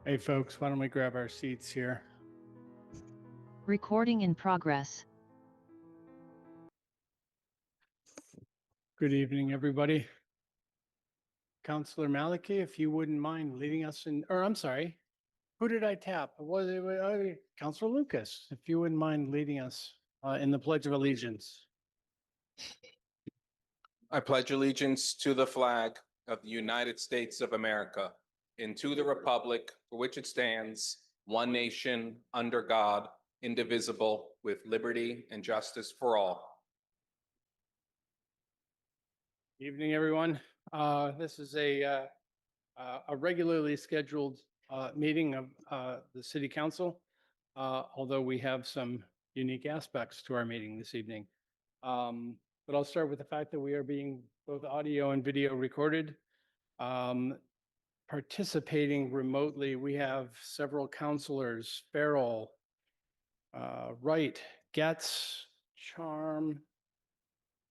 Hey folks, why don't we grab our seats here? Recording in progress. Good evening, everybody. Councilor Maliki, if you wouldn't mind leading us in, or I'm sorry, who did I tap? Was it Councilor Lucas? If you wouldn't mind leading us in the Pledge of Allegiance. I pledge allegiance to the flag of the United States of America and to the republic for which it stands, one nation, under God, indivisible, with liberty and justice for all. Evening, everyone. This is a regularly scheduled meeting of the City Council, although we have some unique aspects to our meeting this evening. But I'll start with the fact that we are being both audio and video recorded. Participating remotely, we have several councilors: Farrell, Wright, Getz, Charm.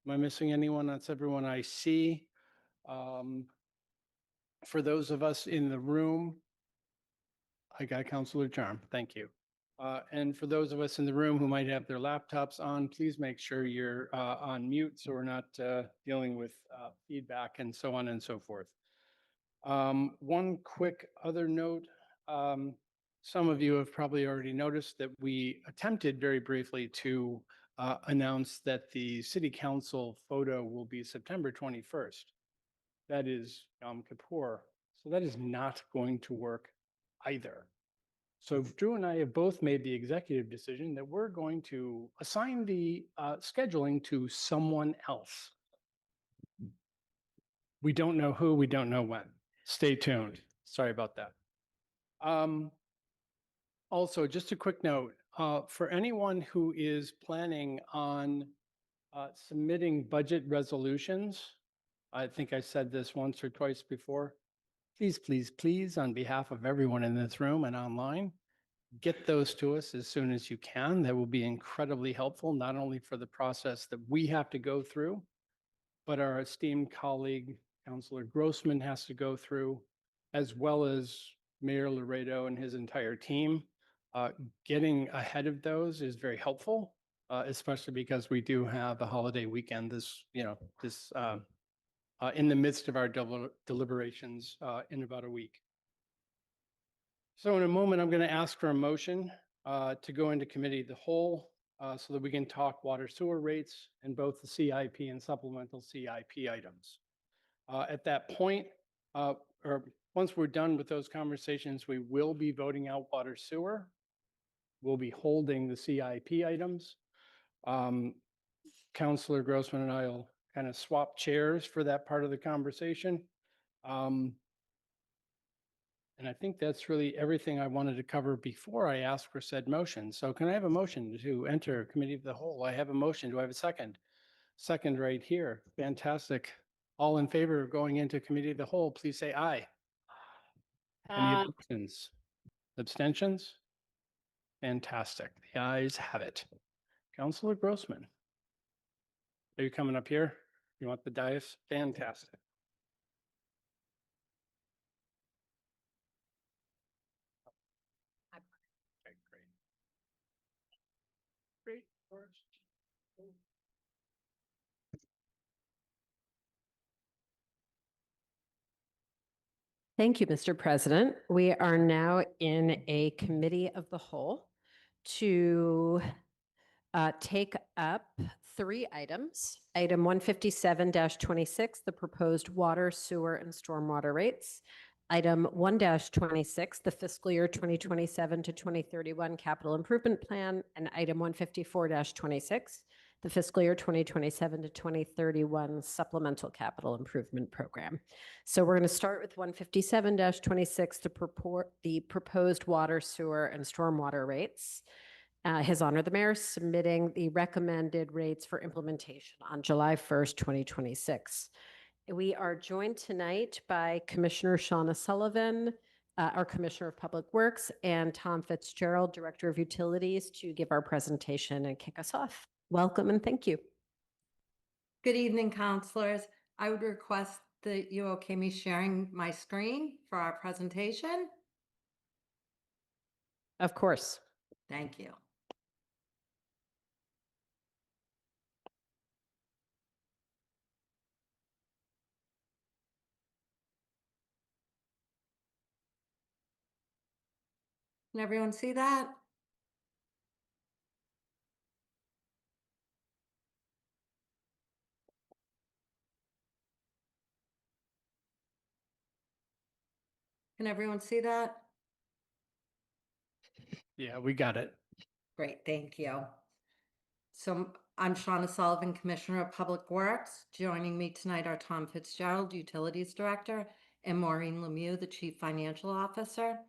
Am I missing anyone? That's everyone I see. For those of us in the room, I got Councilor Charm. Thank you. And for those of us in the room who might have their laptops on, please make sure you're on mute so we're not dealing with feedback and so on and so forth. One quick other note, some of you have probably already noticed that we attempted very briefly to announce that the City Council photo will be September 21st. That is Yom Kippur. So that is not going to work either. So Drew and I have both made the executive decision that we're going to assign the scheduling to someone else. We don't know who, we don't know when. Stay tuned. Sorry about that. Also, just a quick note, for anyone who is planning on submitting budget resolutions, I think I said this once or twice before, please, please, please, on behalf of everyone in this room and online, get those to us as soon as you can. That will be incredibly helpful, not only for the process that we have to go through, but our esteemed colleague, Councilor Grossman, has to go through, as well as Mayor Laredo and his entire team. Getting ahead of those is very helpful, especially because we do have a holiday weekend in the midst of our deliberations in about a week. So in a moment, I'm going to ask for a motion to go into committee of the whole so that we can talk water sewer rates and both the CIP and supplemental CIP items. At that point, or once we're done with those conversations, we will be voting out water sewer. We'll be holding the CIP items. Councilor Grossman and I will kind of swap chairs for that part of the conversation. And I think that's really everything I wanted to cover before I ask for said motion. So can I have a motion to enter committee of the whole? I have a motion. Do I have a second? Second right here. Fantastic. All in favor of going into committee of the whole, please say aye. Any abstentions? Abstentions? Fantastic. The ayes have it. Councilor Grossman. Are you coming up here? You want the dais? Fantastic. Okay, great. Great. Thank you, Mr. President. We are now in a committee of the whole to take up 3 items. Item 157-26, the proposed water, sewer, and stormwater rates. Item 1-26, the fiscal year 2027 to 2031 capital improvement plan. And item 154-26, the fiscal year 2027 to 2031 supplemental capital improvement program. So we're going to start with 157-26, the proposed water, sewer, and stormwater rates. His Honor the Mayor submitting the recommended rates for implementation on July 1st, 2026. We are joined tonight by Commissioner Shauna Sullivan, our Commissioner of Public Works, and Tom Fitzgerald, Director of Utilities, to give our presentation and kick us off. Welcome and thank you. Good evening, councilors. I would request that you okay me sharing my screen for our presentation. Of course. Thank you. Can everyone see that? Can everyone see that? Yeah, we got it. Great, thank you. So I'm Shauna Sullivan, Commissioner of Public Works. Joining me tonight are Tom Fitzgerald, Utilities Director, and Maureen Lemieux, the Chief Financial Officer.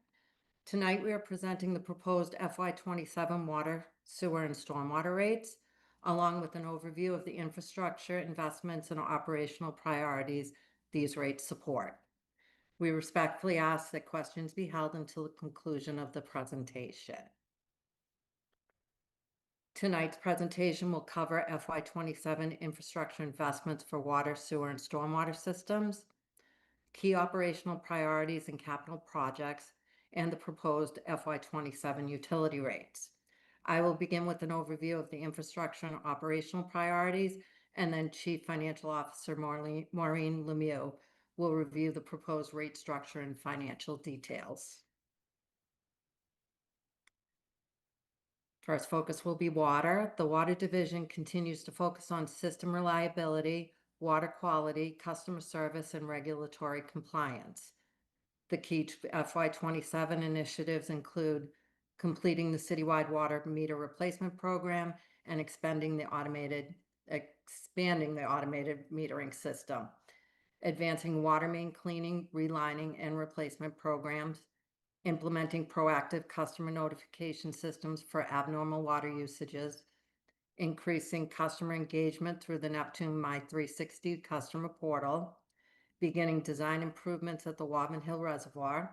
Tonight, we are presenting the proposed FY27 water, sewer, and stormwater rates, along with an overview of the infrastructure, investments, and operational priorities these rates support. We respectfully ask that questions be held until the conclusion of the presentation. Tonight's presentation will cover FY27 infrastructure investments for water, sewer, and stormwater systems, key operational priorities and capital projects, and the proposed FY27 utility rates. I will begin with an overview of the infrastructure and operational priorities, and then Chief Financial Officer Maureen Lemieux will review the proposed rate structure and financial details. First focus will be water. The Water Division continues to focus on system reliability, water quality, customer service, and regulatory compliance. The key FY27 initiatives include completing the citywide water meter replacement program and expanding the automated metering system, advancing water main cleaning, relining, and replacement programs, implementing proactive customer notification systems for abnormal water usages, increasing customer engagement through the Neptune My 360 customer portal, beginning design improvements at the Wobbin Hill Reservoir.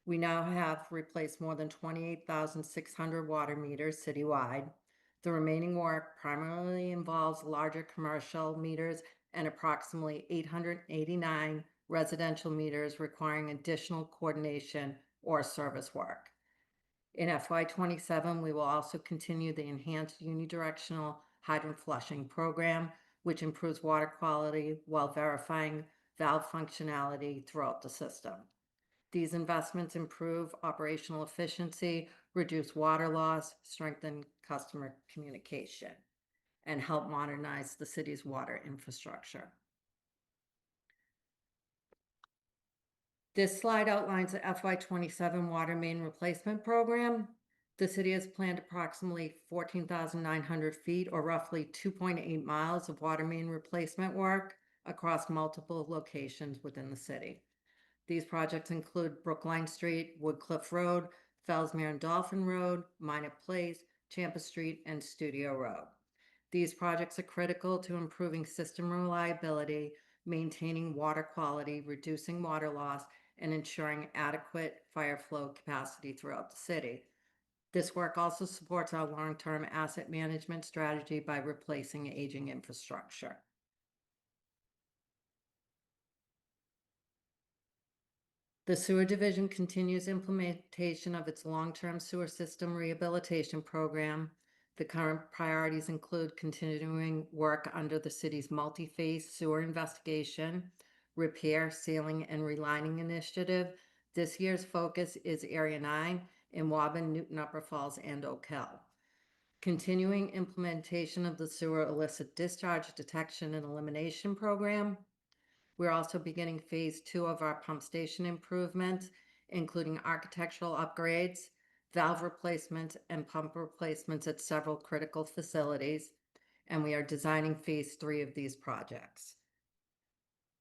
We now have replaced more than 28,600 water meters citywide. The remaining work primarily involves larger commercial meters and approximately 889 residential meters requiring additional coordination or service work. In FY27, we will also continue the enhanced unidirectional hydrant flushing program, which improves water quality while verifying valve functionality throughout the system. These investments improve operational efficiency, reduce water loss, strengthen customer communication, and help modernize the city's water infrastructure. This slide outlines the FY27 water main replacement program. The city has planned approximately 14,900 feet, or roughly 2.8 miles of water main replacement work across multiple locations within the city. These projects include Brookline Street, Woodcliff Road, Fellsmere and Dolphin Road, Minot Place, Champa Street, and Studio Road. These projects are critical to improving system reliability, maintaining water quality, reducing water loss, and ensuring adequate fire flow capacity throughout the city. This work also supports our long-term asset management strategy by replacing aging infrastructure. The Sewer Division continues implementation of its long-term sewer system rehabilitation program. The current priorities include continuing work under the city's multi-phase sewer investigation, repair, sealing, and relining initiative. This year's focus is Area 9 in Wobbin, Newton Upper Falls, and Oak Hill. Continuing implementation of the sewer illicit discharge detection and elimination program. We're also beginning phase 2 of our pump station improvements, including architectural upgrades, valve replacements, and pump replacements at several critical facilities, and we are designing phase 3 of these projects.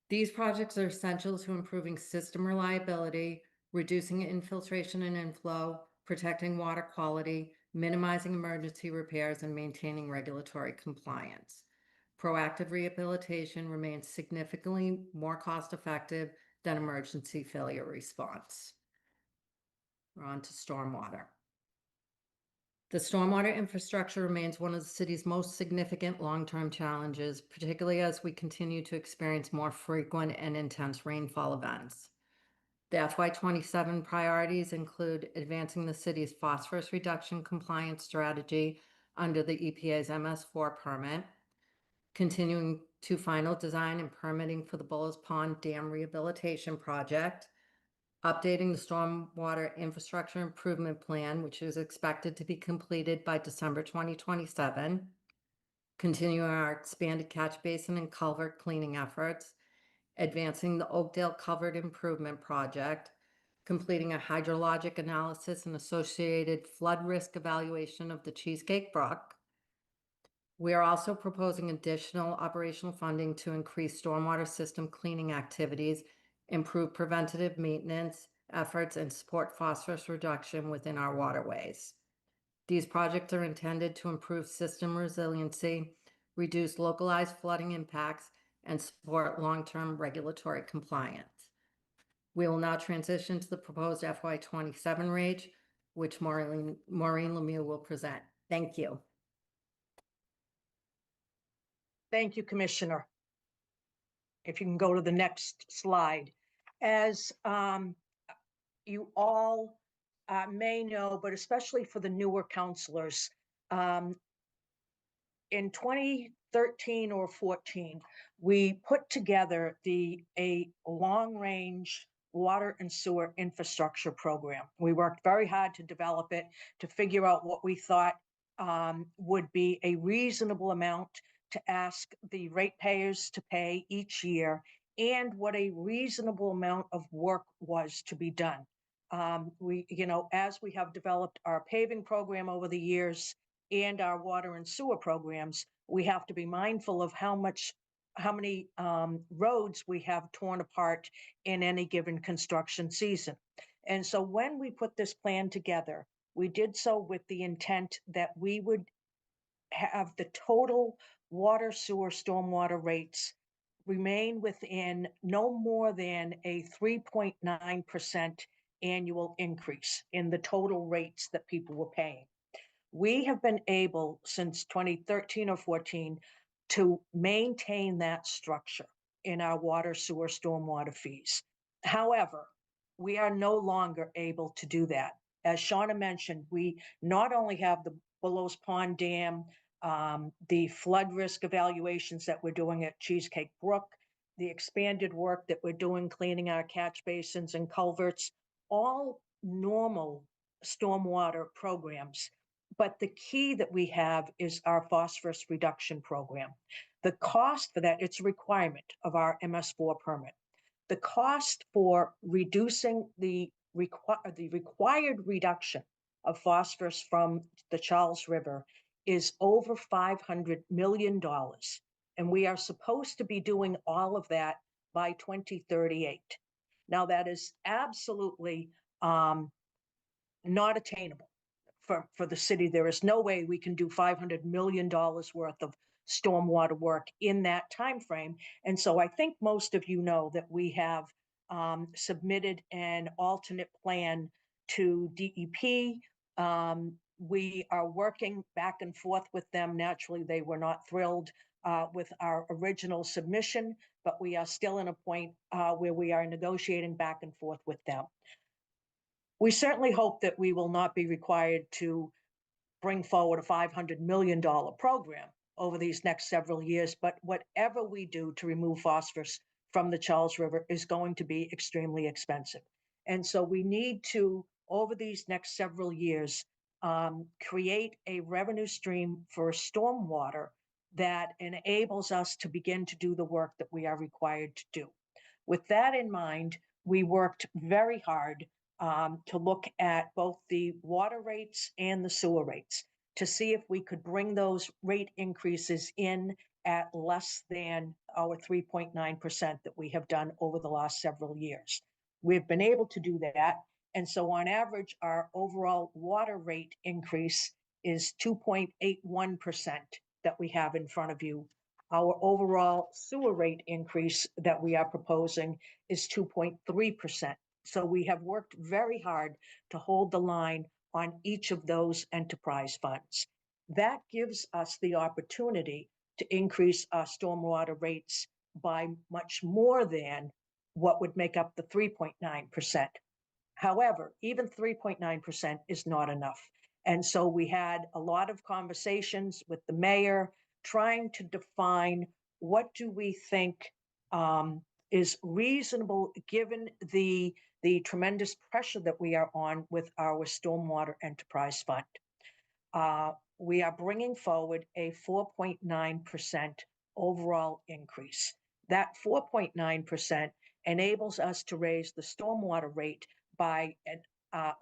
These projects are essential to improving system reliability, reducing infiltration and inflow, protecting water quality, minimizing emergency repairs, and maintaining regulatory compliance. Proactive rehabilitation remains significantly more cost-effective than emergency failure response. We're on to stormwater. The stormwater infrastructure remains one of the city's most significant long-term challenges, particularly as we continue to experience more frequent and intense rainfall events. The FY27 priorities include advancing the city's phosphorus reduction compliance strategy under the EPA's MS4 permit, continuing to final design and permitting for the Bull's Pond Dam Rehabilitation Project, updating the Stormwater Infrastructure Improvement Plan, which is expected to be completed by December 2027, continuing our expanded catch basin and culvert cleaning efforts, advancing the Oakdale Culvert Improvement Project, completing a hydrologic analysis and associated flood risk evaluation of the Cheesecake Brook. We are also proposing additional operational funding to increase stormwater system cleaning activities, improve preventative maintenance efforts, and support phosphorus reduction within our waterways. These projects are intended to improve system resiliency, reduce localized flooding impacts, and support long-term regulatory compliance. We will now transition to the proposed FY27 rate, which Maureen Lemieux will present. Thank you. Thank you, Commissioner. If you can go to the next slide. As you all may know, but especially for the newer counselors, in 2013 or 14, we put together a long-range water and sewer infrastructure program. We worked very hard to develop it, to figure out what we thought would be a reasonable amount to ask the ratepayers to pay each year, and what a reasonable amount of work was to be done. As we have developed our paving program over the years and our water and sewer programs, we have to be mindful of how many roads we have torn apart in any given construction season. And so when we put this plan together, we did so with the intent that we would have the total water, sewer, stormwater rates remain within no more than a 3.9% annual increase in the total rates that people were paying. We have been able since 2013 or 14 to maintain that structure in our water, sewer, stormwater fees. However, we are no longer able to do that. As Shauna mentioned, we not only have the Bull's Pond Dam, the flood risk evaluations that we're doing at Cheesecake Brook, the expanded work that we're doing cleaning our catch basins and culverts, all normal stormwater programs. But the key that we have is our phosphorus reduction program. The cost for that, it's a requirement of our MS4 permit. The cost for reducing the required reduction of phosphorus from the Charles River is over $500 million. And we are supposed to be doing all of that by 2038. Now, that is absolutely not attainable for the city. There is no way we can do $500 million worth of stormwater work in that time frame. And so I think most of you know that we have submitted an alternate plan to DEP. We are working back and forth with them. Naturally, they were not thrilled with our original submission, but we are still in a point where we are negotiating back and forth with them. We certainly hope that we will not be required to bring forward a $500 million program over these next several years, but whatever we do to remove phosphorus from the Charles River is going to be extremely expensive. And so we need to, over these next several years, create a revenue stream for stormwater that enables us to begin to do the work that we are required to do. With that in mind, we worked very hard to look at both the water rates and the sewer rates to see if we could bring those rate increases in at less than our 3.9% that we have done over the last several years. We've been able to do that. And so on average, our overall water rate increase is 2.81% that we have in front of you. Our overall sewer rate increase that we are proposing is 2.3%. So we have worked very hard to hold the line on each of those enterprise funds. That gives us the opportunity to increase our stormwater rates by much more than what would make up the 3.9%. However, even 3.9% is not enough. And so we had a lot of conversations with the mayor trying to define what do we think is reasonable given the tremendous pressure that we are on with our Stormwater Enterprise Fund. We are bringing forward a 4.9% overall increase. That 4.9% enables us to raise the stormwater rate by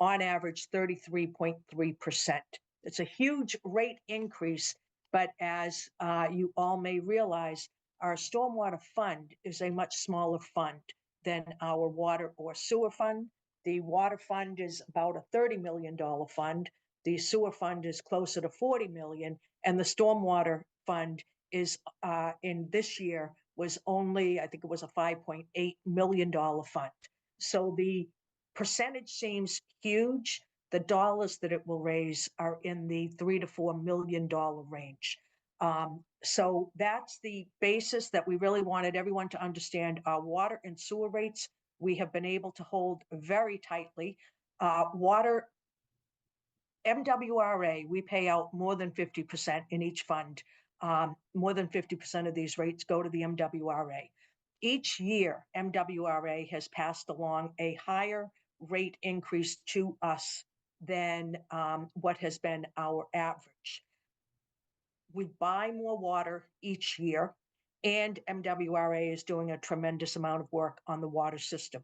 on average 33.3%. It's a huge rate increase, but as you all may realize, our stormwater fund is a much smaller fund than our water or sewer fund. The water fund is about a $30 million fund. The sewer fund is closer to 40 million, and the stormwater fund is in this year was only, I think it was a $5.8 million fund. So the percentage seems huge. The dollars that it will raise are in the $3 to $4 million range. So that's the basis that we really wanted everyone to understand. Our water and sewer rates, we have been able to hold very tightly. Water, MWRA, we pay out more than 50% in each fund. More than 50% of these rates go to the MWRA. Each year, MWRA has passed along a higher rate increase to us than what has been our average. We buy more water each year, and MWRA is doing a tremendous amount of work on the water system.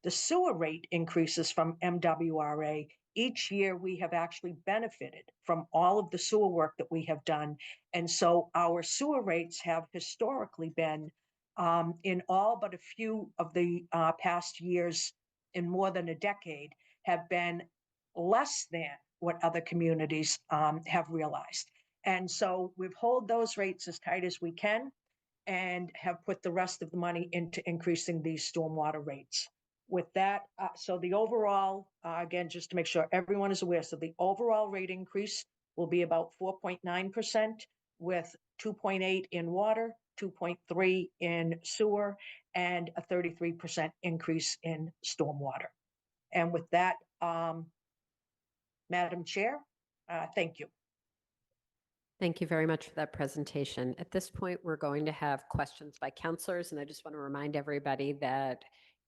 The sewer rate increases from MWRA. Each year we have actually benefited from all of the sewer work that we have done. And so our sewer rates have historically been in all but a few of the past years, in more than a decade, have been less than what other communities have realized. And so we've held those rates as tight as we can and have put the rest of the money into increasing these stormwater rates. With that, so the overall, again, just to make sure everyone is aware, so the overall rate increase will be about 4.9%, with 2.8 in water, 2.3 in sewer, and a 33% increase in stormwater. And with that, Madam Chair, thank you. Thank you very much for that presentation. At this point, we're going to have questions by counselors, and I just want to remind everybody that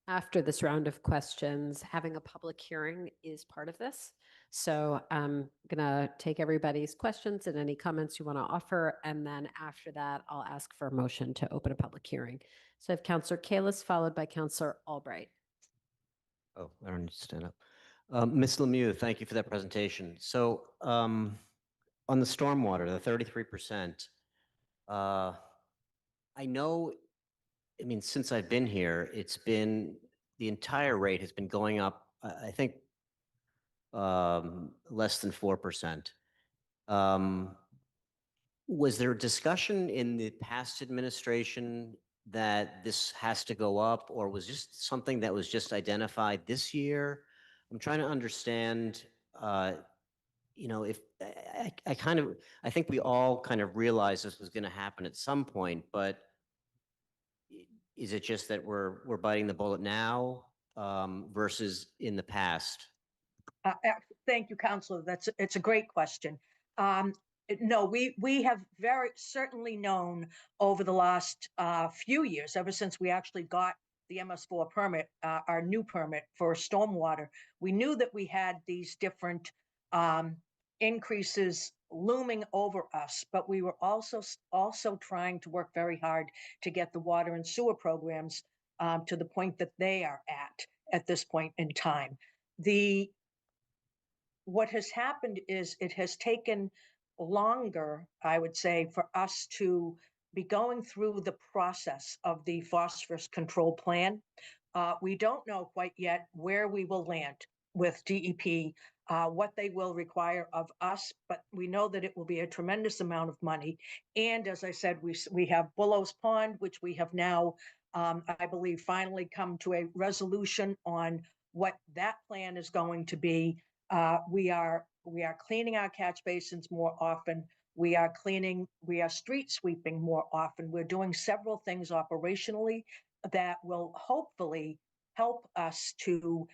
after this round of questions, having a public hearing is part of this. So I'm going to take everybody's questions and any comments you want to offer, and then after that, I'll ask for a motion to open a public hearing. So I have Councillor Kalis, followed by Councillor Albright. Oh, I don't need to stand up. Ms. Lemieux, thank you for that presentation. So on the stormwater, the 33%, I know, I mean, since I've been here, it's been, the entire rate has been going up, I think, less than 4%. Was there a discussion in the past administration that this has to go up, or was just something that was just identified this year? I'm trying to understand, you know, if I think we all kind of realized this was going to happen at some point, but is it just that we're biting the bullet now versus in the past? Thank you, Councilor. It's a great question. No, we have very certainly known over the last few years, ever since we actually got the MS4 permit, our new permit for stormwater, we knew that we had these different increases looming over us, but we were also trying to work very hard to get the water and sewer programs to the point that they are at this point in time. What has happened is it has taken longer, I would say, for us to be going through the process of the phosphorus control plan. We don't know quite yet where we will land with DEP, what they will require of us, but we know that it will be a tremendous amount of money. And as I said, we have Bullows Pond, which we have now, I believe, finally come to a resolution on what that plan is going to be. We are cleaning our catch basins more often. We are street sweeping more often. We're doing several things operationally that will hopefully help us to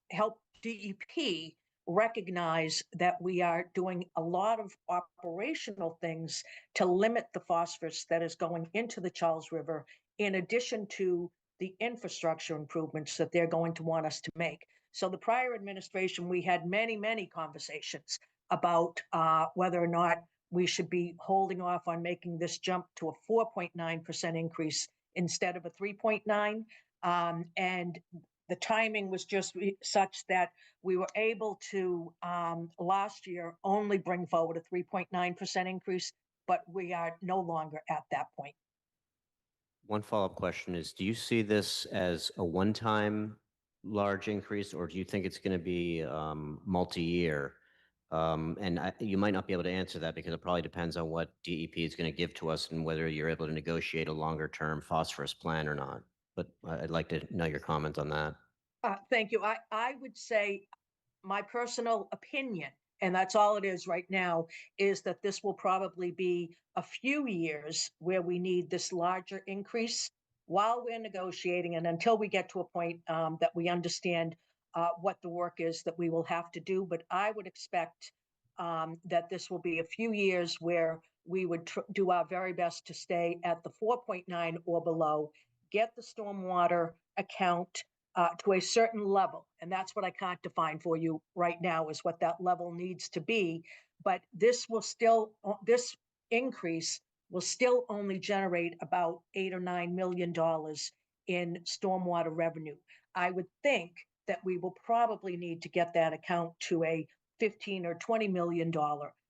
help DEP recognize that we are doing a lot of operational things to limit the phosphorus that is going into the Charles River, in addition to the infrastructure improvements that they're going to want us to make. So the prior administration, we had many, many conversations about whether or not we should be holding off on making this jump to a 4.9% increase instead of a 3.9. And the timing was just such that we were able to last year only bring forward a 3.9% increase, but we are no longer at that point. One follow-up question is, do you see this as a one-time large increase, or do you think it's going to be multi-year? You might not be able to answer that because it probably depends on what DEP is going to give to us and whether you're able to negotiate a longer-term phosphorus plan or not. But I'd like to know your comment on that. Thank you. I would say my personal opinion, and that's all it is right now, is that this will probably be a few years where we need this larger increase while we're negotiating, and until we get to a point that we understand what the work is that we will have to do. But I would expect that this will be a few years where we would do our very best to stay at the 4.9 or below, get the stormwater account to a certain level. And that's what I can't define for you right now, is what that level needs to be. But this increase will still only generate about $8 or $9 million in stormwater revenue. I would think that we will probably need to get that account to a $15 or $20 million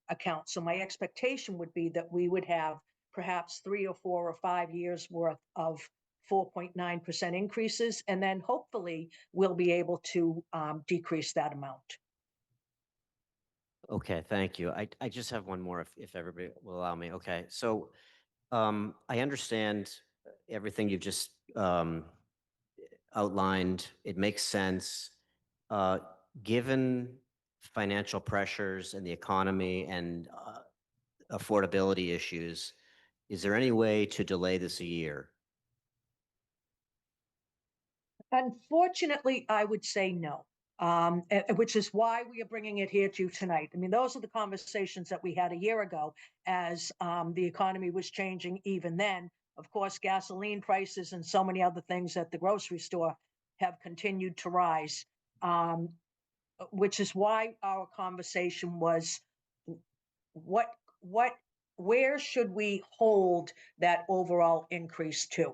account. So my expectation would be that we would have perhaps 3 or 4 or 5 years worth of 4.9% increases, and then hopefully we'll be able to decrease that amount. Okay, thank you. I just have one more if everybody will allow me. Okay, so I understand everything you've just outlined. It makes sense. Given financial pressures and the economy and affordability issues, is there any way to delay this a year? Unfortunately, I would say no, which is why we are bringing it here to you tonight. I mean, those are the conversations that we had a year ago as the economy was changing even then. Of course, gasoline prices and so many other things at the grocery store have continued to rise, which is why our conversation was where should we hold that overall increase to?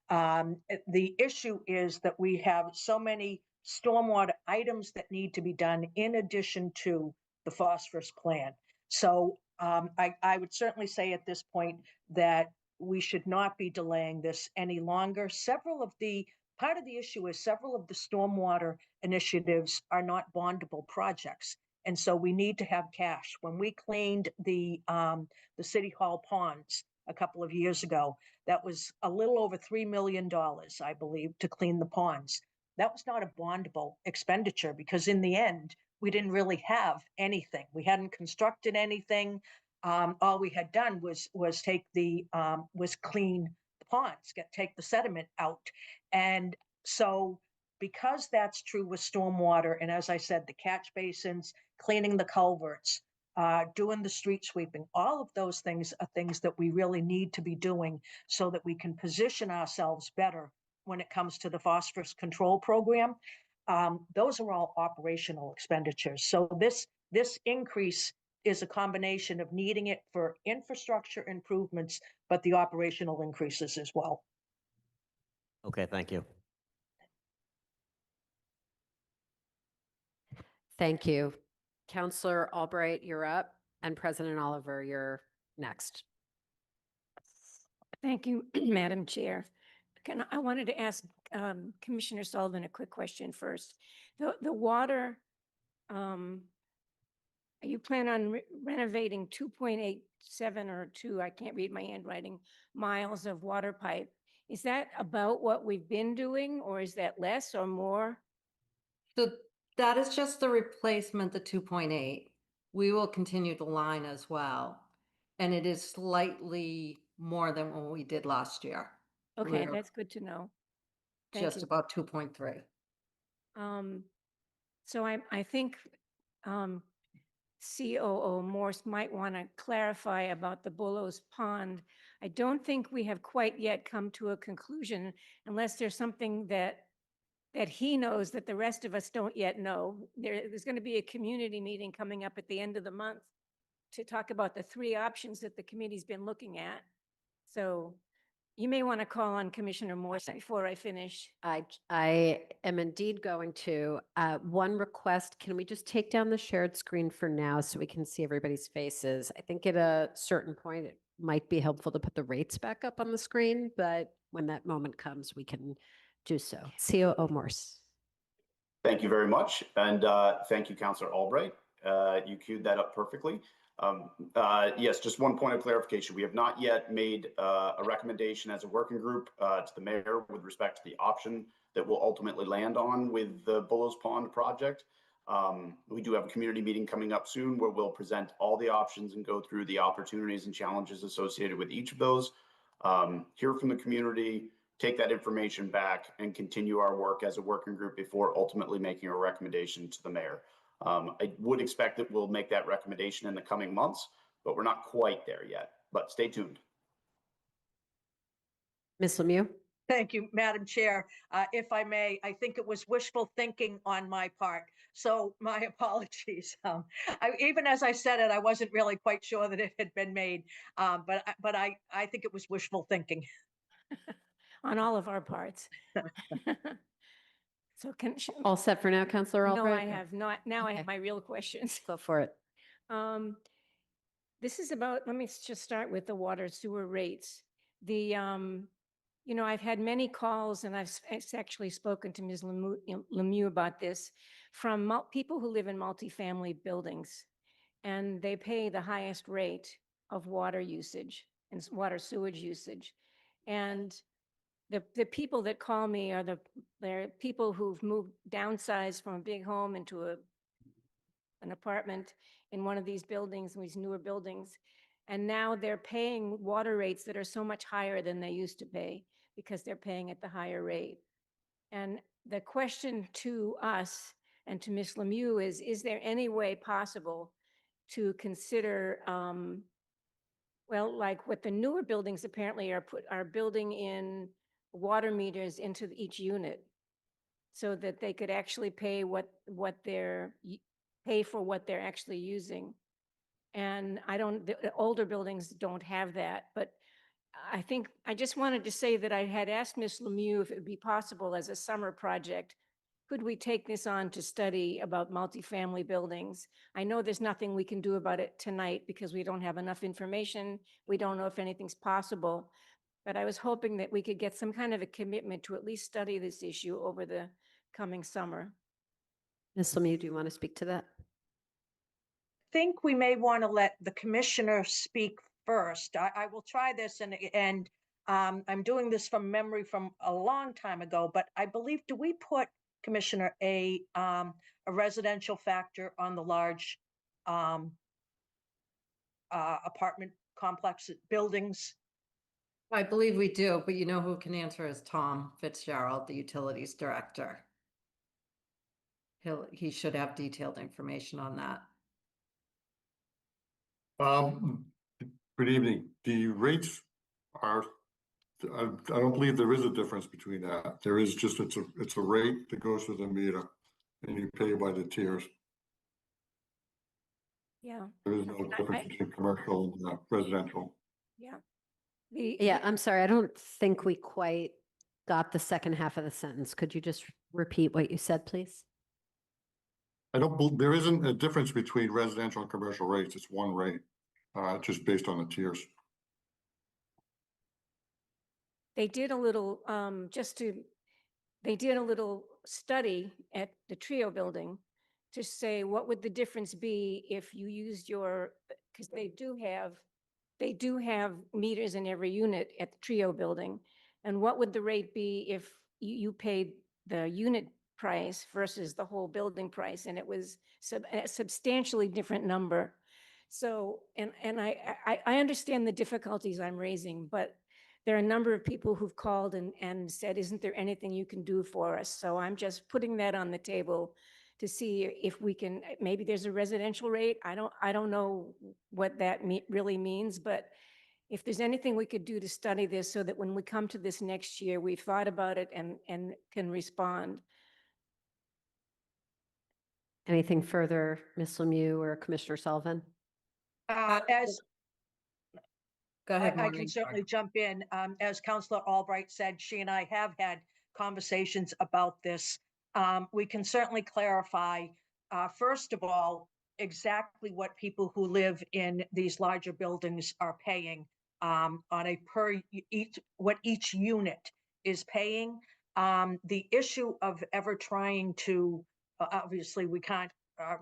The issue is that we have so many stormwater items that need to be done in addition to the phosphorus plan. So I would certainly say at this point that we should not be delaying this any longer. Part of the issue is several of the stormwater initiatives are not bondable projects. And so we need to have cash. When we cleaned the City Hall ponds a couple of years ago, that was a little over $3 million, I believe, to clean the ponds. That was not a bondable expenditure because in the end, we didn't really have anything. We hadn't constructed anything. All we had done was clean the ponds, take the sediment out. And so because that's true with stormwater, and as I said, the catch basins, cleaning the culverts, doing the street sweeping, all of those things are things that we really need to be doing so that we can position ourselves better when it comes to the phosphorus control program. Those are all operational expenditures. So this increase is a combination of needing it for infrastructure improvements, but the operational increases as well. Okay, thank you. Thank you. Councillor Albright, you're up, and President Oliver, you're next. Thank you, Madam Chair. I wanted to ask Commissioner Sullivan a quick question first. The water, you plan on renovating 2.87 or 2, I can't read my handwriting, miles of water pipe. Is that about what we've been doing, or is that less or more? So that is just the replacement, the 2.8. We will continue the line as well. And it is slightly more than what we did last year. Okay, We're that's good to know. Thank just you. about 2.3. So I think COO Morse might want to clarify about the Bullows Pond. I don't think we have quite yet come to a conclusion unless there's something that he knows that the rest of us don't yet know. There's going to be a community meeting coming up at the end of the month to talk about the 3 options that the committee's been looking at. So you may want to call on Commissioner Morse before I finish. I am indeed going to. One request, can we just take down the shared screen for now so we can see everybody's faces? I think at a certain point, it might be helpful to put the rates back up on the screen, but when that moment comes, we can do so. COO Morse. Thank you very much. And thank you, Councillor Albright. You queued that up perfectly. Yes, just one point of clarification. We have not yet made a recommendation as a working group to the mayor with respect to the option that will ultimately land on with the Bullows Pond project. We do have a community meeting coming up soon where we'll present all the options and go through the opportunities and challenges associated with each of those. Hear from the community, take that information back, and continue our work as a working group before ultimately making a recommendation to the mayor. I would expect that we'll make that recommendation in the coming months, but we're not quite there yet. But stay tuned. Ms. Lemieux? Thank you, Madam Chair. If I may, I think it was wishful thinking on my part. So my apologies. Even as I said it, I wasn't really quite sure that it had been made. But I think it was wishful thinking. On all of our parts. So All set for now, Councillor no, Albright? I have not. Now I Okay. have my real questions. Go for it. This is about, let me just start with the water sewer rates. I've had many calls and I've actually spoken to Ms. Lemieux about this from people who live in multifamily buildings, and they pay the highest rate of water usage and water sewage usage. And the people that call me are they're people who've moved, downsized from a big home into an apartment in one of these buildings, these newer buildings. And now they're paying water rates that are so much higher than they used to pay because they're paying at the higher rate. And the question to us and to Ms. Lemieux is there any way possible to consider, like what the newer buildings apparently are building in water meters into each unit so that they could actually pay pay for what they're actually using. And the older buildings don't have that, but I just wanted to say that I had asked Ms. Lemieux if it would be possible as a summer project, could we take this on to study about multifamily buildings? I know there's nothing we can do about it tonight because we don't have enough information. We don't know if anything's possible, but I was hoping that we could get some kind of a commitment to at least study this issue over the coming summer. Ms. Lemieux, do you want to speak to that? Think we may want to let the commissioner speak first. I will try this, and I'm doing this from memory from a long time ago, but I believe, do we put, Commissioner, a residential factor on the large apartment complex buildings? I believe we do, but you know who can answer is Tom Fitzgerald, the utilities director. He should have detailed information on that. Good evening. The rates are, I don't believe there is a difference between that. There is just, it's a rate that goes with the meter and you pay by the tiers. Yeah. There is no difference between commercial and residential. Yeah. Yeah, I'm sorry. I don't think we quite got the second half of the sentence. Could you just repeat what you said, please? There isn't a difference between residential and commercial rates. It's one rate, just based on the tiers. They did a little, they did a little study at the Trio building to say, what would the difference be if you used because they do have meters in every unit at the Trio building. And what would the rate be if you paid the unit price versus the whole building price? And it was a substantially different number. So, and I understand the difficulties I'm raising, but there are a number of people who've called and said, isn't there anything you can do for us? So I'm just putting that on the table to see if we can, maybe there's a residential rate. I don't know what that really means, but if there's anything we could do to study this so that when we come to this next year, we've thought about it and can respond. Anything further, Ms. Lemieux or Commissioner Sullivan? As Go ahead, I can Maureen. certainly jump in. As Councillor Albright said, she and I have had conversations about this. We can certainly clarify, first of all, exactly what people who live in these larger buildings are paying on a what each unit is paying. The issue of ever trying to, obviously we can't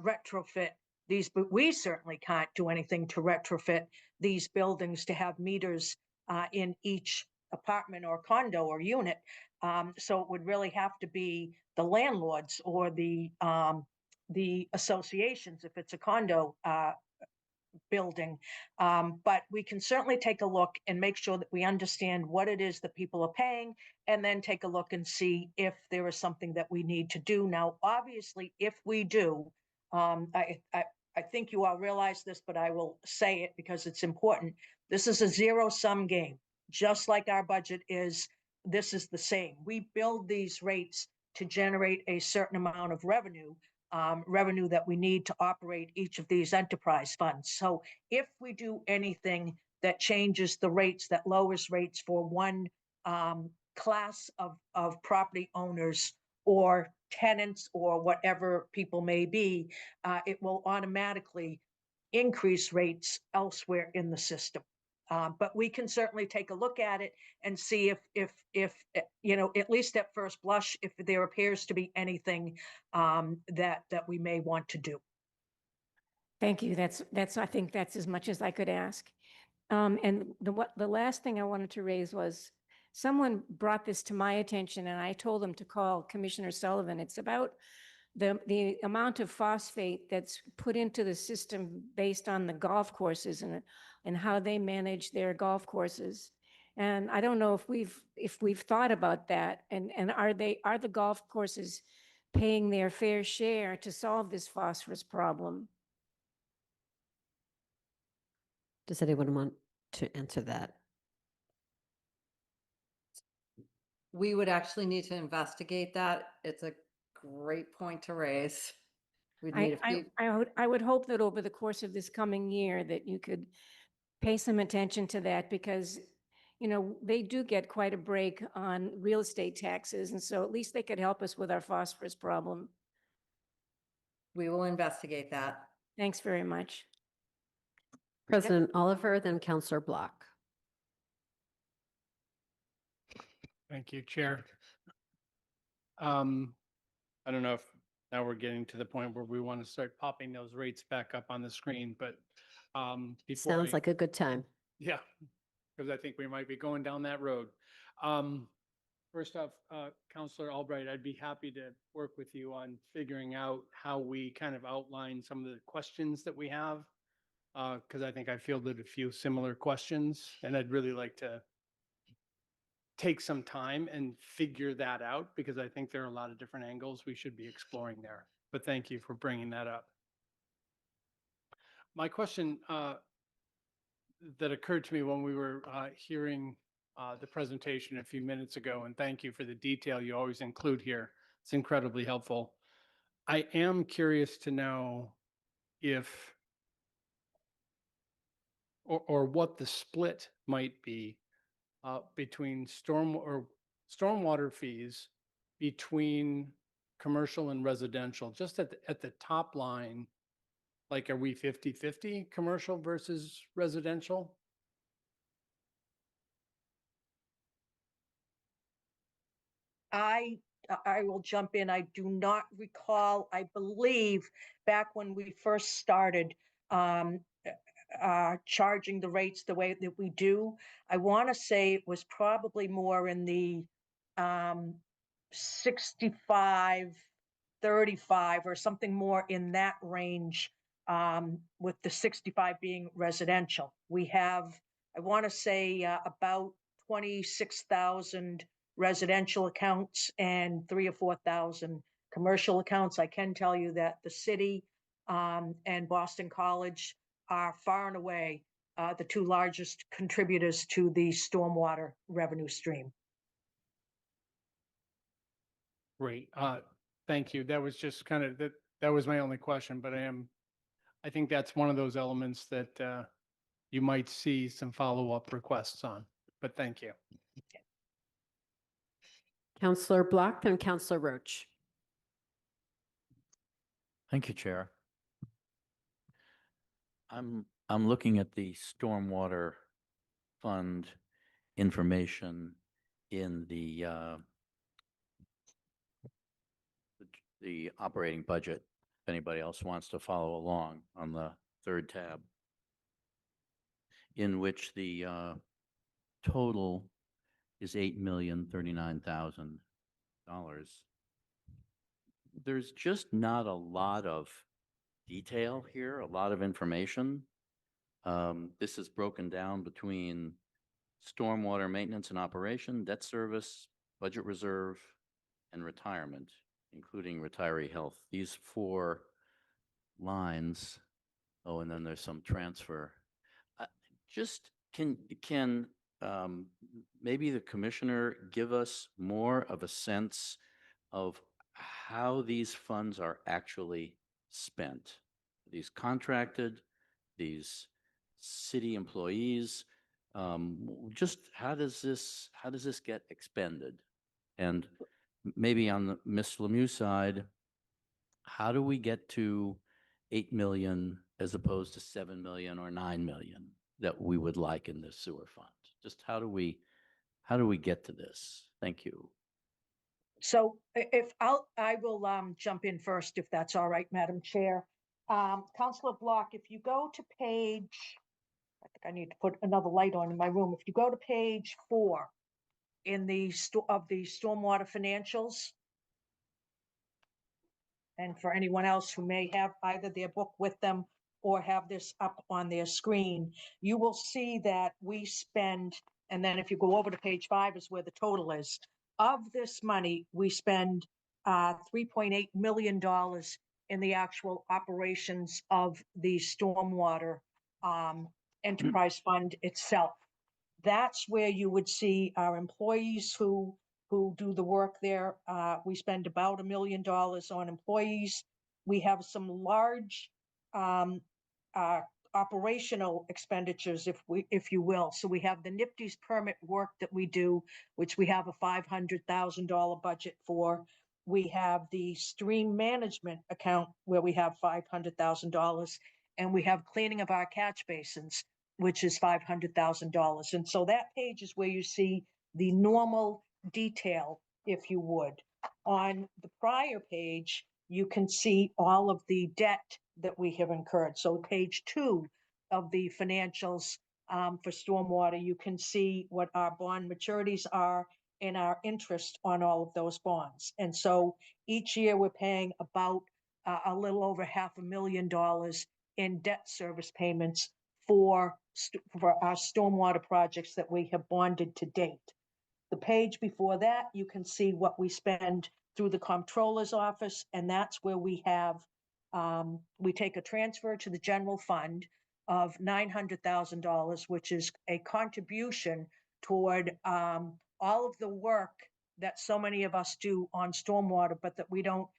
retrofit these, but we certainly can't do anything to retrofit these buildings to have meters in each apartment or condo or unit. So it would really have to be the landlords or the associations if it's a condo building. But we can certainly take a look and make sure that we understand what it is that people are paying, and then take a look and see if there is something that we need to do. Now, obviously, if we do, I think you all realize this, but I will say it because it's important. This is a zero-sum game. Just like our budget is, this is the same. We build these rates to generate a certain amount of revenue, revenue that we need to operate each of these enterprise funds. So if we do anything that changes the rates, that lowers rates for one class of property owners or tenants or whatever people may be, it will automatically increase rates elsewhere in the system. But we can certainly take a look at it and see if you know, at least at first blush, if there appears to be anything that we may want to do. Thank you. I think that's as much as I could ask. And the last thing I wanted to raise was, someone brought this to my attention and I told them to call Commissioner Sullivan. It's about the amount of phosphate that's put into the system based on the golf courses and how they manage their golf courses. And I don't know if we've thought about that, and are the golf courses paying their fair share to solve this phosphorus problem? Does anyone want to answer that? We would actually need to investigate that. It's a great point to raise. We'd need a few. I would hope that over the course of this coming year that you could pay some attention to that, because, you know, they do get quite a break on real estate taxes. And so at least they could help us with our phosphorus problem. We will investigate that. Thanks very much. President Oliver, then Councillor Block. Thank you, Chair. I don't know if now we're getting to the point where we want to start popping those rates back up on the screen, but Sounds like a good time. Yeah, because I think we might be going down that road. First off, Councillor Albright, I'd be happy to work with you on figuring out how we kind of outline some of the questions that we have, because I think I fielded a few similar questions, and I'd really like to take some time and figure that out, because I think there are a lot of different angles we should be exploring there. But thank you for bringing that up. My question that occurred to me when we were hearing the presentation a few minutes ago, and thank you for the detail you always include here. It's incredibly helpful. I am curious to know if or what the split might be between stormwater fees between commercial and residential. Just at the top line, like, are we 50-50 commercial versus residential? I will jump in. I do not recall. I believe back when we first started charging the rates the way that we do, I want to say it was probably more in the 65, 35 or something more in that range, with the 65 being residential. We have, I want to say about 26,000 residential accounts and 3,000 or 4,000 commercial accounts. I can tell you that the city and Boston College are far and away the two largest contributors to the stormwater revenue stream. Great. Thank you. That was just kind of, that was my only question, but I think that's one of those elements that you might see some follow-up requests on, but thank you. Counselor Block and Counselor Roach. Thank you, Chair. I'm looking at the stormwater fund information in the operating budget. If anybody else wants to follow along on the third tab, in which the total is $8,039,000. There's just not a lot of detail here, a lot of information. This is broken down between stormwater maintenance and operation, debt service, budget reserve, and retirement, including retiree health. These 4 lines. Oh, and then there's some transfer. Just can maybe the commissioner give us more of a sense of how these funds are actually spent? These contracted, these city employees, just how does this get expended? And maybe on the Ms. Lemieux side, how do we get to 8 million as opposed to 7 million or 9 million that we would like in this sewer fund? Just how do we get to this? Thank you. So I will jump in first, if that's all right, Madam Chair. Councilor Block, if you go to page, I think I need to put another light on in my room. If you go to page 4 in the stormwater financials, and for anyone else who may have either their book with them or have this up on their screen, you will see that we spend, and then if you go over to page 5 is where the total is. Of this money, we spend $3.8 million in the actual operations of the stormwater enterprise fund itself. That's where you would see our employees who do the work there. We spend about $1 million on employees. We have some large operational expenditures, if you will. So we have the NIPD's permit work that we do, which we have a $500,000 budget for. We have the stream management account where we have $500,000, and we have cleaning of our catch basins, which is $500,000. And so that page is where you see the normal detail, if you would. On the prior page, you can see all of the debt that we have incurred. So page 2 of the financials for stormwater, you can see what our bond maturities are and our interest on all of those bonds. And so each year we're paying about a little over $500,000 in debt service payments for our stormwater projects that we have bonded to date. The page before that, you can see what we spend through the comptroller's office, and that's where we have, we take a transfer to the general fund of $900,000, which is a contribution toward all of the work that so many of us do on stormwater, but that we don't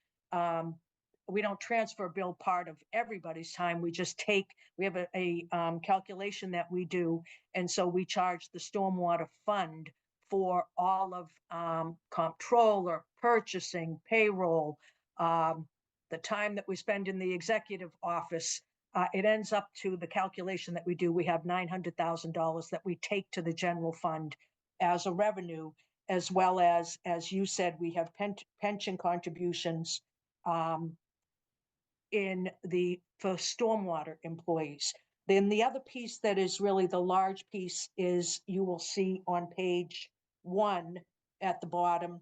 transfer bill part of everybody's time. We just take, we have a calculation that we do, and so we charge the stormwater fund for all of comptroller, purchasing, payroll, the time that we spend in the executive office. It ends up to the calculation that we do. We have $900,000 that we take to the general fund as a revenue, as well as you said, we have pension contributions for stormwater employees. Then the other piece that is really the large piece is, you will see on page 1 at the bottom,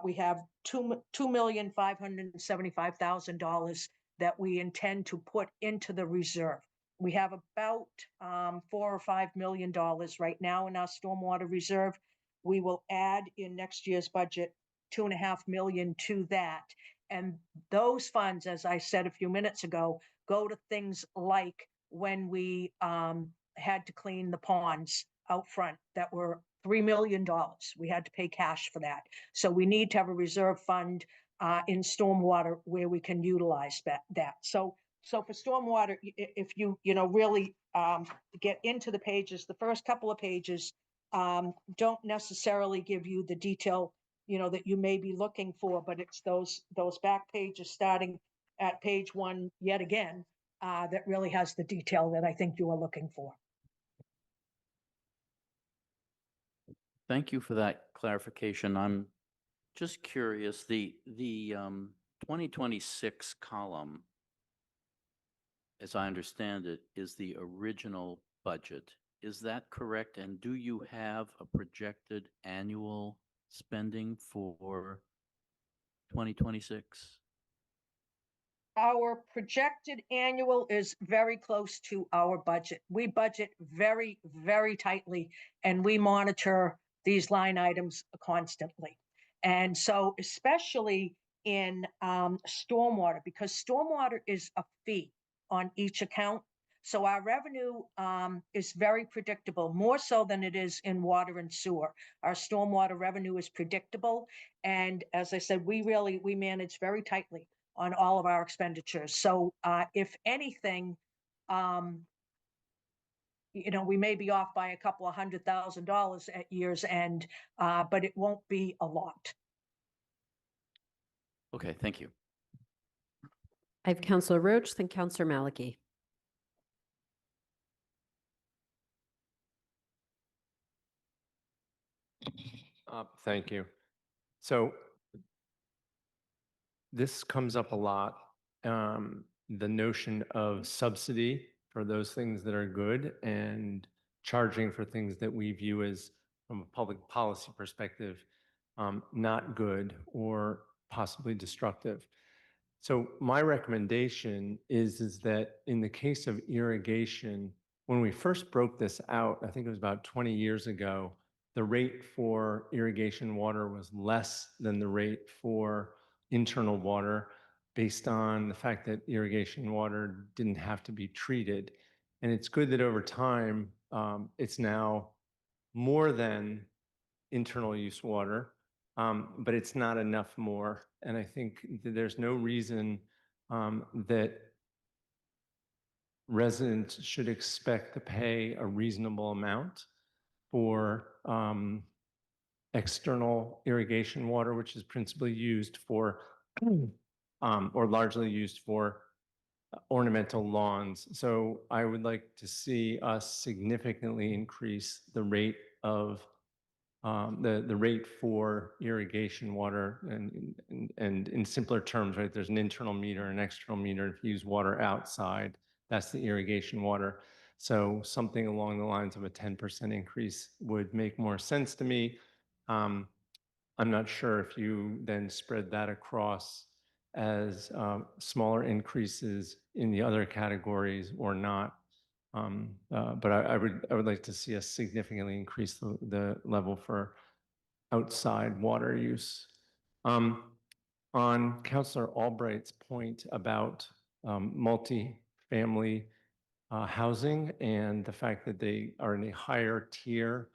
we have $2,575,000 that we intend to put into the reserve. We have about $4 or $5 million right now in our stormwater reserve. We will add in next year's budget 2.5 million to that. And those funds, as I said a few minutes ago, go to things like when we had to clean the ponds out front that were $3 million. We had to pay cash for that. So we need to have a reserve fund in stormwater where we can utilize that. So for stormwater, if you really get into the pages, the first couple of pages don't necessarily give you the detail that you may be looking for, but it's those back pages starting at page 1 yet again that really has the detail that I think you are looking for. Thank you for that clarification. I'm just curious, the 2026 column, as I understand it, is the original budget. Is that correct? And do you have a projected annual spending for 2026? Our projected annual is very close to our budget. We budget very, very tightly, and we monitor these line items constantly. And so especially in stormwater, because stormwater is a fee on each account. So our revenue is very predictable, more so than it is in water and sewer. Our stormwater revenue is predictable. And as I said, we manage very tightly on all of our expenditures. So if anything, we may be off by a couple of $100,000 at year's end, but it won't be a lot. Okay, thank you. I have Councillor Roach, then Councillor Maliki. Thank you. So this comes up a lot, the notion of subsidy for those things that are good and charging for things that we view as, from a public policy perspective, not good or possibly destructive. So my recommendation is that in the case of irrigation, when we first broke this out, I think it was about 20 years ago, the rate for irrigation water was less than the rate for internal water based on the fact that irrigation water didn't have to be treated. And it's good that over time, it's now more than internal use water, but it's not enough more. And I think that there's no reason that residents should expect to pay a reasonable amount for external irrigation water, which is principally used for or largely used for ornamental lawns. So I would like to see us significantly increase the rate of the rate for irrigation water, and in simpler terms, right? There's an internal meter, an external meter. If you use water outside, that's the irrigation water. So something along the lines of a 10% increase would make more sense to me. I'm not sure if you then spread that across as smaller increases in the other categories or not. But I would like to see us significantly increase the level for outside water use. On Councillor Albright's point about multi-family housing and the fact that they are in a higher tier,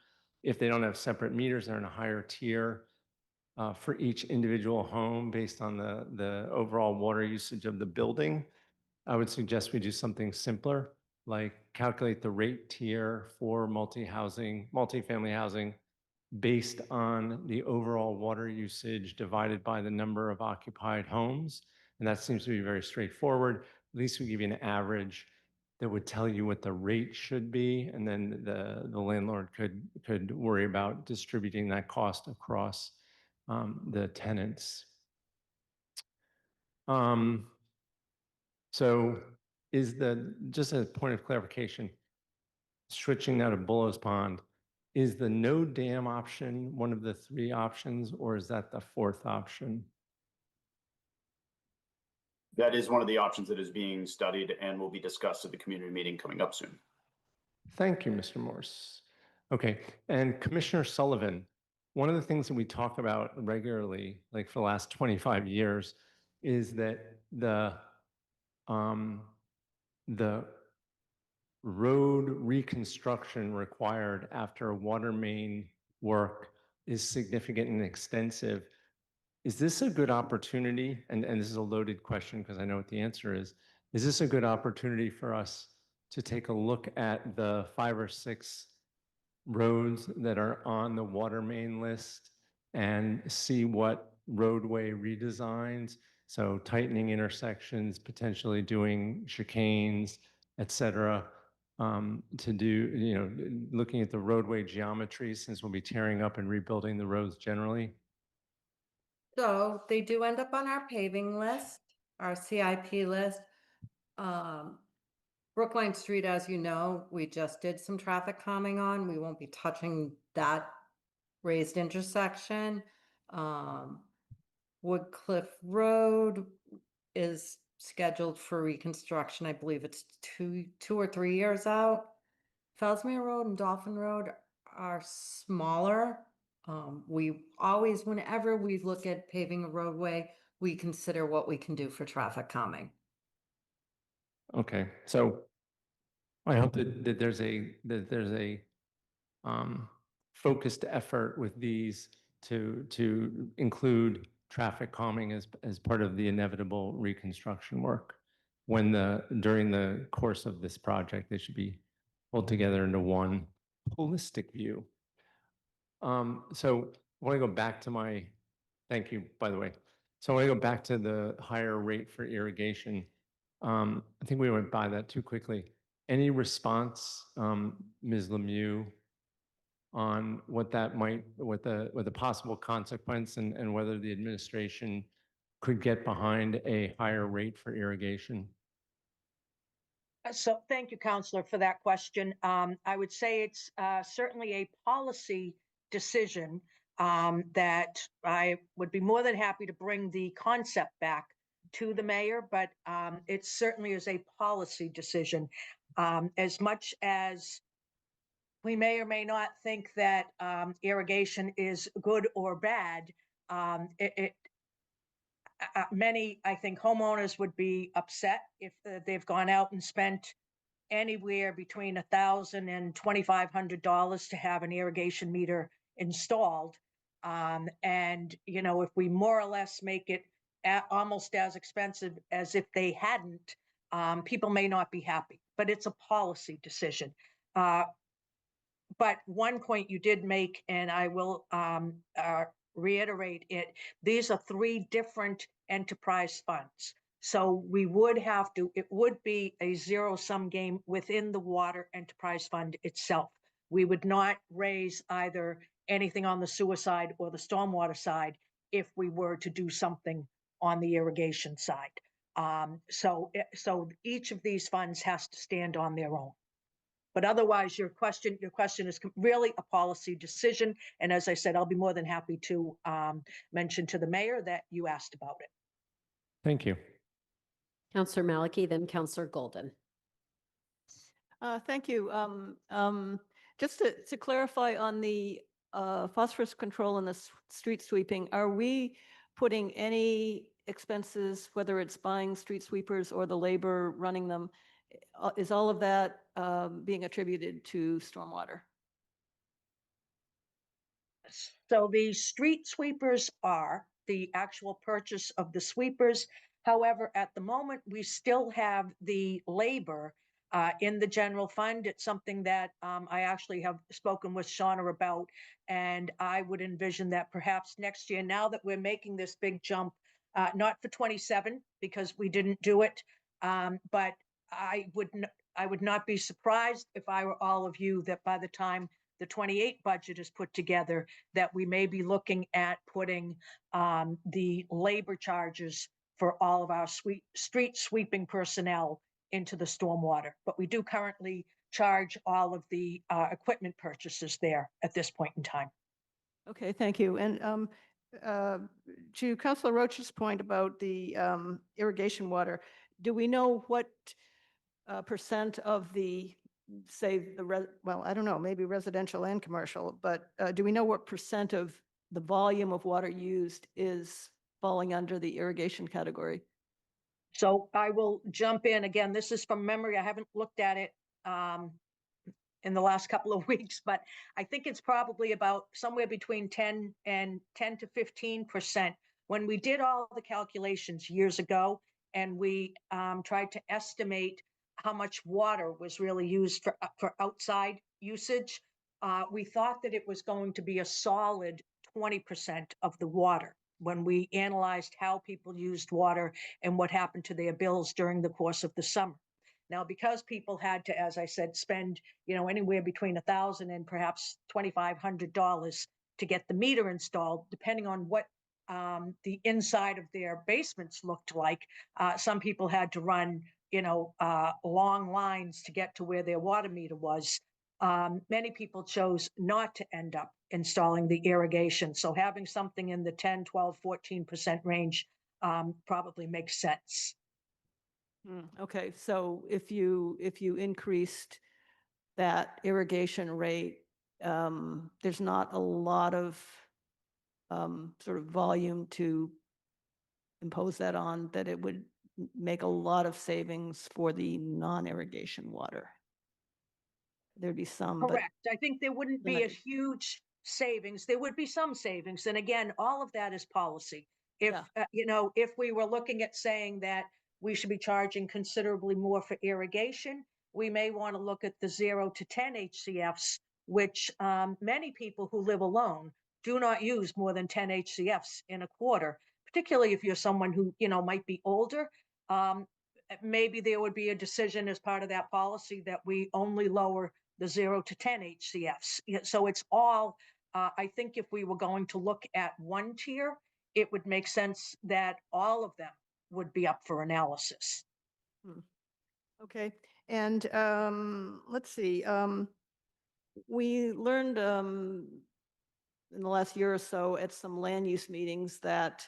if they don't have separate meters, they're in a higher tier for each individual home based on the overall water usage of the building. I would suggest we do something simpler, like calculate the rate tier for multi-family housing based on the overall water usage divided by the number of occupied homes. And that seems to be very straightforward. At least we give you an average that would tell you what the rate should be. And then the landlord could worry about distributing that cost across the tenants. So just as a point of clarification, switching now to Bullo's Pond, is the no dam option one of the 3 options, or is that the 4th option? That is one of the options that is being studied and will be discussed at the community meeting coming up soon. Thank you, Mr. Morse. Okay, and Commissioner Sullivan, one of the things that we talk about regularly, like for the last 25 years, is that the road reconstruction required after water main work is significant and extensive. Is this a good opportunity? And this is a loaded question because I know what the answer is. Is this a good opportunity for us to take a look at the 5 or 6 roads that are on the water main list and see what roadway redesigns, so tightening intersections, potentially doing chicanes, et cetera, to do, looking at the roadway geometry, since we'll be tearing up and rebuilding the roads generally? So they do end up on our paving list, our CIP list. Brookline Street, as you know, we just did some traffic calming on. We won't be touching that raised intersection. Woodcliff Road is scheduled for reconstruction. I believe it's two or 3 years out. Fellsmere Road and Dolphin Road are smaller. We always, whenever we look at paving a roadway, we consider what we can do for traffic calming. Okay, so I hope that there's a focused effort with these to include traffic calming as part of the inevitable reconstruction work. During the course of this project, they should be pulled together into one holistic view. So I want to go back to thank you, by the way. So I want to go back to the higher rate for irrigation. I think we went by that too quickly. Any response, Ms. Lemieux, on what the possible consequence and whether the administration could get behind a higher rate for irrigation? So thank you, Counselor, for that question. I would say it's certainly a policy decision that I would be more than happy to bring the concept back to the mayor, but it certainly is a policy decision. As much as we may or may not think that irrigation is good or bad, many, I think, homeowners would be upset if they've gone out and spent anywhere between $1,000 and $2,500 to have an irrigation meter installed. And, if we more or less make it almost as expensive as if they hadn't, people may not be happy, but it's a policy decision. But one point you did make, and I will reiterate it, these are 3 different enterprise funds. So it would be a zero-sum game within the water enterprise fund itself. We would not raise either anything on the sewer side or the stormwater side if we were to do something on the irrigation side. So each of these funds has to stand on their own. But otherwise, your question is really a policy decision. And as I said, I'll be more than happy to mention to the mayor that you asked about it. Thank you. Counselor Maliki, then Counselor Golden. Thank you. Just to clarify on the phosphorus control and the street sweeping, are we putting any expenses, whether it's buying street sweepers or the labor running them, is all of that being attributed to stormwater? So the street sweepers are the actual purchase of the sweepers. However, at the moment, we still have the labor in the general fund. It's something that I actually have spoken with Shauna about, and I would envision that perhaps next year, now that we're making this big jump, not for 27 because we didn't do it, but I would not be surprised if I were all of you that by the time the 28 budget is put together, that we may be looking at putting the labor charges for all of our street sweeping personnel into the stormwater. But we do currently charge all of the equipment purchases there at this point in time. Okay, thank you. And To Councilor Roach's point about the irrigation water, do we know what percent of the, say, well, I don't know, maybe residential and commercial, but do we know what percent of the volume of water used is falling under the irrigation category? So I will jump in again. This is from memory. I haven't looked at it in the last couple of weeks, but I think it's probably about somewhere between 10 to 15%. When we did all the calculations years ago, and we tried to estimate how much water was really used for outside usage, we thought that it was going to be a solid 20% of the water when we analyzed how people used water and what happened to their bills during the course of the summer. Now, because people had to, as I said, spend, anywhere between $1,000 and perhaps $2,500 to get the meter installed, depending on what the inside of their basements looked like, some people had to run, long lines to get to where their water meter was. Many people chose not to end up installing the irrigation. So having something in the 10, 12, 14% range probably makes sense. Okay, so if you increased that irrigation rate, there's not a lot of sort of volume to impose that on, that it would make a lot of savings for the non-irrigation water. There'd be some, but Correct. I think there wouldn't be a limited. huge savings. There would be some savings. And again, all of that is policy. If, if we were looking at saying that we should be charging considerably more for irrigation, we may want to look at the 0 to 10 HCFs, which many people who live alone do not use more than 10 HCFs in a quarter, particularly if you're someone who, might be older. Maybe there would be a decision as part of that policy that we only lower the 0 to 10 HCFs. So it's all, I think if we were going to look at one tier, it would make sense that all of them would be up for analysis. Okay, and let's see. We learned in the last year or so at some land use meetings that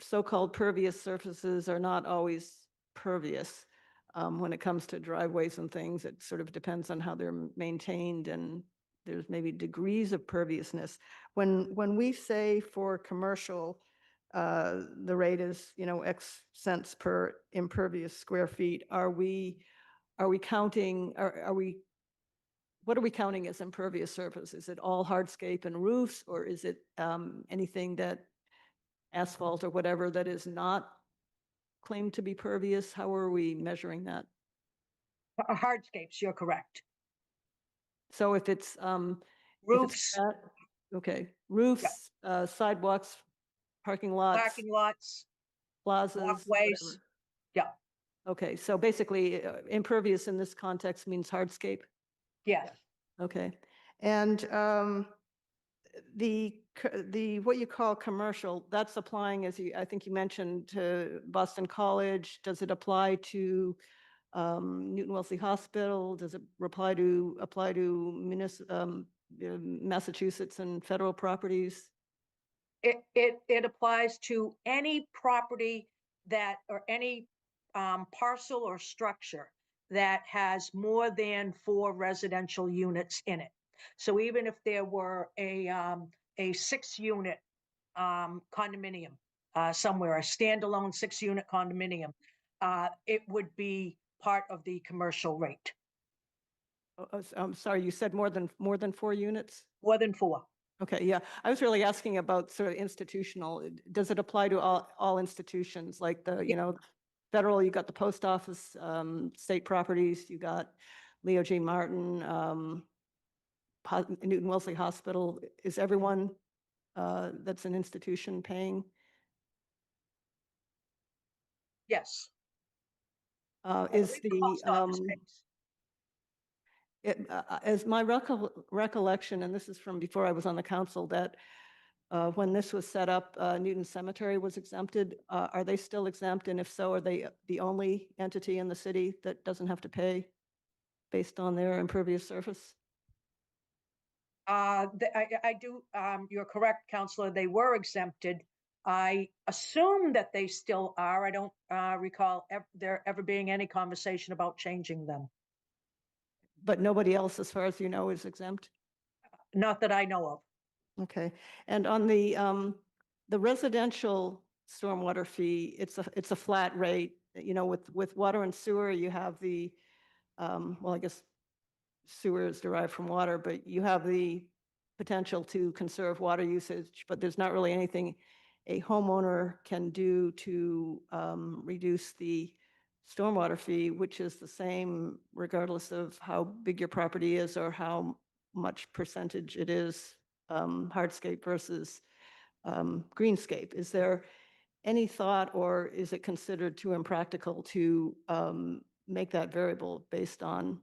so-called pervious surfaces are not always pervious. When it comes to driveways and things, it sort of depends on how they're maintained, and there's maybe degrees of perviousness. When we say for commercial, the rate is, X cents per impervious square feet, are we counting, what are we counting as impervious surface? Is it all hardscape and roofs, or is it anything that asphalt or whatever that is not claimed to be pervious? How are we measuring that? Hardscapes, you're correct. So if it's roofs, okay, roofs, sidewalks, parking lots, plazas, walkways. whatever. Yeah. Okay, so basically impervious in this context means hardscape. Yeah. Okay, and the what you call commercial, that's applying, as I think you mentioned, to Boston College. Does it apply to Newton Wellesley Hospital? Does it apply to Massachusetts and federal properties? It applies to any property that, or any parcel or structure that has more than 4 residential units in it. So even if there were a 6-unit condominium somewhere, a standalone 6-unit condominium, it would be part of the commercial rate. I'm sorry, you said more than 4 units? More than 4. Okay, yeah. I was really asking about sort of institutional. Does it apply to all institutions, like the, federal, you got the post office, state properties, you got Leo J. Martin, Newton Wellesley Hospital? Is everyone that's an institution paying? Yes. Is the as my recollection, and this is from before I was on the council, that when this was set up, Newton Cemetery was exempted. Are they still exempt? And if so, are they the only entity in the city that doesn't have to pay based on their impervious surface? I do, you're correct, Counselor, they were exempted. I assume that they still are. I don't recall there ever being any conversation about changing them. But nobody else, as far as you know, is exempt? Not that I know of. Okay. And on the residential stormwater fee, it's a flat rate. You know, with water and sewer, you have the, well, I guess sewer is derived from water, but you have the potential to conserve water usage, but there's not really anything a homeowner can do to reduce the stormwater fee, which is the same regardless of how big your property is or how much percentage it is hardscape versus greenscape. Is there any thought, or is it considered too impractical to make that variable based on,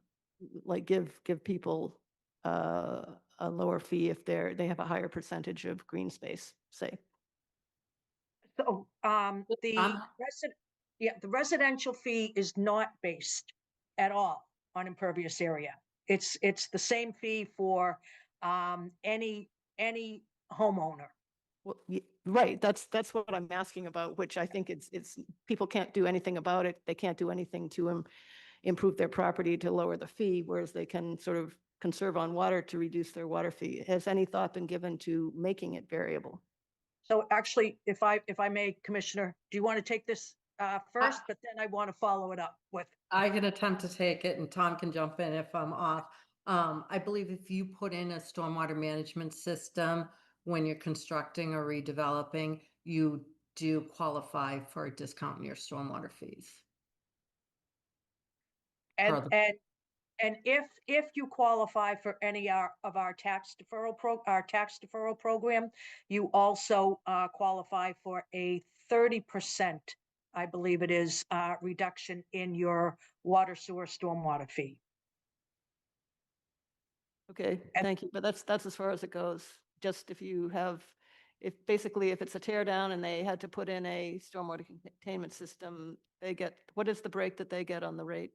like, give people a lower fee if they have a higher percentage of green space, say? So, the residential fee is not based at all on impervious area. It's the same fee for, any homeowner. Well, right, that's what I'm asking about, which I think it's, people can't do anything about it. They can't do anything to improve their property to lower the fee, whereas they can sort of conserve on water to reduce their water fee. Has any thought been given to making it variable? So actually, if I may, Commissioner, do you want to take this first, but then I want to follow it up with. I can attempt to take it and Tom can jump in if I'm off. I believe if you put in a stormwater management system when you're constructing or redeveloping, you do qualify for a discount in your stormwater fees. And, Per the- and if you qualify for any of our tax deferral program, you also qualify for a 30%, I believe it is, reduction in your water sewer stormwater fee. Okay, thank you, but that's as far as it goes. Just if you have, if it's a tear down and they had to put in a stormwater containment system, they get, what is the break that they get on the rate?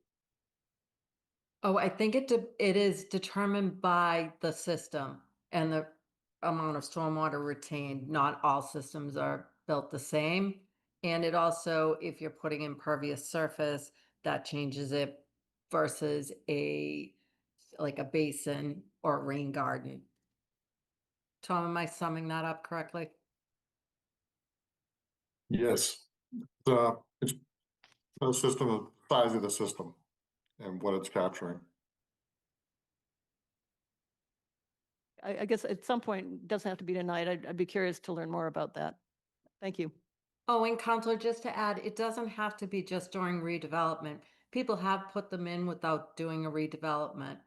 Oh, I think it is determined by the system and the amount of stormwater retained. Not all systems are built the same. And it also, if you're putting impervious surface, that changes it versus like a basin or a rain garden. Tom, am I summing that up correctly? Yes, it's the system, the size of the system and what it's capturing. I guess at some point, it doesn't have to be tonight. I'd be curious to learn more about that. Thank you. Oh, and Counselor, just to add, it doesn't have to be just during redevelopment. People have put them in without doing a redevelopment,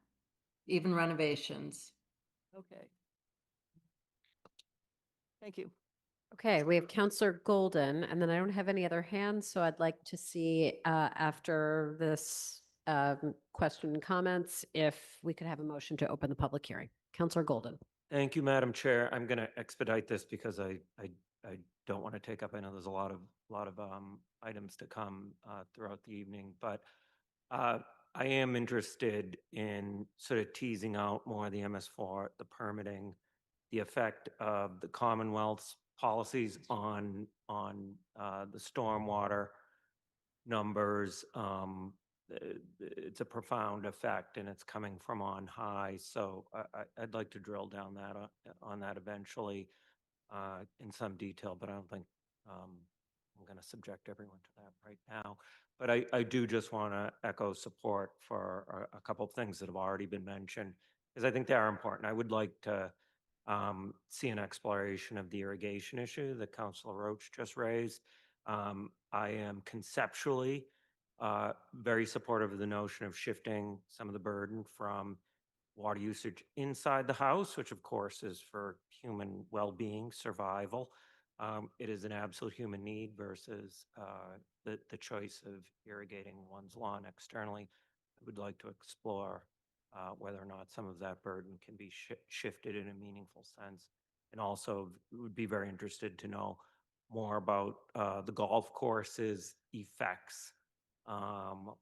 even renovations. Okay. Thank you. Okay, we have Counselor Golden, and then I don't have any other hands, so I'd like to see after this question and comments, if we could have a motion to open the public hearing. Counselor Golden. Thank you, Madam Chair. I'm going to expedite this because I don't want to take up. I know there's a lot of items to come throughout the evening, but I am interested in sort of teasing out more of the MS4, the permitting, the effect of the Commonwealth's policies on the stormwater numbers. It's a profound effect and it's coming from on high. So I'd like to drill down on that eventually in some detail, but I don't think I'm going to subject everyone to that right now. But I do just want to echo support for a couple of things that have already been mentioned, because I think they are important. I would like to see an exploration of the irrigation issue that Councilor Roach just raised. I am conceptually very supportive of the notion of shifting some of the burden from water usage inside the house, which of course is for human well-being, survival. It is an absolute human need versus the choice of irrigating one's lawn externally. I would like to explore whether or not some of that burden can be shifted in a meaningful sense. And also would be very interested to know more about the golf course's effects on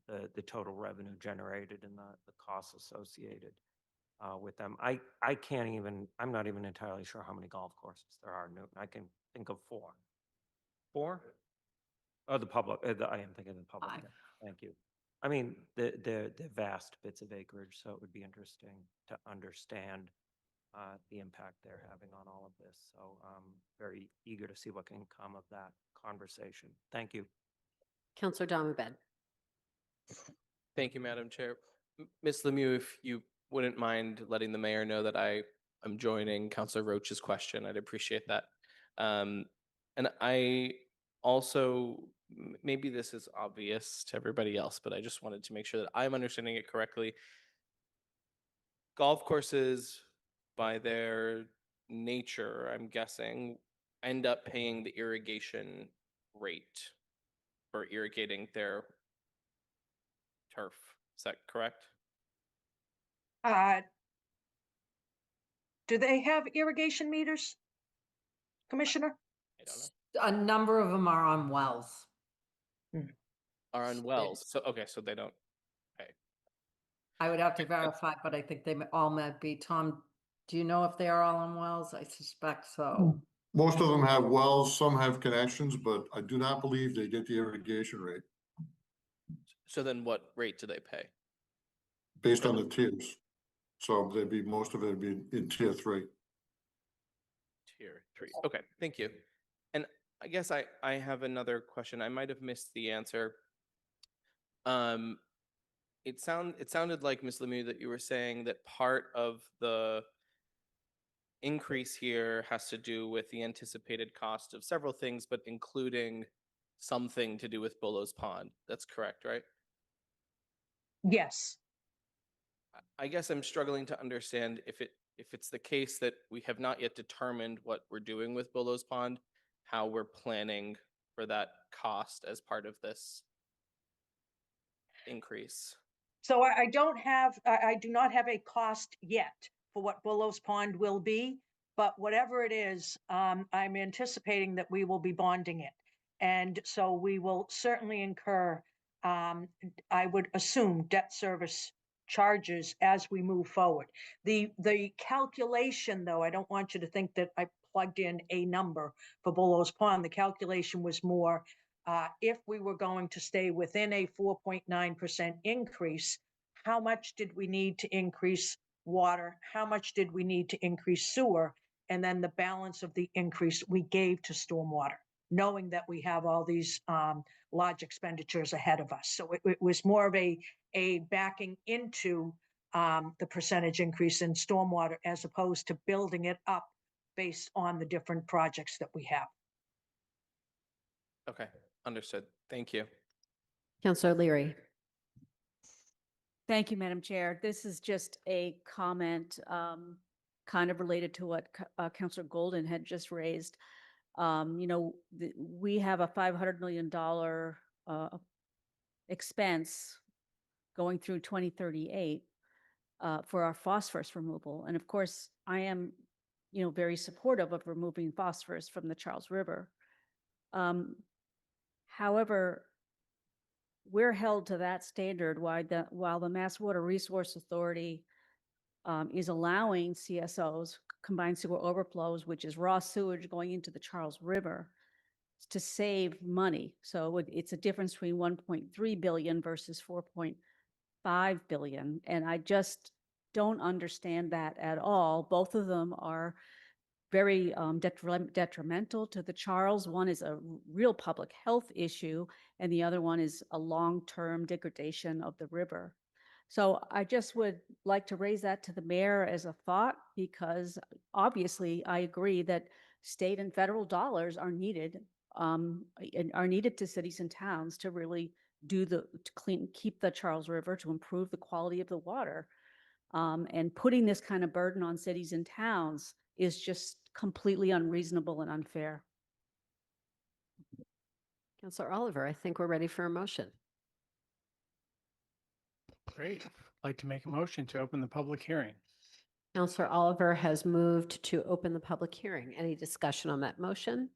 the total revenue generated and the costs associated. with them. I can't even, I'm not even entirely sure how many golf courses there are in Newton. I can think of four. Four? Oh, the public, I am thinking of the public. Five. Thank you. I mean, they're vast bits of acreage, so it would be interesting to understand the impact they're having on all of this. So I'm very eager to see what can come of that conversation. Thank you. Counselor Domabed. Thank you, Madam Chair. Ms. Lemieux, if you wouldn't mind letting the mayor know that I am joining Councilor Roach's question, I'd appreciate that. And I also, maybe this is obvious to everybody else, but I just wanted to make sure that I'm understanding it correctly. Golf courses, by their nature, I'm guessing, end up paying the irrigation rate for irrigating their turf. Is that correct? Do they have irrigation meters, Commissioner? I don't know. A number of them are on wells. Are on wells. So, okay, so they don't. I would have to verify, but I think they all might be. Tom, do you know if they are all on wells? I suspect so. Most of them have wells, some have connections, but I do not believe they get the irrigation rate So then what rate do they pay? based on the tiers. So they'd be, most of it would be in tier 3. Tier 3. Okay, thank you. And I guess I have another question. I might have missed the answer. It sounded like, Ms. Lemieux, that you were saying that part of the increase here has to do with the anticipated cost of several things, but including something to do with Bullo's Pond. That's correct, right? Yes. I guess I'm struggling to understand if it's the case that we have not yet determined what we're doing with Bullo's Pond, how we're planning for that cost as part of this increase. So I do not have a cost yet for what Bullo's Pond will be, but whatever it is, I'm anticipating that we will be bonding it. And so we will certainly incur, I would assume, debt service charges as we move forward. The calculation, though, I don't want you to think that I plugged in a number for Bullo's Pond. The calculation was more, if we were going to stay within a 4.9% increase, how much did we need to increase water? How much did we need to increase sewer? And then the balance of the increase we gave to stormwater, knowing that we have all these large expenditures ahead of us. So it was more of a backing into the percentage increase in stormwater as opposed to building it up based on the different projects that we have. Okay, understood. Thank you. Counselor Leary. Thank you, Madam Chair. This is just a comment kind of related to what Counselor Golden had just raised. We have a $500 million expense going through 2038 for our phosphorus removal. And of course, I am, very supportive of removing phosphorus from the Charles River. However, we're held to that standard while the Mass Water Resource Authority is allowing CSOs, combined sewer overflows, which is raw sewage going into the Charles River, to save money. So it's a difference between 1.3 billion versus 4.5 billion. And I just don't understand that at all. Both of them are very detrimental to the Charles. One is a real public health issue, and the other one is a long-term degradation of the river. So I just would like to raise that to the mayor as a thought, because obviously I agree that state and federal dollars are needed, to cities and towns to really keep the Charles River, to improve the quality of the water. And putting this kind of burden on cities and towns is just completely unreasonable and unfair. Counselor Oliver, I think we're ready for a motion. Great. I'd like to make a motion to open the public hearing. Counselor Oliver has moved to open the public hearing. Any discussion on that motion?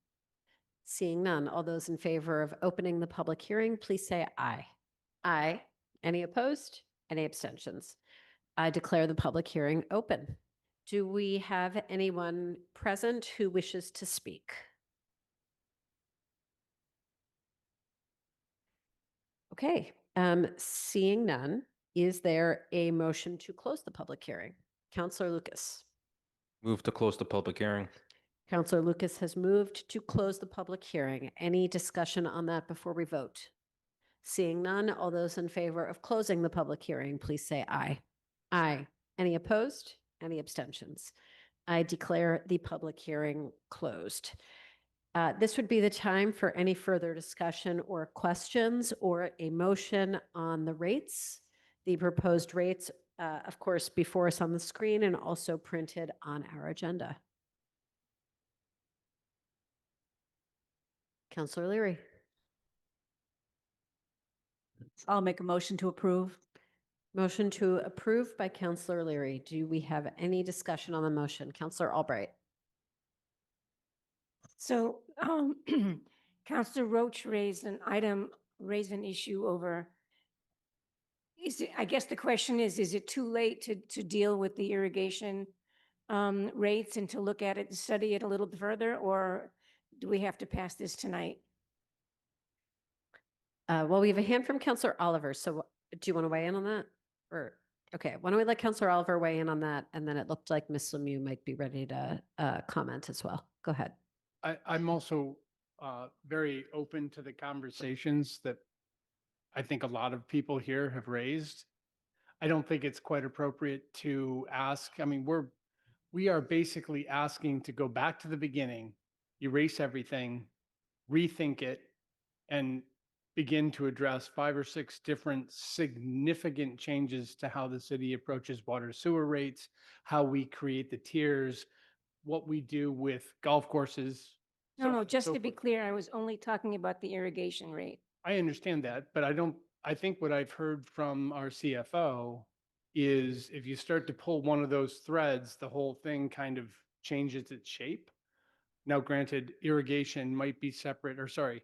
Seeing none, all those in favor of opening the public hearing, please say aye. Aye. Any opposed? Any abstentions? I declare the public hearing open. Do we have anyone present who wishes to speak? Okay, seeing none, is there a motion to close the public hearing? Counselor Lucas. Move to close the public hearing. Counselor Lucas has moved to close the public hearing. Any discussion on that before we vote? Seeing none, all those in favor of closing the public hearing, please say aye. Aye. Any opposed? Any abstentions? I declare the public hearing closed. This would be the time for any further discussion or questions or a motion on the rates. The proposed rates, of course, before us on the screen and also printed on our agenda. Councillor Leary. I'll make a motion to approve. Motion to approve by Councillor Leary. Do we have any discussion on the motion? Councillor Albright. So Councillor Roach raised an issue over, I guess the question is it too late to deal with the irrigation rates and to look at it and study it a little bit further, or do we have to pass this tonight? Well, we have a hand from Councillor Oliver. So do you want to weigh in on that? Or, okay, why don't we let Councillor Oliver weigh in on that? And then it looked like Ms. Lemieux might be ready to comment as well. Go ahead. I'm also very open to the conversations that I think a lot of people here have raised. I don't think it's quite appropriate to ask. I mean, we are basically asking to go back to the beginning, erase everything, rethink it, and begin to address 5 or 6 different significant changes to how the city approaches water sewer rates, how we create the tiers, what we do with golf courses. No, just to be clear, I was only talking about the irrigation rate. I understand that, but I think what I've heard from our CFO is if you start to pull one of those threads, the whole thing kind of changes its shape. Now, granted, irrigation might be separate, or sorry,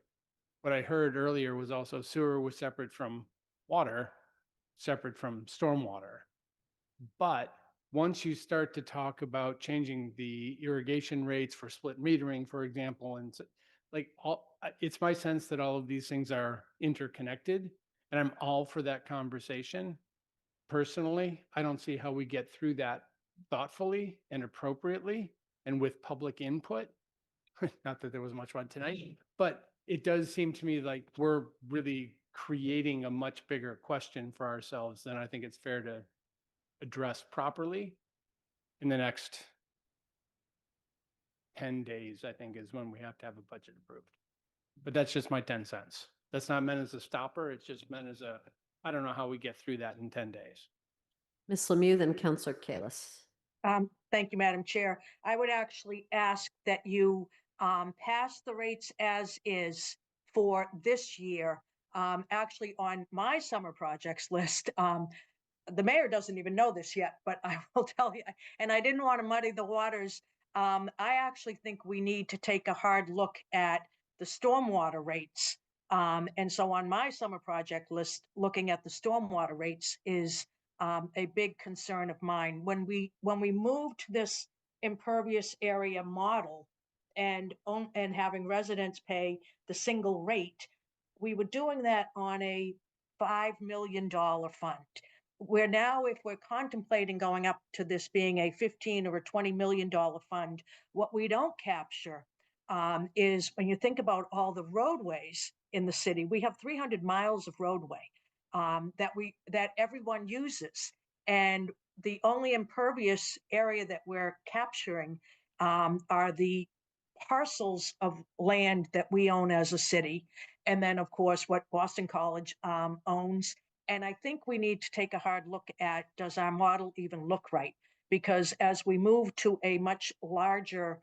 what I heard earlier was also sewer was separate from water, separate from stormwater. But once you start to talk about changing the irrigation rates for split metering, for example, and it's my sense that all of these things are interconnected, and I'm all for that conversation. Personally, I don't see how we get through that thoughtfully and appropriately and with public input. Not that there was much one tonight, but it does seem to me like we're really creating a much bigger question for ourselves than I think it's fair to address properly in the next 10 days, I think, is when we have to have a budget approved. But that's just my 10 cents. That's not meant as a stopper. It's just meant as I don't know how we get through that in 10 days. Ms. Lemieux, then Councillor Kalis. Thank you, Madam Chair. I would actually ask that you pass the rates as is for this year. Actually, on my summer projects list, the mayor doesn't even know this yet, but I will tell you, and I didn't want to muddy the waters. I actually think we need to take a hard look at the stormwater rates. And so on my summer project list, looking at the stormwater rates is a big concern of mine. When we moved this impervious area model and having residents pay the single rate, we were doing that on a $5 million fund. Where now, if we're contemplating going up to this being a $15 or a $20 million fund, what we don't capture is when you think about all the roadways in the city, we have 300 miles of roadway that everyone uses, and the only impervious area that we're capturing are the parcels of land that we own as a city, and then of course what Boston College owns. And I think we need to take a hard look at, does our model even look right? Because as we move to a much larger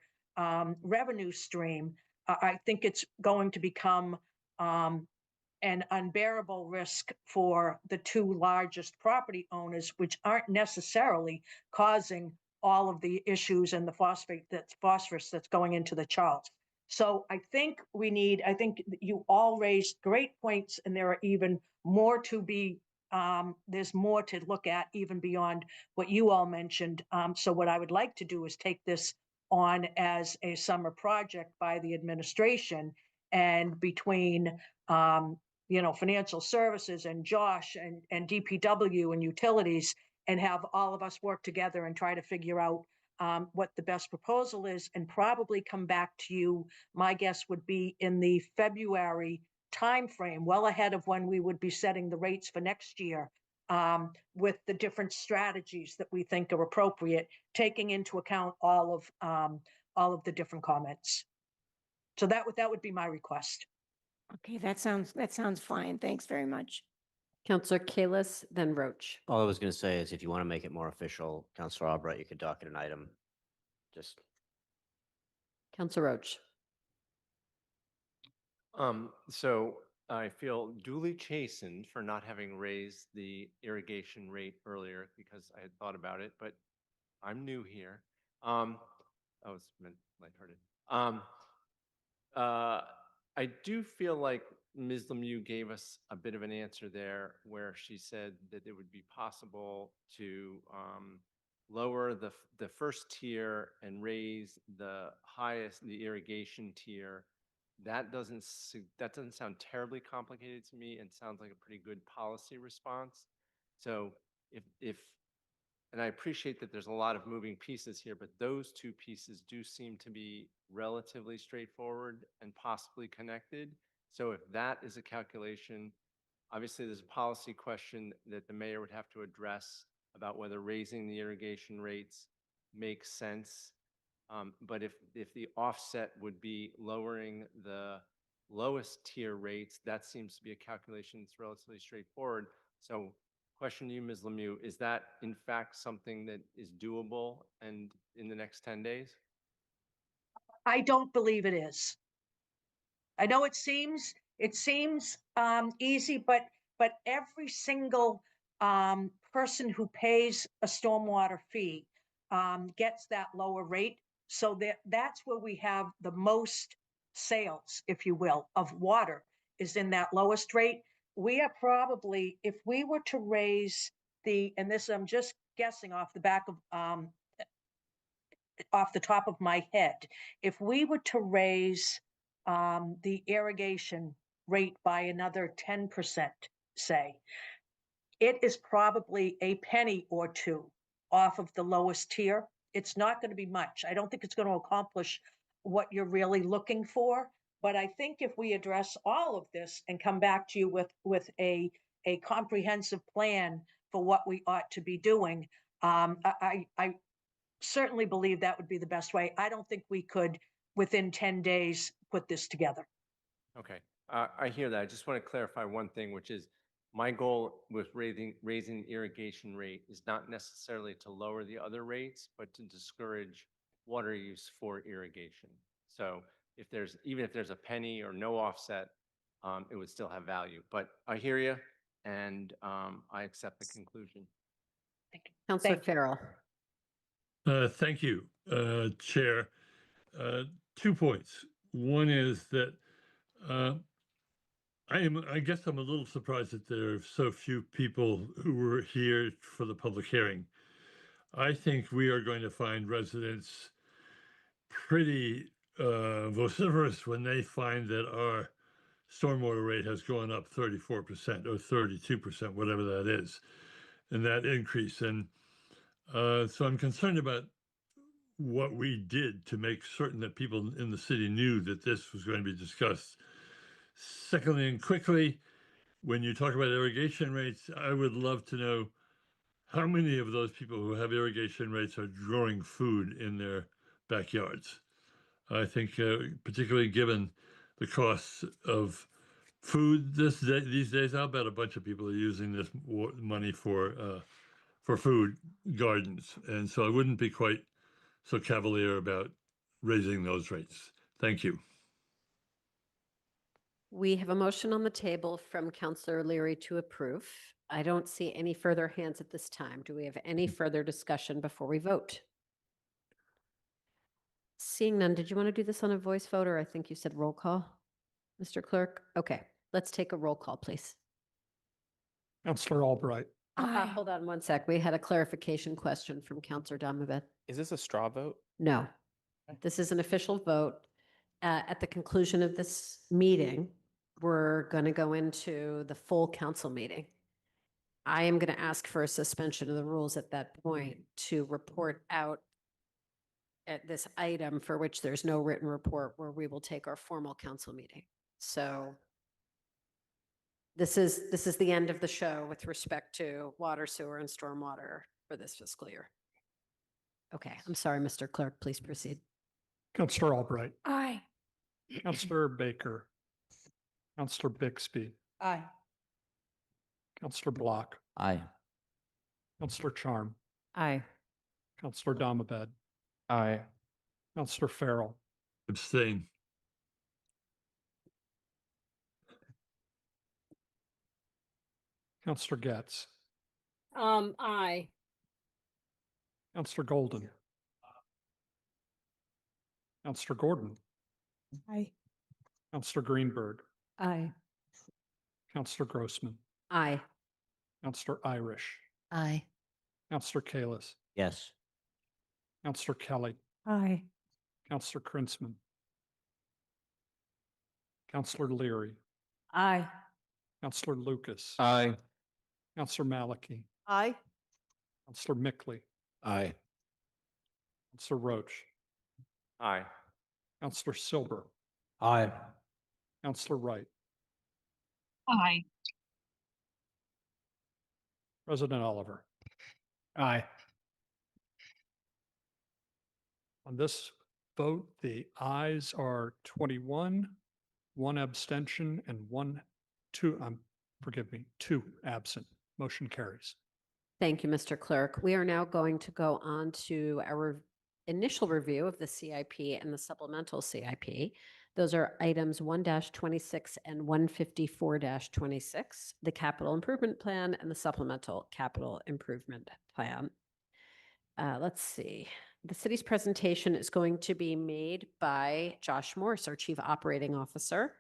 revenue stream, I think it's going to become an unbearable risk for the 2 largest property owners, which aren't necessarily causing all of the issues and the phosphorus that's going into the Charles. So I think you all raised great points, and there are even more to be there's more to look at even beyond what you all mentioned. So what I would like to do is take this on as a summer project by the administration, and between, financial services and Josh and DPW and utilities, and have all of us work together and try to figure out what the best proposal is, and probably come back to you. My guess would be in the February timeframe, well ahead of when we would be setting the rates for next year, with the different strategies that we think are appropriate, taking into account all of the different comments. So that would be my request. Okay, that sounds fine. Thanks very much. Counselor Kalis, then Roach. All I was going to say is if you want to make it more official, Counselor Albright, you could docket an item. Just Counselor Roach. So I feel duly chastened for not having raised the irrigation rate earlier because I had thought about it, but I'm new here. I was meant lighthearted. I do feel like Ms. Lemieux gave us a bit of an answer there where she said that it would be possible to lower the first tier and raise the irrigation tier. That doesn't sound terribly complicated to me, and sounds like a pretty good policy response. So and I appreciate that there's a lot of moving pieces here, but those two pieces do seem to be relatively straightforward and possibly connected. So if that is a calculation, obviously there's a policy question that the mayor would have to address about whether raising the irrigation rates makes sense. But if the offset would be lowering the lowest tier rates, that seems to be a calculation that's relatively straightforward. So question to you, Ms. Lemieux, is that in fact something that is doable and in the next 10 days? I don't believe it is. I know it seems easy, but every single person who pays a stormwater fee gets that lower rate. So that's where we have the most sales, if you will, of water, is in that lowest rate. We are probably, if we were to raise and this I'm just guessing off the top of my head, if we were to raise the irrigation rate by another 10%, say, it is probably a penny or two off of the lowest tier. It's not going to be much. I don't think it's going to accomplish what you're really looking for. But I think if we address all of this and come back to you with a comprehensive plan for what we ought to be doing, I certainly believe that would be the best way. I don't think we could, within 10 days, put this together. Okay, I hear that. I just want to clarify one thing, which is my goal with raising the irrigation rate is not necessarily to lower the other rates, but to discourage water use for irrigation. So even if there's a penny or no offset, it would still have value. But I hear you, and I accept the conclusion. Thank you. Counselor Thank you. Farrell. Thank you, Chair. 2 points. One is that I guess I'm a little surprised that there are so few people who were here for the public hearing. I think we are going to find residents pretty vociferous when they find that our stormwater rate has gone up 34% or 32%, whatever that is, and that increase. And so I'm concerned about what we did to make certain that people in the city knew that this was going to be discussed. Secondly, and quickly, when you talk about irrigation rates, I would love to know how many of those people who have irrigation rates are growing food in their backyards. I think particularly given the costs of food these days, I'll bet a bunch of people are using this money for food gardens. And so I wouldn't be quite so cavalier about raising those rates. Thank you. We have a motion on the table from Counselor Leary to approve. I don't see any further hands at this time. Do we have any further discussion before we vote? Seeing none, did you want to do this on a voice vote, or I think you said roll call, Mr. Clerk? Okay, let's take a roll call, please. Counselor Albright. Aye. Hold on one sec. We had a clarification question from Counselor Damabeth. Is this a straw vote? No, this is an official vote. At the conclusion of this meeting, we're going to go into the full council meeting. I am going to ask for a suspension of the rules at that point to report out at this item for which there's no written report, where we will take our formal council meeting. So this is the end of the show with respect to water, sewer, and stormwater for this fiscal year. Okay, I'm sorry, Mr. Clerk, please proceed. Counselor Albright. Aye. Counselor Baker. Counselor Bixby. Aye. Counselor Block. Aye. Counselor Charm. Aye. Counselor Damabed. Aye. Counselor Farrell. Abstain. Counselor Getz. Aye. Counselor Golden. Counselor Gordon. Aye. Counselor Greenberg. Aye. Counselor Grossman. Aye. Counselor Irish. Aye. Counselor Kalis. Yes. Counselor Kelly. Aye. Counselor Krinsman. Counselor Leary. Aye. Counselor Lucas. Aye. Counselor Maliki. Aye. Counselor Mickley. Aye. Counselor Roach. Aye. Counselor Silber. Aye. Counselor Wright. Aye. President Oliver. Aye. On this vote, the ayes are 21, one abstention, and two absent. Motion carries. Thank you, Mr. Clerk. We are now going to go on to our initial review of the CIP and the supplemental CIP. Those are items 1-26 and 154-26, the capital improvement plan and the supplemental capital improvement plan. Let's see. The city's presentation is going to be made by Josh Morse, our Chief Operating Officer.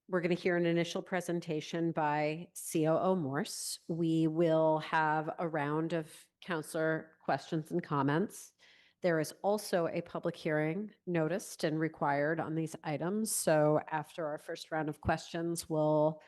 We're going to hear an initial presentation by COO Morse. We will have a round of councilor questions and comments. There is also a public hearing noticed and required on these items. So after our first round of questions, we'll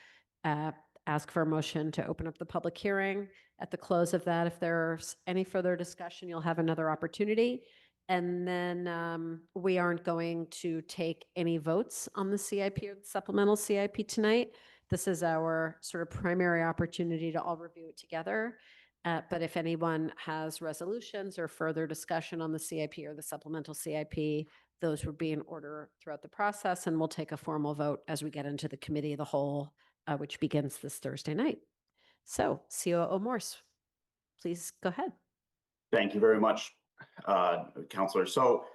ask for a motion to open up the public hearing. At the close of that, if there's any further discussion, you'll have another opportunity. And then we aren't going to take any votes on the CIP or the supplemental CIP tonight. This is our sort of primary opportunity to all review it together. But if anyone has resolutions or further discussion on the CIP or the supplemental CIP, those would be in order throughout the process, and we'll take a formal vote as we get into the committee of the whole, which begins this Thursday night. So, COO Morse, please go ahead. Thank you very much, Councillor. So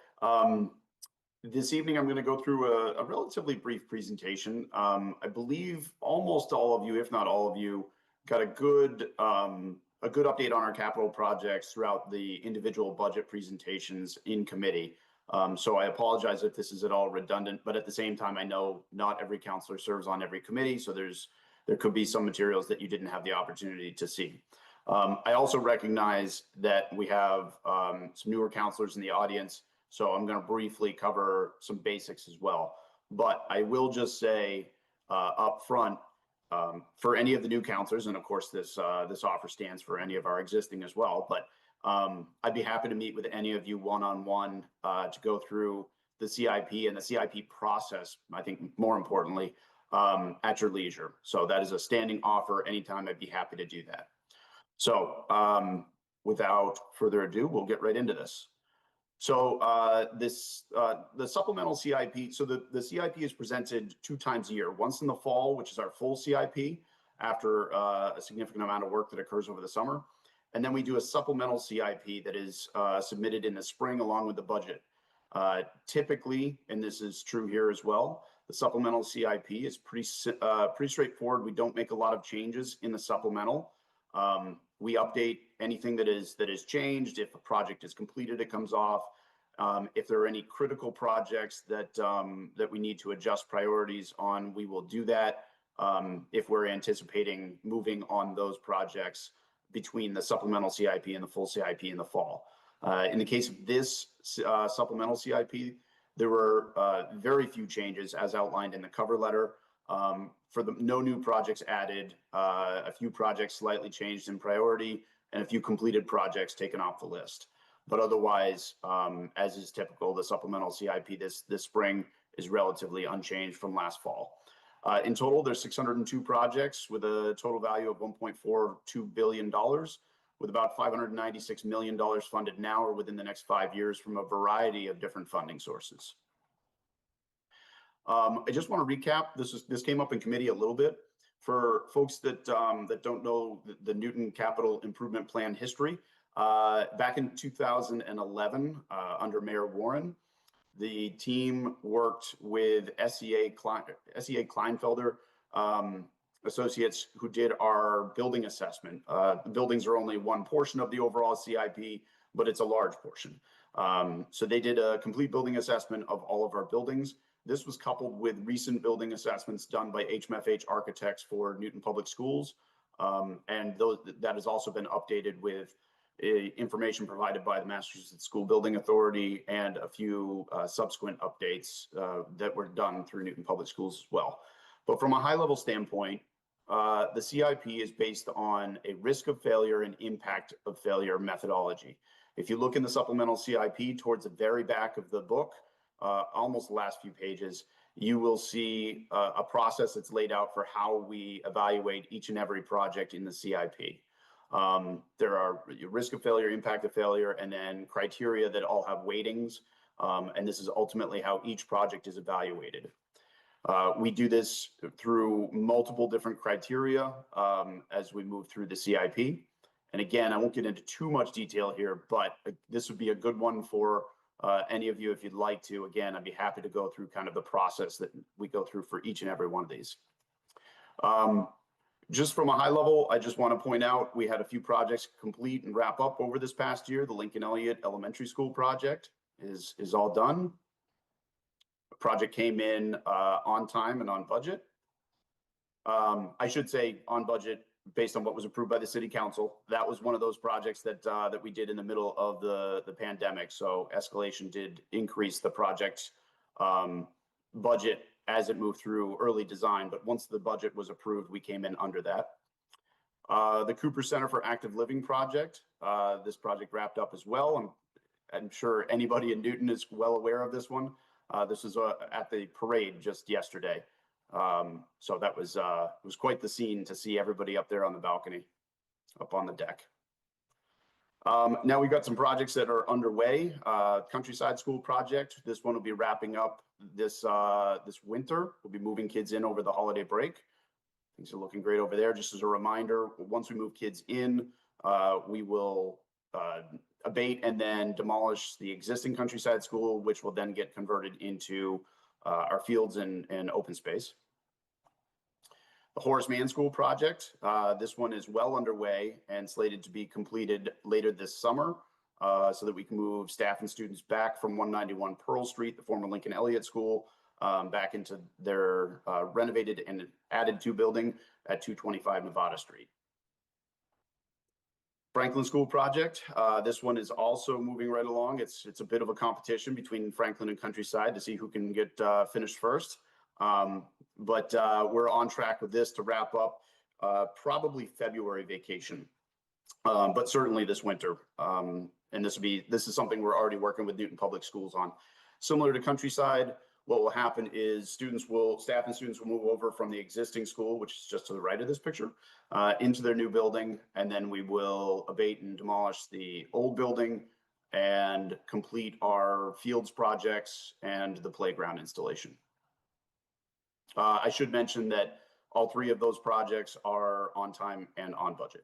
this evening, I'm going to go through a relatively brief presentation. I believe almost all of you, if not all of you, got a good update on our capital projects throughout the individual budget presentations in committee. So I apologize if this is at all redundant, but at the same time, I know not every councillor serves on every committee, so there could be some materials that you didn't have the opportunity to see. I also recognize that we have some newer councillors in the audience, so I'm going to briefly cover some basics as well. But I will just say up front, for any of the new councillors, and of course this offer stands for any of our existing as well, but I'd be happy to meet with any of you one-on-one to go through the CIP and the CIP process, I think more importantly, at your leisure. So that is a standing offer. Anytime, I'd be happy to do that. So without further ado, we'll get right into this. So the supplemental CIP, so the CIP is presented 2 times a year, once in the fall, which is our full CIP after a significant amount of work that occurs over the summer. And then we do a supplemental CIP that is submitted in the spring along with the budget. Typically, and this is true here as well, the supplemental CIP is pretty straightforward. We don't make a lot of changes in the supplemental. We update anything that is changed. If a project is completed, it comes off. If there are any critical projects that we need to adjust priorities on, we will do that. if we're anticipating moving on those projects between the supplemental CIP and the full CIP in the fall. In the case of this supplemental CIP, there were very few changes as outlined in the cover letter. No new projects added, a few projects slightly changed in priority, and a few completed projects taken off the list. But otherwise, as is typical, the supplemental CIP this spring is relatively unchanged from last fall. In total, there's 602 projects with a total value of $1.42 billion, with about $596 million funded now or within the next 5 years from a variety of different funding sources. I just want to recap. This came up in committee a little bit. For folks that don't know the Newton Capital Improvement Plan history, back in 2011, under Mayor Warren, the team worked with SEA Kleinfelder Associates, who did our building assessment. The buildings are only one portion of the overall CIP, but it's a large portion. So they did a complete building assessment of all of our buildings. This was coupled with recent building assessments done by HMFH architects for Newton Public Schools. And that has also been updated with information provided by the Massachusetts School Building Authority and a few subsequent updates that were done through Newton Public Schools as well. But from a high level standpoint, the CIP is based on a risk of failure and impact of failure methodology. If you look in the supplemental CIP towards the very back of the book, almost the last few pages, you will see a process that's laid out for how we evaluate each and every project in the CIP. There are risk of failure, impact of failure, and then criteria that all have weightings. And this is ultimately how each project is evaluated. We do this through multiple different criteria as we move through the CIP. And again, I won't get into too much detail here, but this would be a good one for any of you if you'd like to. Again, I'd be happy to go through kind of the process that we go through for each and every one of these. Just from a high level, I just want to point out we had a few projects complete and wrap up over this past year. The Lincoln Elliott Elementary School project is all done. The project came in on time and on budget. I should say on budget based on what was approved by the City Council. That was one of those projects that we did in the middle of the pandemic. So escalation did increase the project budget as it moved through early design. But once the budget was approved, we came in under that. The Cooper Center for Active Living project, this project wrapped up as well. I'm sure anybody in Newton is well aware of this one. This was at the parade just yesterday. So that was quite the scene to see everybody up there on the balcony, up on the deck. Now we've got some projects that are underway. Countryside School project. This one will be wrapping up this winter. We'll be moving kids in over the holiday break. Things are looking great over there. Just as a reminder, once we move kids in, we will abate and then demolish the existing Countryside School, which will then get converted into our fields and open space. The Horace Mann School project, this one is well underway and slated to be completed later this summer so that we can move staff and students back from 191 Pearl Street, the former Lincoln Elliott School, back into their renovated and added to building at 225 Nevada Street. Franklin School project, this one is also moving right along. It's a bit of a competition between Franklin and Countryside to see who can get finished first. But we're on track with this to wrap up probably February vacation, but certainly this winter. And this is something we're already working with Newton Public Schools on. Similar to Countryside, what will happen is staff and students will move over from the existing school, which is just to the right of this picture, into their new building. And then we will abate and demolish the old building and complete our fields projects and the playground installation. I should mention that all three of those projects are on time and on budget.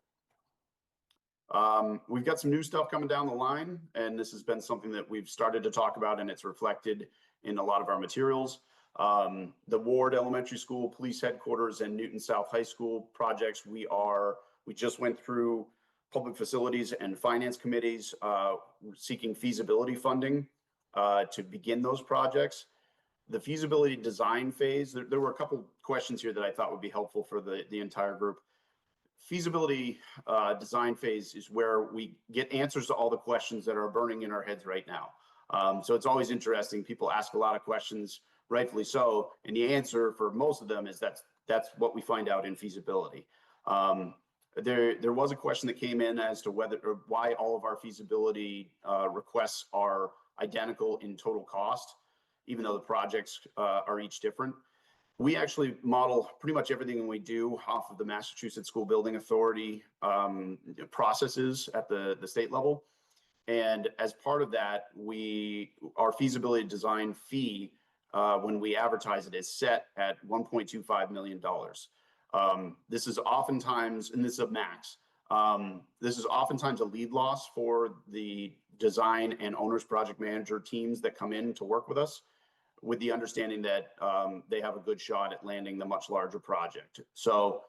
We've got some new stuff coming down the line, and this has been something that we've started to talk about, and it's reflected in a lot of our materials. The Ward Elementary School, Police Headquarters, and Newton South High School projects, we just went through Public Facilities and Finance Committees seeking feasibility funding to begin those projects. the feasibility design phase, there were a couple questions here that I thought would be helpful for the entire group. Feasibility design phase is where we get answers to all the questions that are burning in our heads right now. So it's always interesting. People ask a lot of questions, rightfully so, and the answer for most of them is that's what we find out in feasibility. There was a question that came in as to whether or why all of our feasibility requests are identical in total cost, even though the projects are each different. We actually model pretty much everything we do off of the Massachusetts School Building Authority processes at the state level. And as part of that, our feasibility design fee, when we advertise it, is set at $1.25 million. This is oftentimes, and this is a max, this is oftentimes a lead loss for the design and owner's project manager teams that come in to work with us, with the understanding that they have a good shot at landing the much larger project. So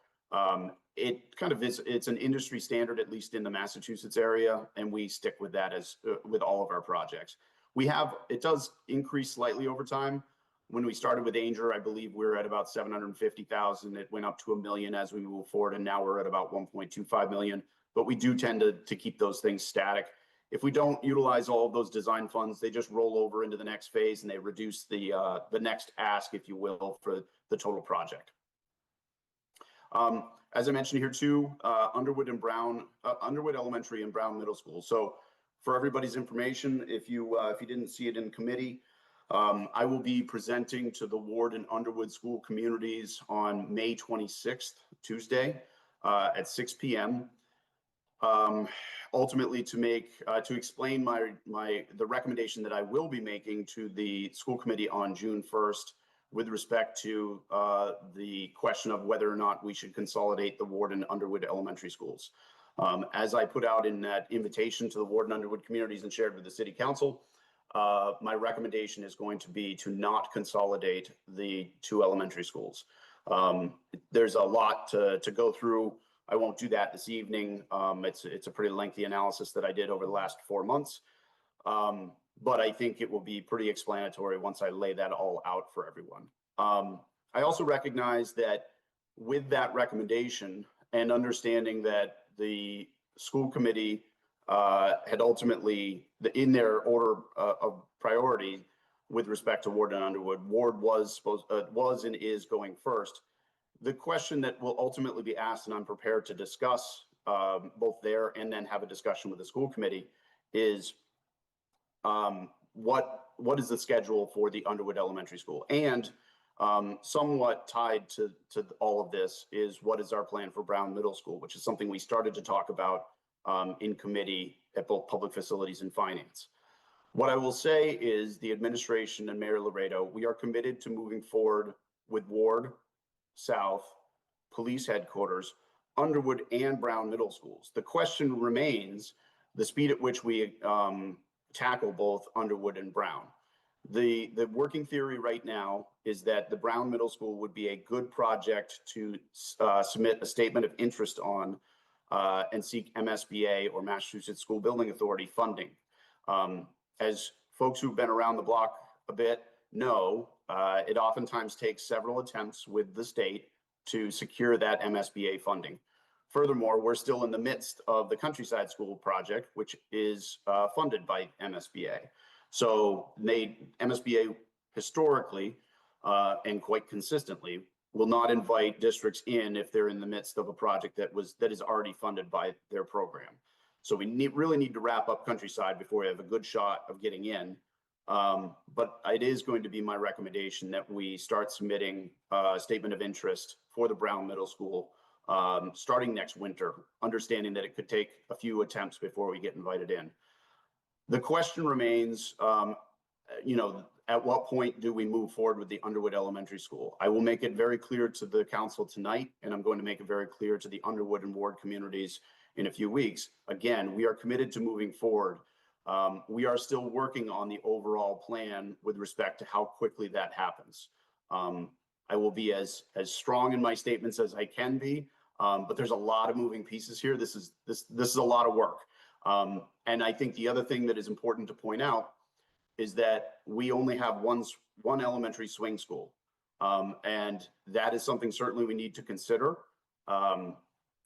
it kind of is, it's an industry standard, at least in the Massachusetts area, and we stick with that as with all of our projects. It does increase slightly over time. When we started with Adjourn, I believe we were at about 750,000. It went up to $1 million as we move forward, and now we're at about 1.25 million. But we do tend to keep those things static. If we don't utilize all of those design funds, they just roll over into the next phase and they reduce the next ask, if you will, for the total project. As I mentioned here too, Underwood Elementary and Brown Middle School. So for everybody's information, if you didn't see it in committee, I will be presenting to the Ward and Underwood school communities on May 26th, Tuesday, at 6 p.m. Ultimately, to explain the recommendation that I will be making to the school committee on June 1st with respect to the question of whether or not we should consolidate the Ward and Underwood elementary schools. As I put out in that invitation to the Ward and Underwood communities and shared with the City Council, my recommendation is going to be to not consolidate the two elementary schools. There's a lot to go through. I won't do that this evening. It's a pretty lengthy analysis that I did over the last 4 months. But I think it will be pretty explanatory once I lay that all out for everyone. I also recognize that with that recommendation and understanding that the school committee had ultimately, in their order of priority with respect to Ward and Underwood, Ward was and is going first. The question that will ultimately be asked, and I'm prepared to discuss both there and then have a discussion with the school committee, is what is the schedule for the Underwood Elementary School? And somewhat tied to all of this is what is our plan for Brown Middle School, which is something we started to talk about in committee at both Public Facilities and Finance. What I will say is the administration and Mayor Laredo, we are committed to moving forward with Ward, South, Police Headquarters, Underwood, and Brown Middle Schools. The question remains the speed at which we tackle both Underwood and Brown. The working theory right now is that the Brown Middle School would be a good project to submit a statement of interest on and seek MSBA or Massachusetts School Building Authority funding. As folks who've been around the block a bit know, it oftentimes takes several attempts with the state to secure that MSBA funding. Furthermore, we're still in the midst of the Countryside School project, which is funded by MSBA. So MSBA historically and quite consistently will not invite districts in if they're in the midst of a project that is already funded by their program. So we really need to wrap up Countryside before we have a good shot of getting in. But it is going to be my recommendation that we start submitting a statement of interest for the Brown Middle School starting next winter, understanding that it could take a few attempts before we get invited in. The question remains, at what point do we move forward with the Underwood Elementary School? I will make it very clear to the council tonight, and I'm going to make it very clear to the Underwood and Ward communities in a few weeks. Again, we are committed to moving forward. We are still working on the overall plan with respect to how quickly that happens. I will be as strong in my statements as I can be, but there's a lot of moving pieces here. This is a lot of work. And I think the other thing that is important to point out is that we only have one elementary swing school. And that is something certainly we need to consider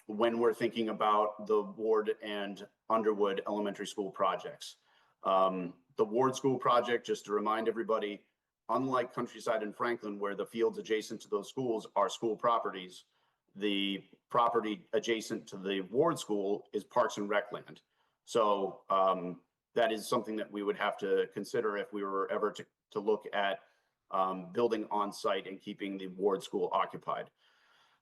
when we're thinking about the Ward and Underwood elementary school projects. The Ward School project, just to remind everybody, unlike Countryside and Franklin, where the fields adjacent to those schools are school properties, the property adjacent to the Ward School is Parks and Rec land. So that is something that we would have to consider if we were ever to look at building on site and keeping the Ward School occupied.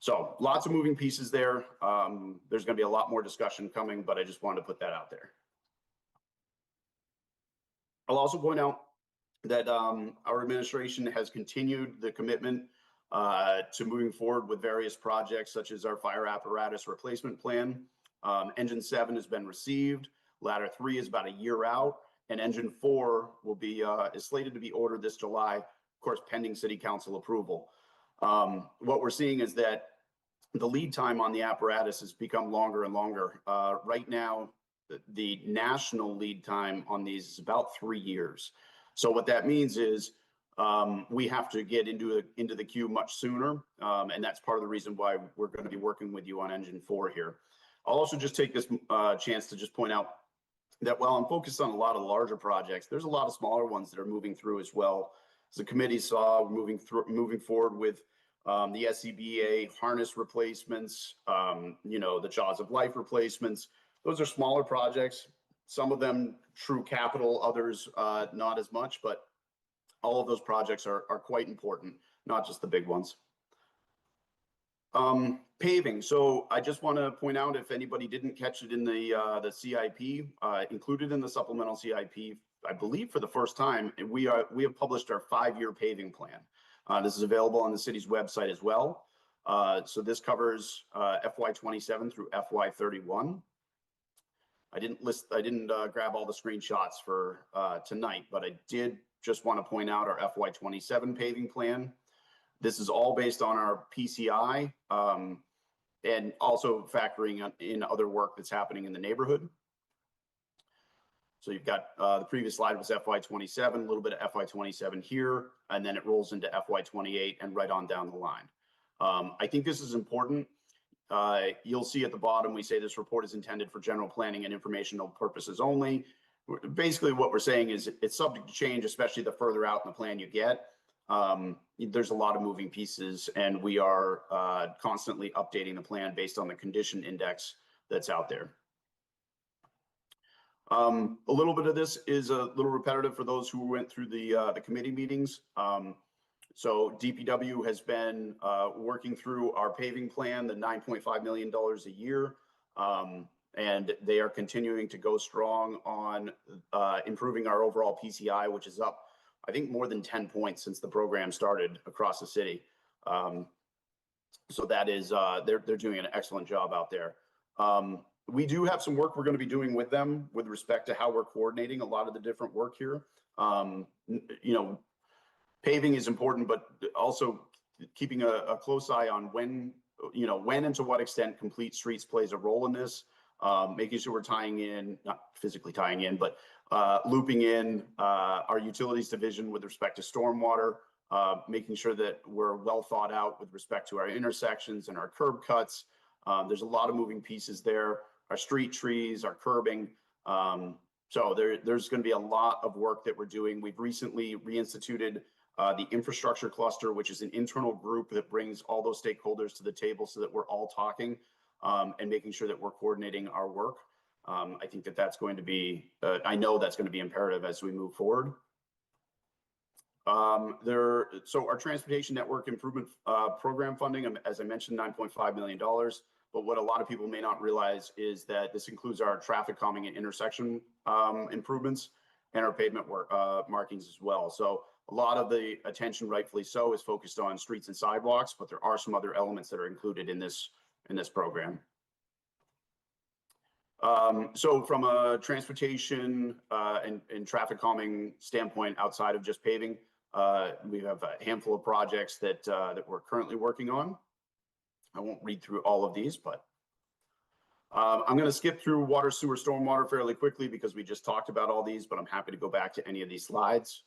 So lots of moving pieces there. There's going to be a lot more discussion coming, but I just wanted to put that out there. I'll also point out that our administration has continued the commitment to moving forward with various projects, such as our fire apparatus replacement plan. Engine 7 has been received. Ladder 3 is about a year out, and Engine 4 will be is slated to be ordered this July, of course, pending City Council approval. What we're seeing is that the lead time on the apparatus has become longer and longer. Right now, the national lead time on these is about 3 years. So what that means is we have to get into the queue much sooner, and that's part of the reason why we're going to be working with you on Engine 4 here. I'll also just take this chance to just point out that while I'm focused on a lot of larger projects, there's a lot of smaller ones that are moving through as well. As the committee saw, moving forward with the SCBA harness replacements, the Jaws of Life replacements. Those are smaller projects. Some of them true capital, others not as much, but all of those projects are quite important, not just the big ones. Paving. So I just want to point out, if anybody didn't catch it in the CIP, included in the supplemental CIP, I believe for the first time, we have published our 5-year paving plan. This is available on the city's website as well. So this covers FY27 through FY31. I didn't grab all the screenshots for tonight, but I did just want to point out our FY27 paving plan. This is all based on our PCI and also factoring in other work that's happening in the neighborhood. So you've got the previous slide was FY27, a little bit of FY27 here, and then it rolls into FY28 and right on down the line. I think this is important. You'll see at the bottom, we say this report is intended for general planning and informational purposes only. Basically what we're saying is it's subject to change, especially the further out in the plan you get. There's a lot of moving pieces, and we are constantly updating the plan based on the condition index that's out there. A little bit of this is a little repetitive for those who went through the committee meetings. So DPW has been working through our paving plan, the $9.5 million a year. And they are continuing to go strong on improving our overall PCI, which is up, I think, more than 10 points since the program started across the city. So that is, they're doing an excellent job out there. We do have some work we're going to be doing with them with respect to how we're coordinating a lot of the different work here. Paving is important, but also keeping a close eye on when and to what extent Complete Streets plays a role in this, making sure we're tying in, not physically tying in, but looping in our utilities division with respect to stormwater, making sure that we're well thought out with respect to our intersections and our curb cuts. There's a lot of moving pieces there, our street trees, our curbing. So there's going to be a lot of work that we're doing. We've recently reinstituted the infrastructure cluster, which is an internal group that brings all those stakeholders to the table so that we're all talking and making sure that we're coordinating our work. I think that's going to be, I know that's going to be imperative as we move forward. So our transportation network improvement program funding, as I mentioned, $9.5 million. But what a lot of people may not realize is that this includes our traffic calming and intersection improvements and our pavement work, markings as well. So a lot of the attention, rightfully so, is focused on streets and sidewalks, but there are some other elements that are included in this program. So from a transportation and traffic calming standpoint, outside of just paving, we have a handful of projects that we're currently working on. I won't read through all of these, but I'm going to skip through water, sewer, stormwater fairly quickly because we just talked about all these, but I'm happy to go back to any of these slides.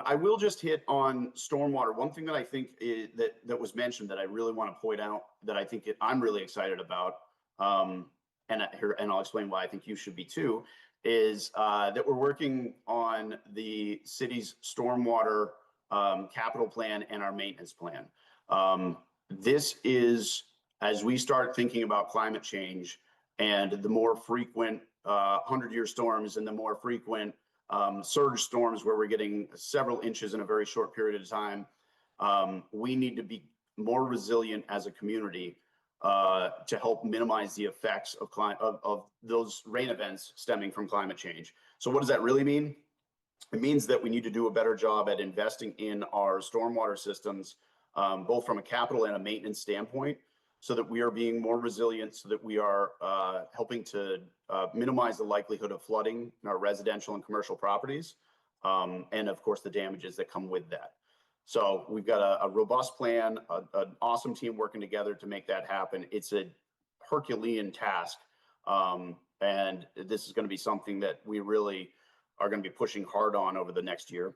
I will just hit on stormwater. One thing that I think that was mentioned that I really want to point out that I think I'm really excited about, and I'll explain why I think you should be too, is that we're working on the city's stormwater capital plan and our maintenance plan. This is, as we start thinking about climate change and the more frequent 100-year storms and the more frequent surge storms where we're getting several inches in a very short period of time, we need to be more resilient as a community to help minimize the effects of those rain events stemming from climate change. So what does that really mean? It means that we need to do a better job at investing in our stormwater systems, both from a capital and a maintenance standpoint, so that we are being more resilient, so that we are helping to minimize the likelihood of flooding in our residential and commercial properties, and of course the damages that come with that. So we've got a robust plan, an awesome team working together to make that happen. It's a Herculean task, and this is going to be something that we really are going to be pushing hard on over the next year.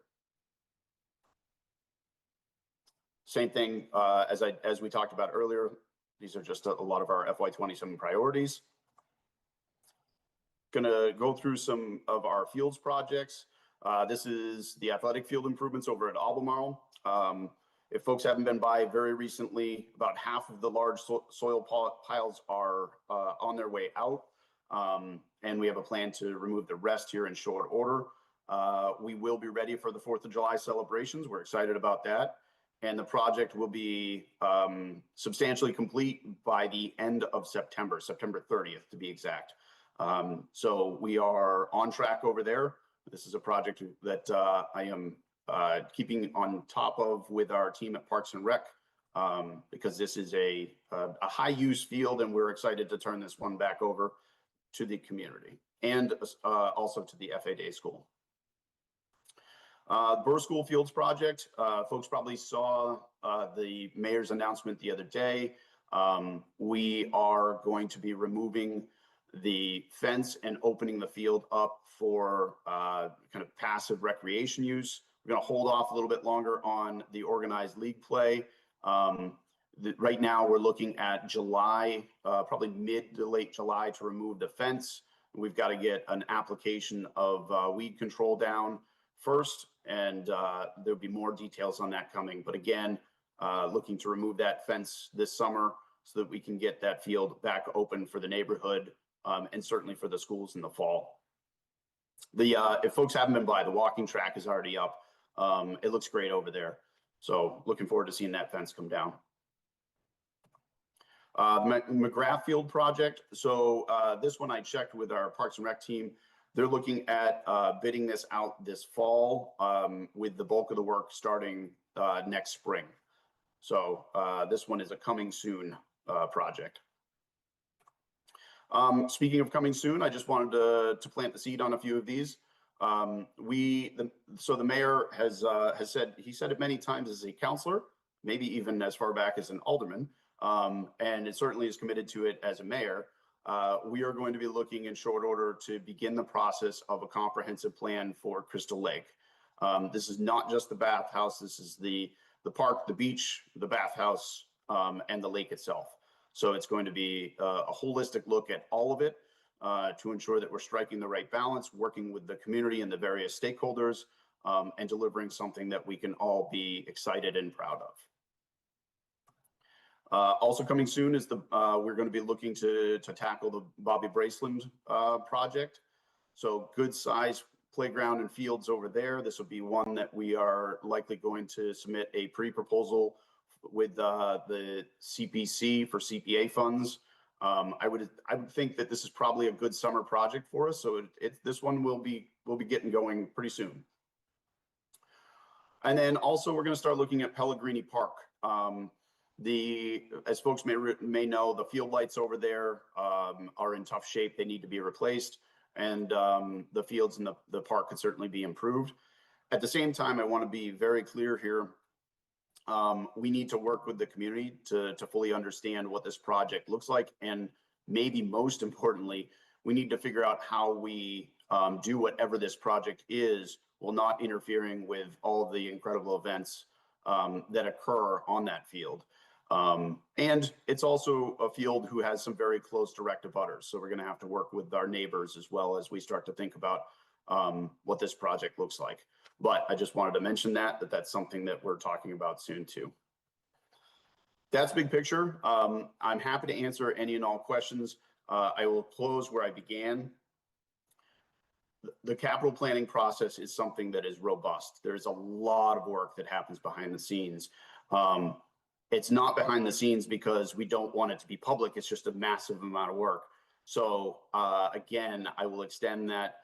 Same thing as we talked about earlier. These are just a lot of our FY27 priorities. Going to go through some of our fields projects. This is the athletic field improvements over at Albemarle. If folks haven't been by very recently, about half of the large soil piles are on their way out. And we have a plan to remove the rest here in short order. We will be ready for the 4th of July celebrations. We're excited about that. And the project will be substantially complete by the end of September 30th to be exact. So we are on track over there. This is a project that I am keeping on top of with our team at Parks and Rec, because this is a high use field and we're excited to turn this one back over to the community and also to the FA Day School. Burr School Fields project, folks probably saw the mayor's announcement the other day. We are going to be removing the fence and opening the field up for kind of passive recreation use. We're going to hold off a little bit longer on the organized league play. Right now we're looking at July, probably mid to late July to remove the fence. We've got to get an application of weed control down first, and there'll be more details on that coming. But again, looking to remove that fence this summer so that we can get that field back open for the neighborhood, and certainly for the schools in the fall. If folks haven't been by, the walking track is already up. It looks great over there. So looking forward to seeing that fence come down. McGrath Field project. So this one I checked with our Parks and Rec team. They're looking at bidding this out this fall, with the bulk of the work starting next spring. So this one is a coming soon project. Speaking of coming soon, I just wanted to plant the seed on a few of these. So the mayor has said, he said it many times as a councilor, maybe even as far back as an alderman, and it certainly is committed to it as a mayor. We are going to be looking in short order to begin the process of a comprehensive plan for Crystal Lake. This is not just the bathhouse. This is the park, the beach, the bathhouse, and the lake itself. So it's going to be a holistic look at all of it to ensure that we're striking the right balance, working with the community and the various stakeholders, and delivering something that we can all be excited and proud of. Also coming soon is we're going to be looking to tackle the Bobby Braceland project. So good size playground and fields over there. This will be one that we are likely going to submit a pre-proposal with the CPC for CPA funds. I would think that this is probably a good summer project for us. So this one will be getting going pretty soon. And then also we're going to start looking at Pellegrini Park. As folks may know, the field lights over there are in tough shape. They need to be replaced, and the fields in the park could certainly be improved. At the same time, I want to be very clear here we need to work with the community to fully understand what this project looks like. And maybe most importantly, we need to figure out how we do whatever this project is while not interfering with all of the incredible events that occur on that field. And it's also a field who has some very close direct abutters. So we're going to have to work with our neighbors as well as we start to think about what this project looks like. But I just wanted to mention that's something that we're talking about soon too. That's big picture. I'm happy to answer any and all questions. I will close where I began. The capital planning process is something that is robust. There's a lot of work that happens behind the scenes. It's not behind the scenes because we don't want it to be public. It's just a massive amount of work. So again, I will extend that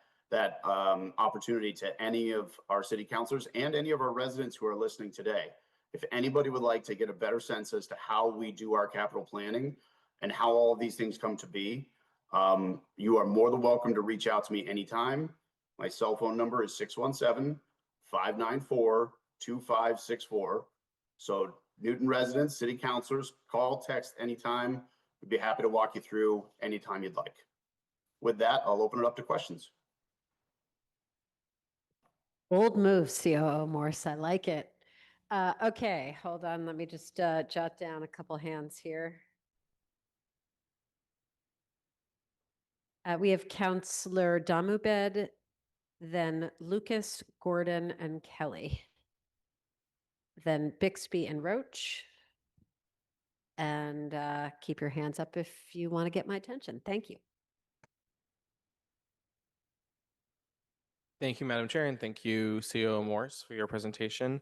opportunity to any of our city councilors and any of our residents who are listening today. If anybody would like to get a better sense as to how we do our capital planning and how all of these things come to be, you are more than welcome to reach out to me anytime. My cell phone number is 617-594-2564. So Newton residents, city councilors, call, text anytime. We'd be happy to walk you through anytime you'd like. With that, I'll open it up to questions. Bold move, COO Morse. I like it. Okay, hold on. Let me just jot down a couple hands here. We have Councillor Damubed, then Lucas, Gordon, and Kelly. Then Bixby and Roach. And keep your hands up if you want to get my attention. Thank you. Thank you, Madam Chair, and thank you, COO Morse, for your presentation.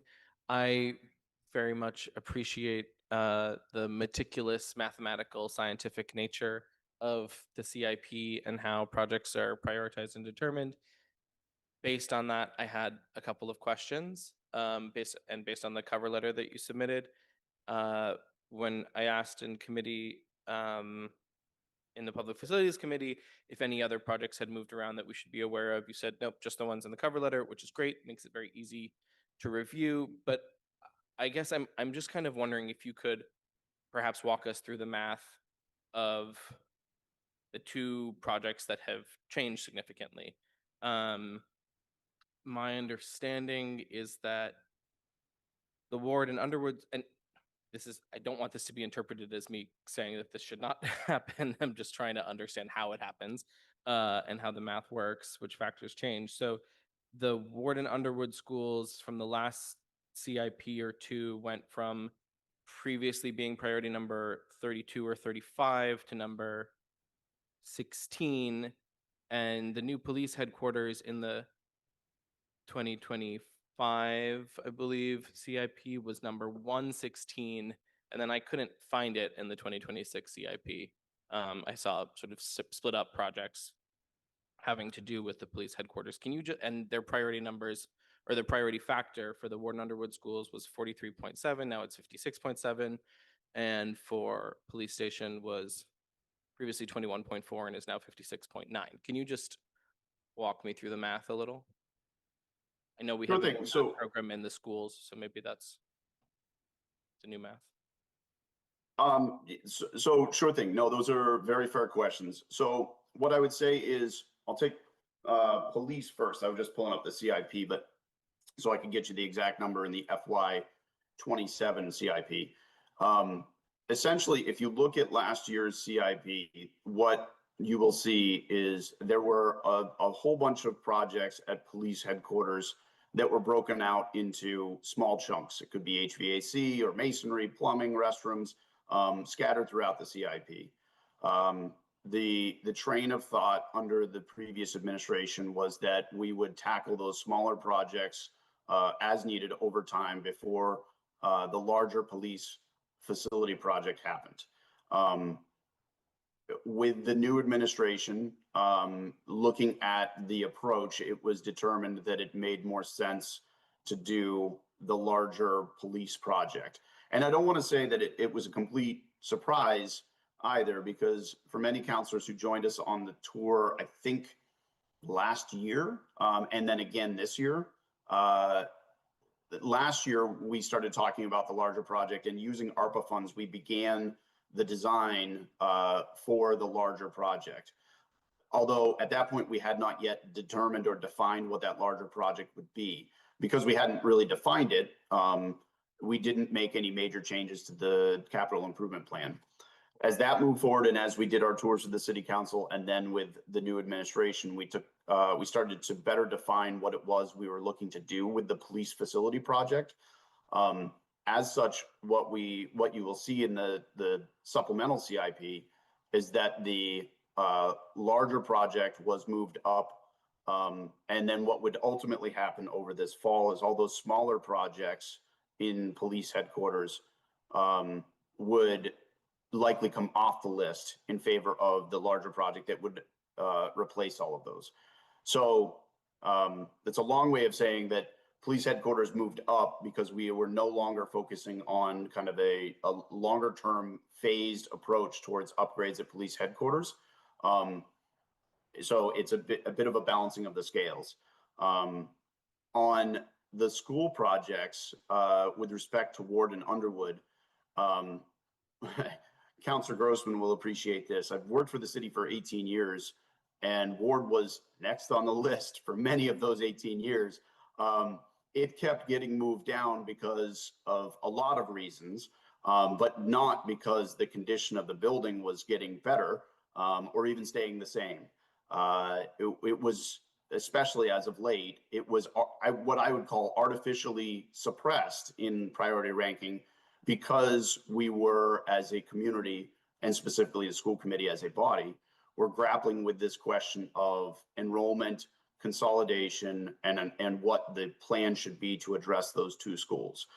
I very much appreciate the meticulous mathematical scientific nature of the CIP and how projects are prioritized and determined. Based on that, I had a couple of questions based on the cover letter that you submitted. When I asked in committee, in the Public Facilities Committee, if any other projects had moved around that we should be aware of, you said, nope, just the ones in the cover letter, which is great, makes it very easy to review. But I guess I'm just kind of wondering if you could perhaps walk us through the math of the two projects that have changed significantly. My understanding is that the ward in Underwood, and I don't want this to be interpreted as me saying that this should not happen. I'm just trying to understand how it happens and how the math works, which factors change. So the Ward and Underwood schools from the last CIP or two went from previously being priority number 32 or 35 to number 16. And the new police headquarters in the 2025, I believe, CIP was number 116, and then I couldn't find it in the 2026 CIP. I saw sort of split up projects having to do with the police headquarters. Can you just, and their priority numbers or the priority factor for the Ward and Underwood schools was 43.7, now it's 56.7, and for police station was previously 21.4 and is now 56.9. Can you just walk me through the math a little? I know we have a program in the schools, so maybe that's the new math. So sure thing. No, those are very fair questions. So what I would say is, I'll take police first. I was just pulling up the CIP, but so I can get you the exact number in the FY27 CIP. Essentially, if you look at last year's CIP, what you will see is there were a whole bunch of projects at police headquarters that were broken out into small chunks. It could be HVAC or masonry, plumbing, restrooms, scattered throughout the CIP. The train of thought under the previous administration was that we would tackle those smaller projects as needed over time before the larger police facility project happened. With the new administration, looking at the approach, it was determined that it made more sense to do the larger police project. And I don't want to say that it was a complete surprise either, because for many counselors who joined us on the tour, I think last year, and then again this year, last year, we started talking about the larger project, and using ARPA funds, we began the design for the larger project. Although at that point, we had not yet determined or defined what that larger project would be. Because we hadn't really defined it, we didn't make any major changes to the capital improvement plan. As that moved forward, and as we did our tours with the city council, and then with the new administration, we started to better define what it was we were looking to do with the police facility project. As such, what you will see in the supplemental CIP is that the larger project was moved up. And then what would ultimately happen over this fall is all those smaller projects in police headquarters would likely come off the list in favor of the larger project that would replace all of those. So it's a long way of saying that police headquarters moved up because we were no longer focusing on kind of a longer term phased approach towards upgrades at police headquarters. So it's a bit of a balancing of the scales. On the school projects, with respect to Ward and Underwood, Councillor Grossman will appreciate this. I've worked for the city for 18 years, and Ward was next on the list for many of those 18 years. It kept getting moved down because of a lot of reasons, but not because the condition of the building was getting better or even staying the same. It was, especially as of late, it was what I would call artificially suppressed in priority ranking because we were, as a community, and specifically the school committee as a body, we're grappling with this question of enrollment, consolidation, and what the plan should be to address those two schools.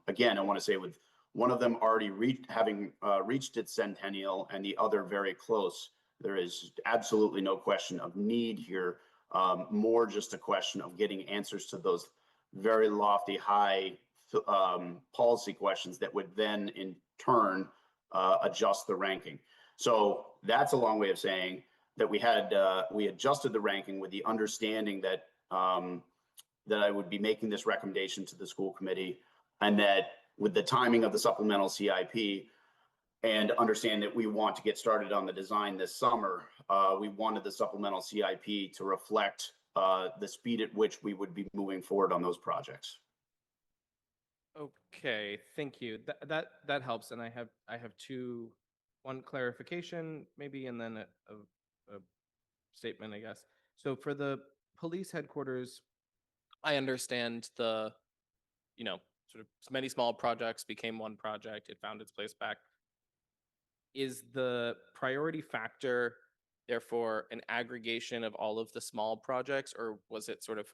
Again, I want to say with one of them already having reached its centennial and the other very close, there is absolutely no question of need here, more just a question of getting answers to those very lofty, high policy questions that would then in turn adjust the ranking. So that's a long way of saying that we adjusted the ranking with the understanding that that I would be making this recommendation to the school committee, and that with the timing of the supplemental CIP and understand that we want to get started on the design this summer, we wanted the supplemental CIP to reflect the speed at which we would be moving forward on those projects. Okay, thank you. That helps, and I have one clarification maybe, and then a statement, I guess. So for the police headquarters, I understand the, sort of many small projects became one project. It found its place back. Is the priority factor therefore an aggregation of all of the small projects, or was it sort of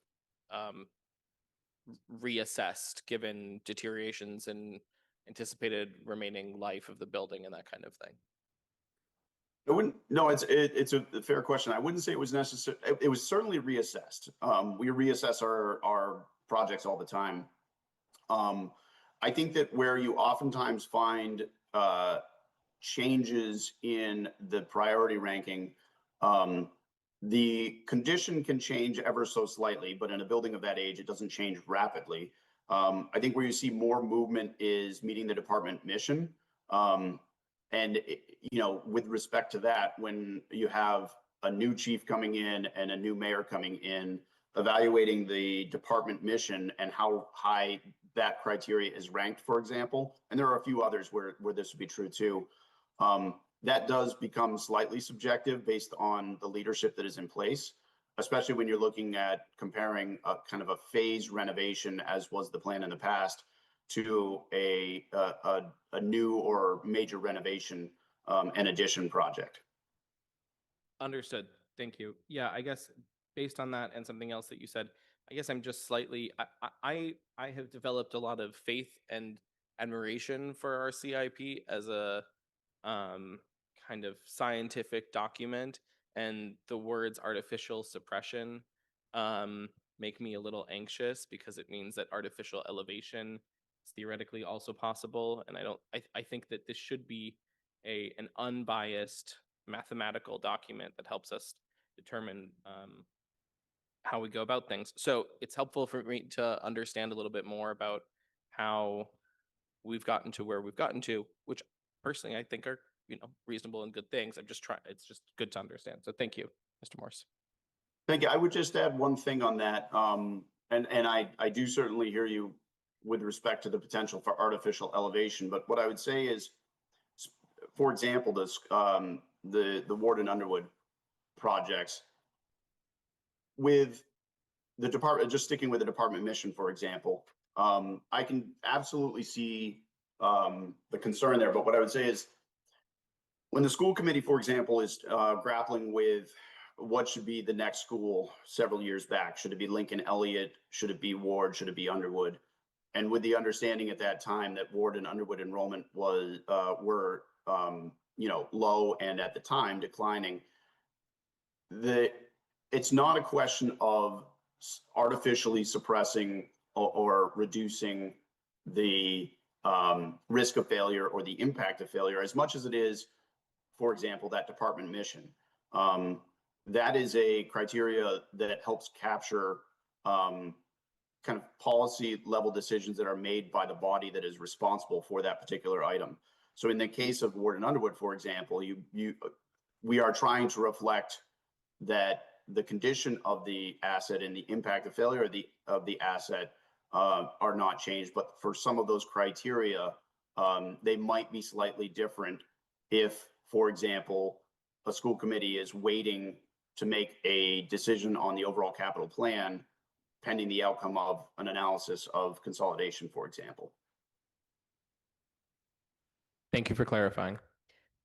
reassessed given deteriorations and anticipated remaining life of the building and that kind of thing? No, it's a fair question. I wouldn't say it was necessary. It was certainly reassessed. We reassess our projects all the time. I think that where you oftentimes find changes in the priority ranking, the condition can change ever so slightly, but in a building of that age, it doesn't change rapidly. I think where you see more movement is meeting the department mission. And with respect to that, when you have a new chief coming in and a new mayor coming in, evaluating the department mission and how high that criteria is ranked, for example, and there are a few others where this would be true too, that does become slightly subjective based on the leadership that is in place, especially when you're looking at comparing a kind of a phase renovation, as was the plan in the past, to a new or major renovation and addition project. Understood. Thank you. Yeah, I guess based on that and something else that you said, I guess I'm just slightly, I have developed a lot of faith and admiration for our CIP as a kind of scientific document, and the words artificial suppression make me a little anxious because it means that artificial elevation is theoretically also possible. And I think that this should be an unbiased mathematical document that helps us determine how we go about things. So it's helpful for me to understand a little bit more about how we've gotten to where we've gotten to, which personally I think are, reasonable and good things. It's just good to understand. So thank you, Mr. Morse. Thank you. I would just add one thing on that. And I do certainly hear you with respect to the potential for artificial elevation. But what I would say is, for example, the Ward and Underwood projects with the department, just sticking with the department mission, for example, I can absolutely see the concern there. But what I would say is, when the school committee, for example, is grappling with what should be the next school several years back, should it be Lincoln Elliott? Should it be Ward? Should it be Underwood? And with the understanding at that time that Ward and Underwood enrollment were low and at the time declining, it's not a question of artificially suppressing or reducing the risk of failure or the impact of failure as much as it is, for example, that department mission. That is a criteria that helps capture kind of policy level decisions that are made by the body that is responsible for that particular item. So in the case of Ward and Underwood, for example, we are trying to reflect that the condition of the asset and the impact of failure of the asset are not changed. But for some of those criteria, they might be slightly different if, for example, a school committee is waiting to make a decision on the overall capital plan pending the outcome of an analysis of consolidation, for example. Thank you for clarifying.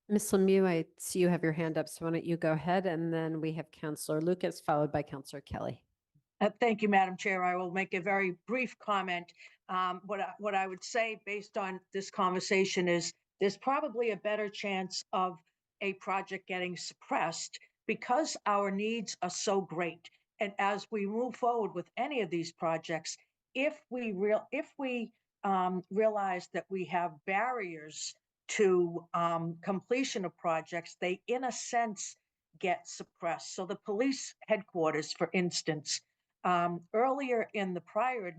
Ms. Lemieux, I see you have your hand up, so why don't you go ahead? And then we have Councillor Lucas, followed by Councillor Kelly. Thank you, Madam Chair. I will make a very brief comment. What I would say based on this conversation is there's probably a better chance of a project getting suppressed because our needs are so great. And as we move forward with any of these projects, if we realize that we have barriers to completion of projects, they in a sense get suppressed. So the police headquarters, for instance, earlier in the prior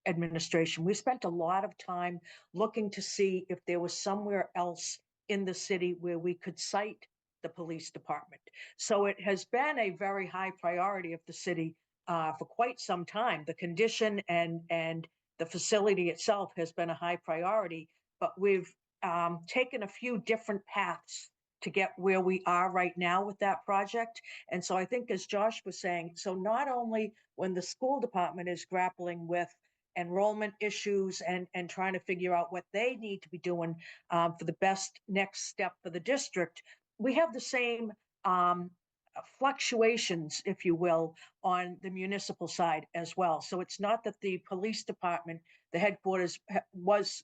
administration, we spent a lot of time looking to see if there was somewhere else in the city where we could site the police department. So it has been a very high priority of the city for quite some time. The condition and the facility itself has been a high priority, but we've taken a few different paths to get where we are right now with that project. And so I think, as Josh was saying, so not only when the school department is grappling with enrollment issues and trying to figure out what they need to be doing for the best next step for the district, we have the same fluctuations, if you will, on the municipal side as well. So it's not that the police department, the headquarters, was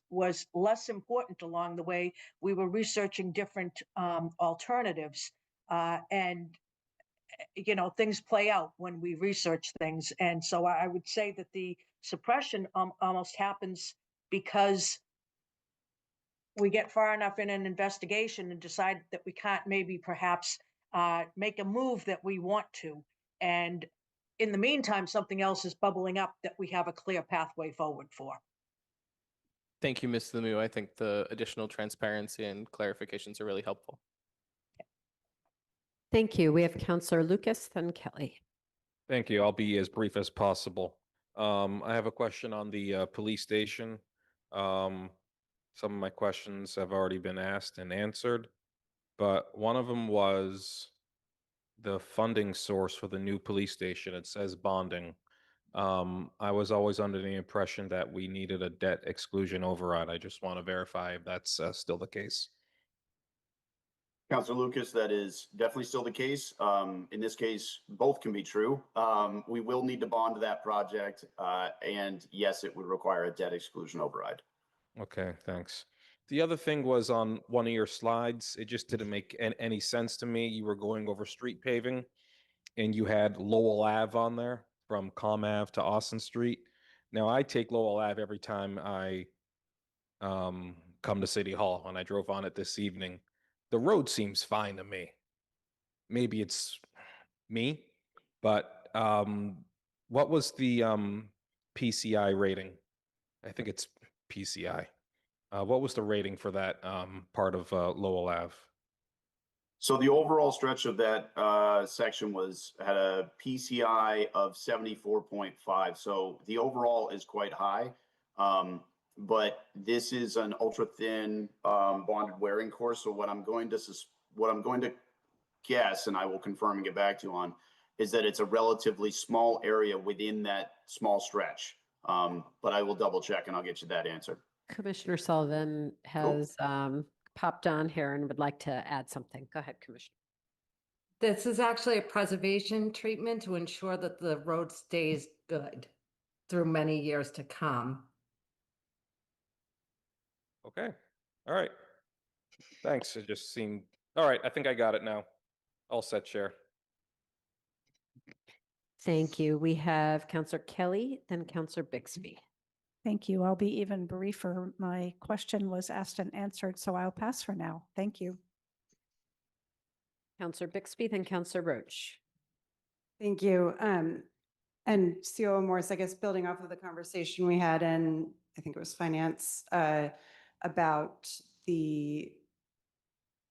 less important along the way. We were researching different alternatives, and things play out when we research things. And so I would say that the suppression almost happens because we get far enough in an investigation and decide that we can't maybe perhaps make a move that we want to. And in the meantime, something else is bubbling up that we have a clear pathway forward for. Thank you, Ms. Lemieux. I think the additional transparency and clarifications are really helpful. Thank you. We have Councillor Lucas, then Kelly. Thank you. I'll be as brief as possible. I have a question on the police station. Some of my questions have already been asked and answered, but one of them was the funding source for the new police station. It says bonding. I was always under the impression that we needed a debt exclusion override. I just want to verify if that's still the case. Councilor Lucas, that is definitely still the case. In this case, both can be true. We will need to bond that project, and yes, it would require a debt exclusion override. Okay, thanks. The other thing was on one of your slides, it just didn't make any sense to me. You were going over street paving and you had Lowell Ave on there from Com Ave to Austin Street. Now I take Lowell Ave every time I come to City Hall, and I drove on it this evening. The road seems fine to me. Maybe it's me, but what was the PCI rating? I think it's PCI. What was the rating for that part of Lowell Ave? So the overall stretch of that section had a PCI of 74.5. So the overall is quite high. But this is an ultra thin bonded wearing course. So what I'm going to guess, and I will confirm and get back to you on, is that it's a relatively small area within that small stretch. But I will double check and I'll get you that answer. Commissioner Sullivan has popped on here and would like to add something. Go ahead, Commissioner. This is actually a preservation treatment to ensure that the road stays good through many years to come. Okay. All right. Thanks. It just seemed, all right. I think I got it now. All set, Chair. Thank you. We have Counselor Kelly, then Counselor Bixby. Thank you. I'll be even briefer. My question was asked and answered, so I'll pass for now. Thank you. Counselor Bixby, then Counselor Roach. Thank you. And COO Morris, I guess building off of the conversation we had in, I think it was finance, about the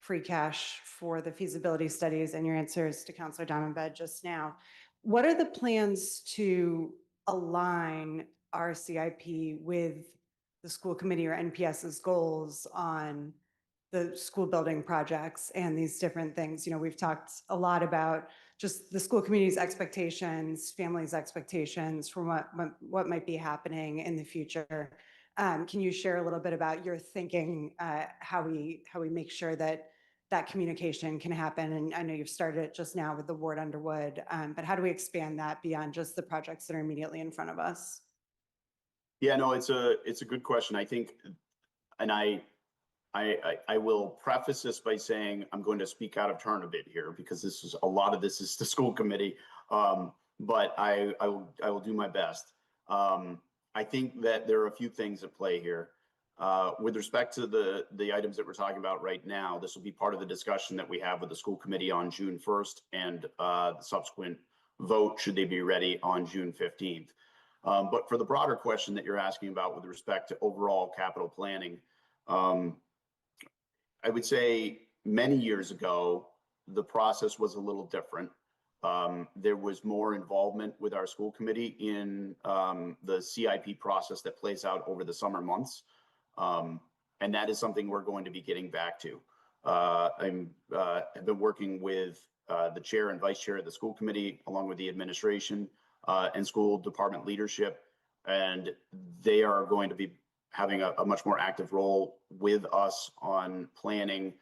free cash for the feasibility studies and your answers to Counselor Diamondbed just now. What are the plans to align our CIP with the school committee or NPS's goals on the school building projects and these different things? You know, we've talked a lot about just the school community's expectations, families' expectations for what might be happening in the future. Can you share a little bit about your thinking, how we make sure that that communication can happen? And I know you've started it just now with the Ward Underwood, but how do we expand that beyond just the projects that are immediately in front of us? Yeah, no, it's a good question. I think, and I will preface this by saying I'm going to speak out of turn a bit here because a lot of this is the school committee, but I will do my best. I think that there are a few things at play here. With respect to the items that we're talking about right now, this will be part of the discussion that we have with the school committee on June 1st and the subsequent vote should they be ready on June 15th. But for the broader question that you're asking about with respect to overall capital planning, I would say many years ago, the process was a little different. There was more involvement with our school committee in the CIP process that plays out over the summer months. And that is something we're going to be getting back to. I've been working with the chair and vice chair of the school committee, along with the administration and school department leadership. And they are going to be having a much more active role with us on planning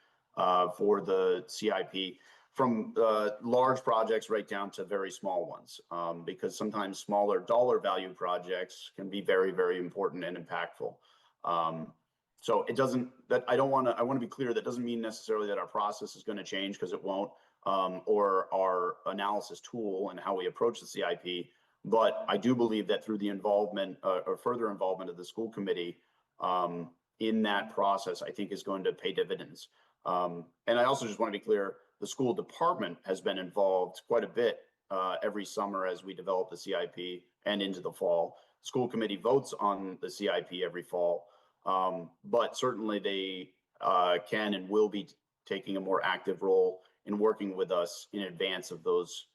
for the CIP, from large projects right down to very small ones, because sometimes smaller dollar value projects can be very, very important and impactful. So it doesn't, I want to be clear, that doesn't mean necessarily that our process is going to change, because it won't, or our analysis tool and how we approach the CIP. But I do believe that through the involvement or further involvement of the school committee in that process, I think is going to pay dividends. And I also just want to be clear, the school department has been involved quite a bit every summer as we develop the CIP and into the fall. School committee votes on the CIP every fall, but certainly they can and will be taking a more active role in working with us in advance of those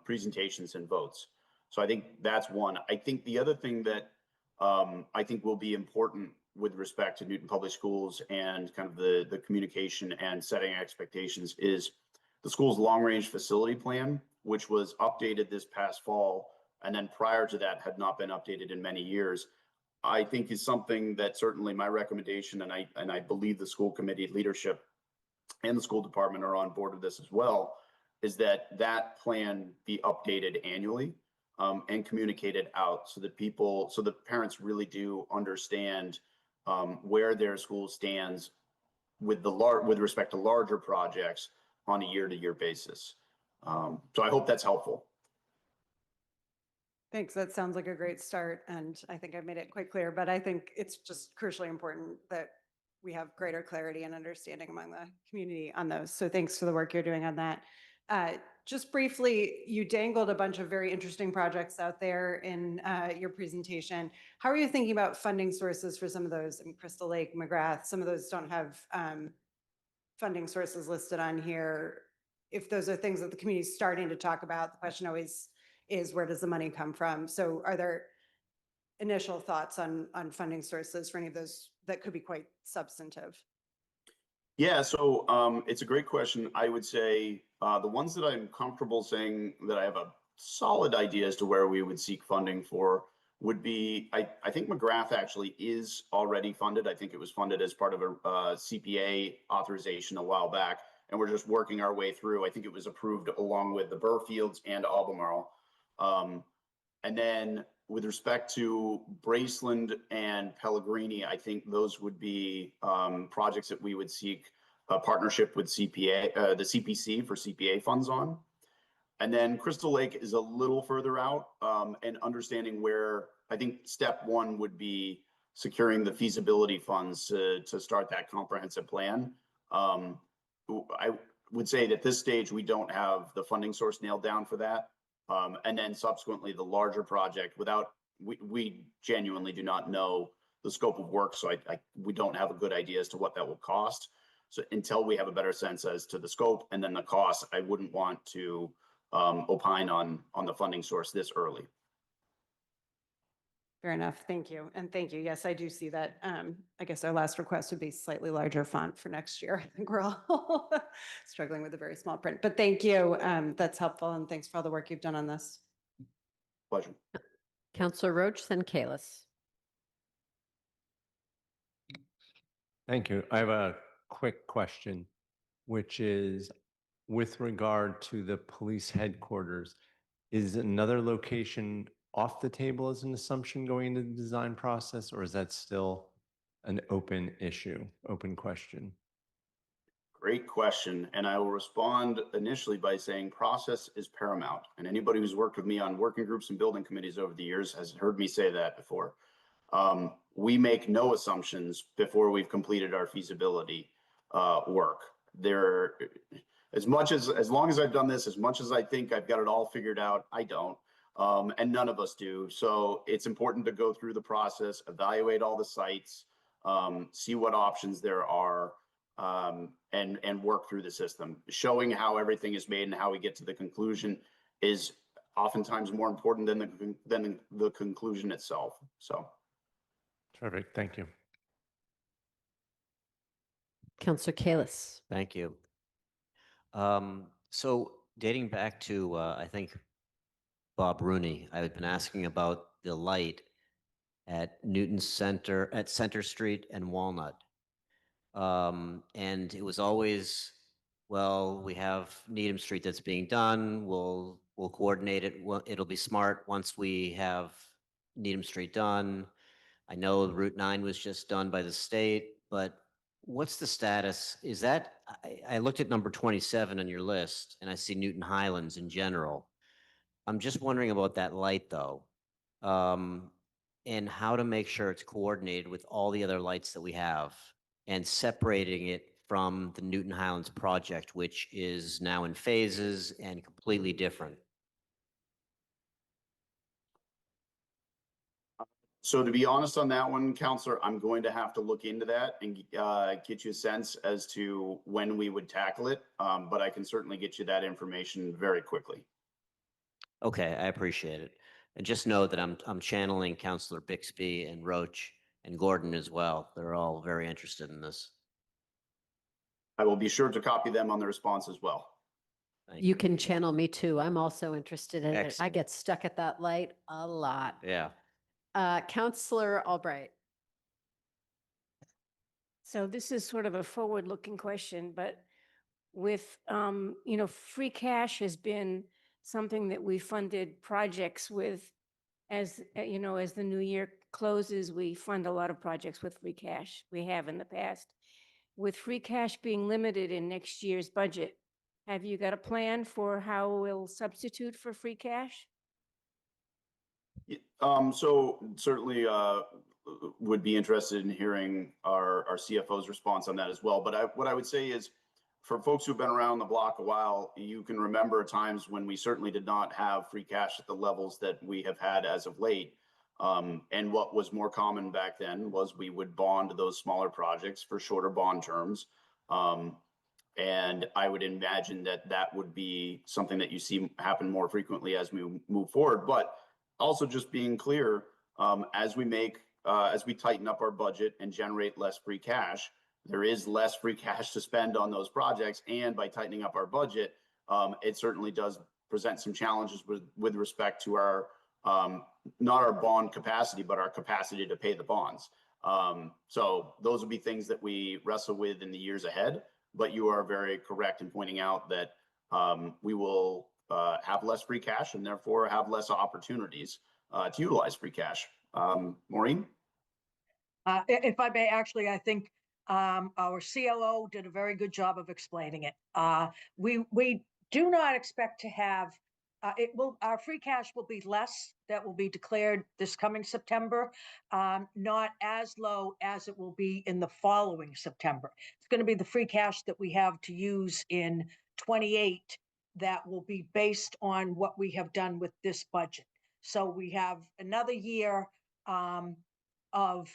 presentations and votes. So I think that's one. I think the other thing that I think will be important with respect to Newton Public Schools and kind of the communication and setting expectations is the school's long-range facility plan, which was updated this past fall, and then prior to that had not been updated in many years. I think is something that certainly my recommendation, and I believe the school committee leadership and the school department are on board with this as well, is that that plan be updated annually and communicated out so that parents really do understand where their school stands with respect to larger projects on a year-to-year basis. So I hope that's helpful. Thanks. That sounds like a great start. And I think I've made it quite clear, but I think it's just crucially important that we have greater clarity and understanding among the community on those. So thanks for the work you're doing on that. Just briefly, you dangled a bunch of very interesting projects out there in your presentation. How are you thinking about funding sources for some of those? I mean, Crystal Lake, McGrath, some of those don't have funding sources listed on here. If those are things that the community is starting to talk about, the question always is, where does the money come from? So are there initial thoughts on funding sources for any of those that could be quite substantive? Yeah, so it's a great question. I would say the ones that I'm comfortable saying that I have a solid idea as to where we would seek funding for would be, I think McGrath actually is already funded. I think it was funded as part of a CPA authorization a while back, and we're just working our way through. I think it was approved along with the Burfields and Albemarle. And then with respect to Braceland and Pellegrini, I think those would be projects that we would seek a partnership with CPA, the CPC for CPA funds on. And then Crystal Lake is a little further out, and understanding where I think step one would be securing the feasibility funds to start that comprehensive plan. I would say that at this stage, we don't have the funding source nailed down for that. And then subsequently the larger project we genuinely do not know the scope of work. So we don't have a good idea as to what that will cost. So until we have a better sense as to the scope and then the cost, I wouldn't want to opine on the funding source this early. Fair enough. Thank you. And thank you. Yes, I do see that. I guess our last request would be slightly larger font for next year. I think we're all struggling with a very small print, but thank you. That's helpful. And thanks for all the work you've done on this. Pleasure. Councillor Roach, then Kalis. Thank you. I have a quick question, which is with regard to the police headquarters, is another location off the table as an assumption going into the design process, or is that still an open issue, open question? Great question. And I will respond initially by saying process is paramount. And anybody who's worked with me on working groups and building committees over the years has heard me say that before. We make no assumptions before we've completed our feasibility work. As long as I've done this, as much as I think I've got it all figured out, I don't. And none of us do. So it's important to go through the process, evaluate all the sites, see what options there are, and work through the system. Showing how everything is made and how we get to the conclusion is oftentimes more important than the conclusion itself. So. Terrific. Thank you. Councillor Kalis. Thank you. So dating back to, I think, Bob Rooney, I've been asking about the light at Newton Center, at Center Street and Walnut. And it was always, well, we have Needham Street that's being done. We'll coordinate it. It'll be smart once we have Needham Street done. I know Route 9 was just done by the state, but what's the status? Is that, I looked at number 27 on your list and I see Newton Highlands in general. I'm just wondering about that light though, and how to make sure it's coordinated with all the other lights that we have and separating it from the Newton Highlands project, which is now in phases and completely different. So to be honest on that one, Counselor, I'm going to have to look into that and get you a sense as to when we would tackle it. But I can certainly get you that information very quickly. Okay, I appreciate it. And just know that I'm channeling Councillor Bixby and Roach and Gordon as well. They're all very interested in this. I will be sure to copy them on the response as well. You can channel me too. I'm also interested in it. I Excellent. get stuck at that light a lot. Yeah. Councillor Albright. So this is sort of a forward-looking question, but with, free cash has been something that we funded projects with as the new year closes, we fund a lot of projects with free cash. We have in the past. With free cash being limited in next year's budget, have you got a plan for how we'll substitute for free cash? So certainly would be interested in hearing our CFO's response on that as well. But what I would say is for folks who've been around the block a while, you can remember times when we certainly did not have free cash at the levels that we have had as of late. And what was more common back then was we would bond those smaller projects for shorter bond terms. And I would imagine that that would be something that you see happen more frequently as we move forward. But also just being clear, as we tighten up our budget and generate less free cash, there is less free cash to spend on those projects. And by tightening up our budget, it certainly does present some challenges with respect to our, not our bond capacity, but our capacity to pay the bonds. So those will be things that we wrestle with in the years ahead. But you are very correct in pointing out that we will have less free cash and therefore have less opportunities to utilize free cash. Maureen? If I may, actually, I think our COO did a very good job of explaining it. We do not expect to have, our free cash will be less. That will be declared this coming September, not as low as it will be in the following September. It's going to be the free cash that we have to use in 28 that will be based on what we have done with this budget. So we have another year of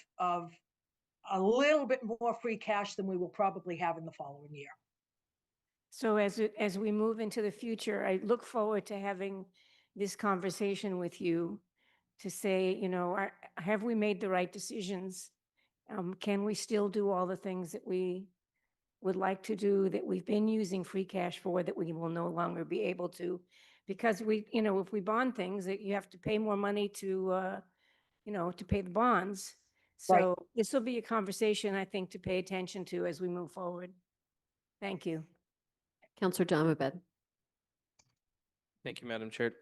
a little bit more free cash than we will probably have in the following year. So as we move into the future, I look forward to having this conversation with you to say, you know, have we made the right decisions? Can we still do all the things that we would like to do, that we've been using free cash for, that we will no longer be able to? Because we, you know, if we bond things, that you have to pay more money to, you know, to pay the bonds. So this will be a conversation, I think, to pay attention to as we move forward. Thank you. Councillor Domabed. Thank you, Madam Chair.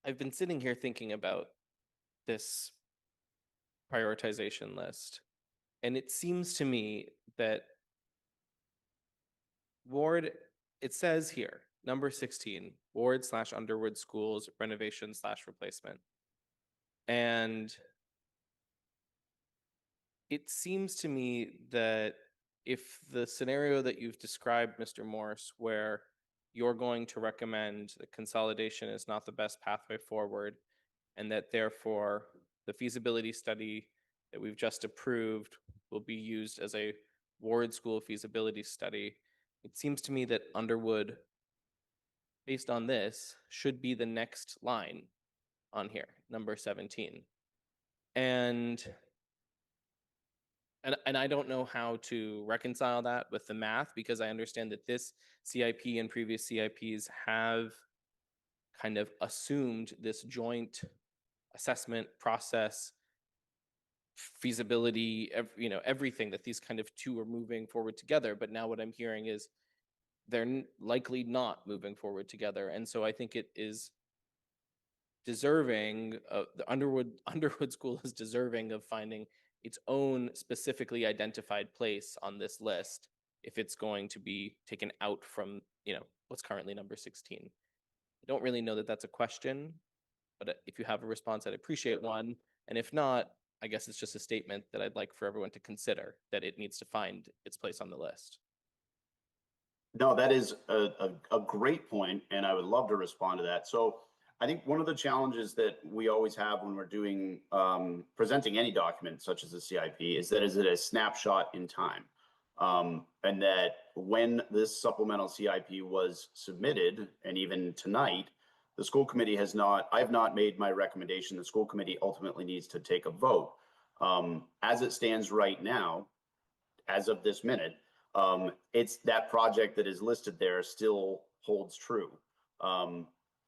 I've been sitting here thinking about this prioritization list, and it seems to me that Ward, it says here, number 16, Ward/Underwood Schools renovation/replacement. And it seems to me that if the scenario that you've described, Mr. Morse, where you're going to recommend that consolidation is not the best pathway forward, and that therefore the feasibility study that we've just approved will be used as a Ward School feasibility study, it seems to me that Underwood, based on this, should be the next line on here, number 17. And I don't know how to reconcile that with the math, because I understand that this CIP and previous CIPs have kind of assumed this joint assessment process, feasibility, you know, everything, that these kind of two are moving forward together. But now what I'm hearing is they're likely not moving forward together. And so I think it is deserving of the Underwood School is deserving of finding its own specifically identified place on this list if it's going to be taken out from, you know, what's currently number 16. I don't really know that that's a question, but if you have a response, I'd appreciate one. And if not, I guess it's just a statement that I'd like for everyone to consider, that it needs to find its place on the list. No, that is a great point, and I would love to respond to that. So I think one of the challenges that we always have when we're doing presenting any document such as a CIP is that is it a snapshot in time, and that when this supplemental CIP was submitted, and even tonight, the school committee has not. I've not made my recommendation. The school committee ultimately needs to take a vote. As it stands right now, as of this minute, it's that project that is listed there still holds true.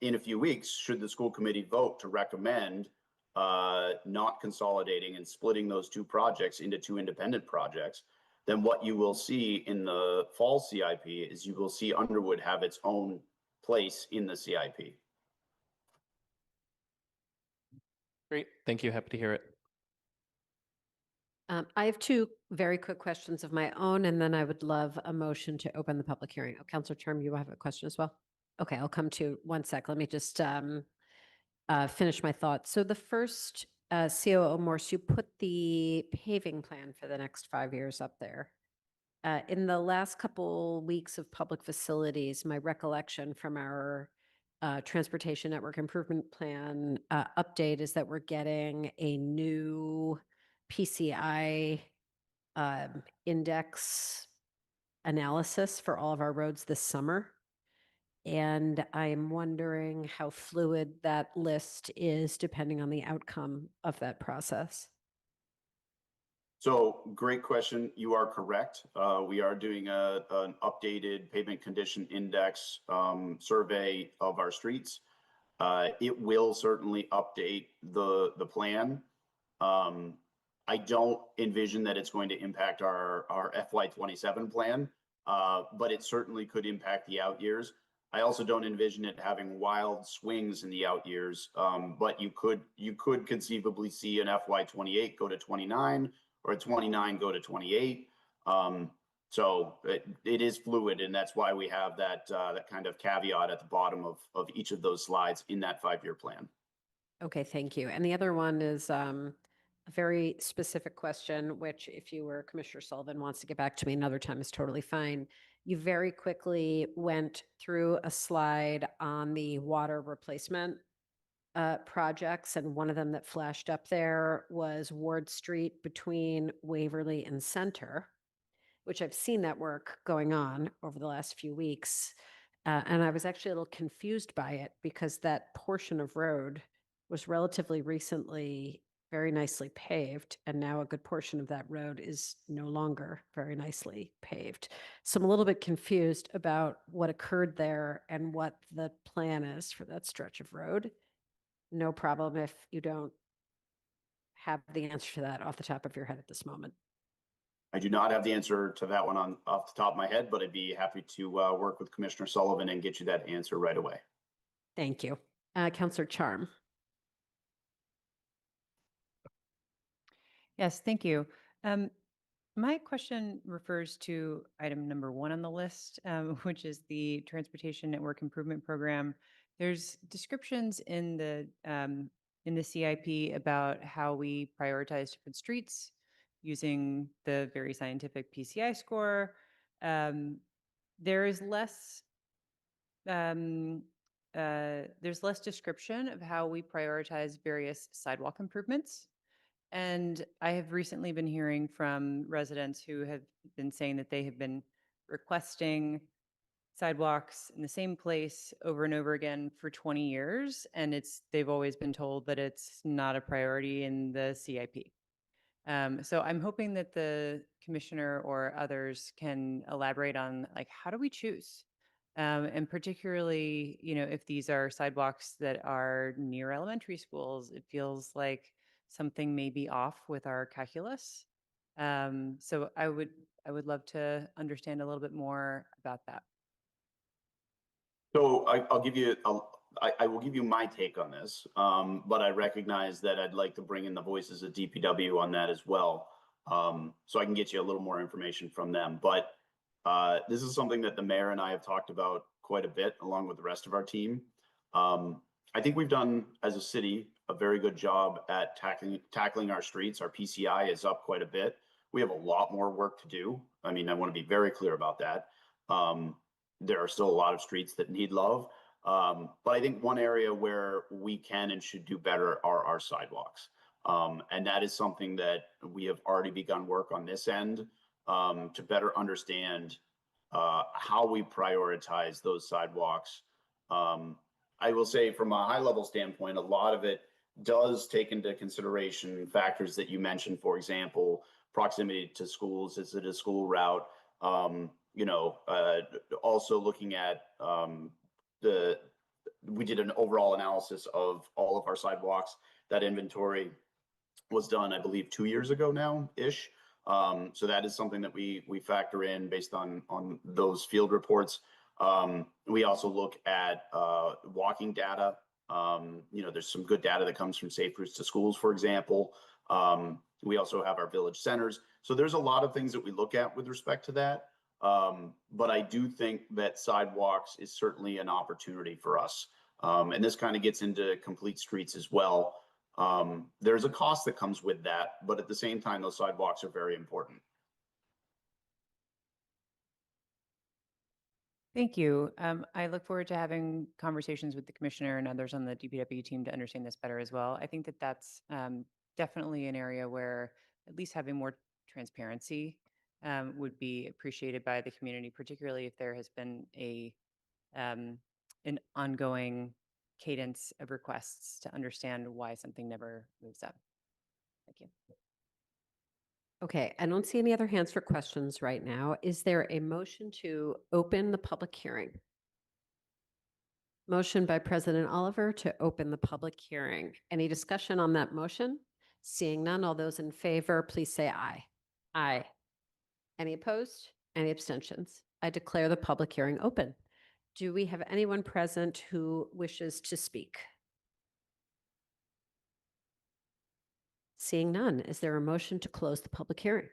In a few weeks, should the school committee vote to recommend not consolidating and splitting those two projects into two independent projects, then what you will see in the fall CIP is you will see Underwood have its own place in the CIP. Great, thank you, happy to hear it. I have two very quick questions of my own, and then I would love a motion to open the public hearing. Oh, Councillor Term, you have a question as well? Okay, I'll come to 1 sec. Let me just finish my thoughts. So the first, COO Morse, you put the paving plan for the next 5 years up there. In the last couple weeks of public facilities, my recollection from our Transportation Network Improvement Plan update is that we're getting a new PCI index analysis for all of our roads this summer. And I'm wondering how fluid that list is depending on the outcome of that process. So great question. You are correct. We are doing an updated pavement condition index survey of our streets. It will certainly update the plan. I don't envision that it's going to impact our FY27 plan, but it certainly could impact the out years. I also don't envision it having wild swings in the out years, but you could conceivably see an FY28 go to 29 or a 29 go to 28. So it is fluid, and that's why we have that kind of caveat at the bottom of each of those slides in that 5-year plan. Okay, thank you. And the other one is a very specific question, which if you were Commissioner Sullivan wants to get back to me another time is totally fine. You very quickly went through a slide on the water replacement projects, and one of them that flashed up there was Ward Street between Waverly and Center, which I've seen that work going on over the last few weeks. And I was actually a little confused by it because that portion of road was relatively recently very nicely paved, and now a good portion of that road is no longer very nicely paved. So I'm a little bit confused about what occurred there and what the plan is for that stretch of road. No problem if you don't have the answer to that off the top of your head at this moment. I do not have the answer to that one off the top of my head, but I'd be happy to work with Commissioner Sullivan and get you that answer right away. Thank you. Councillor Charm. Yes, thank you. My question refers to item number 1 on the list, which is the Transportation Network Improvement Program. There's descriptions in the CIP about how we prioritize different streets using the very scientific PCI score. There's less description of how we prioritize various sidewalk improvements. And I have recently been hearing from residents who have been saying that they have been requesting sidewalks in the same place over and over again for 20 years. And they've always been told that it's not a priority in the CIP. So I'm hoping that the commissioner or others can elaborate on, like, how do we choose? And particularly, if these are sidewalks that are near elementary schools, it feels like something may be off with our calculus. So I would love to understand a little bit more about that. So I'll give you, I will give you my take on this, but I recognize that I'd like to bring in the voices of DPW on that as well. So I can get you a little more information from them. But this is something that the mayor and I have talked about quite a bit, along with the rest of our team. I think we've done, as a city, a very good job at tackling our streets. Our PCI is up quite a bit. We have a lot more work to do. I mean, I want to be very clear about that. There are still a lot of streets that need love. But I think one area where we can and should do better are our sidewalks. And that is something that we have already begun work on this end to better understand how we prioritize those sidewalks. I will say from a high level standpoint, a lot of it does take into consideration factors that you mentioned, for example, proximity to schools. Is it a school route? Also looking at we did an overall analysis of all of our sidewalks. That inventory was done, I believe, 2 years ago now-ish. So that is something that we factor in based on those field reports. We also look at walking data. There's some good data that comes from Safe Routes to Schools, for example. We also have our village centers. So there's a lot of things that we look at with respect to that. But I do think that sidewalks is certainly an opportunity for us. And this kind of gets into complete streets as well. There's a cost that comes with that, but at the same time, those sidewalks are very important. Thank you. I look forward to having conversations with the commissioner and others on the DPW team to understand this better as well. I think that that's definitely an area where at least having more transparency would be appreciated by the community, particularly if there has been an ongoing cadence of requests to understand why something never moves up. Thank you. Okay, I don't see any other hands for questions right now. Is there a motion to open the public hearing? Motion by President Oliver to open the public hearing. Any discussion on that motion? Seeing none, all those in favor, please say aye. Aye. Any opposed? Any abstentions? I declare the public hearing open. Do we have anyone present who wishes to speak? Seeing none, is there a motion to close the public hearing?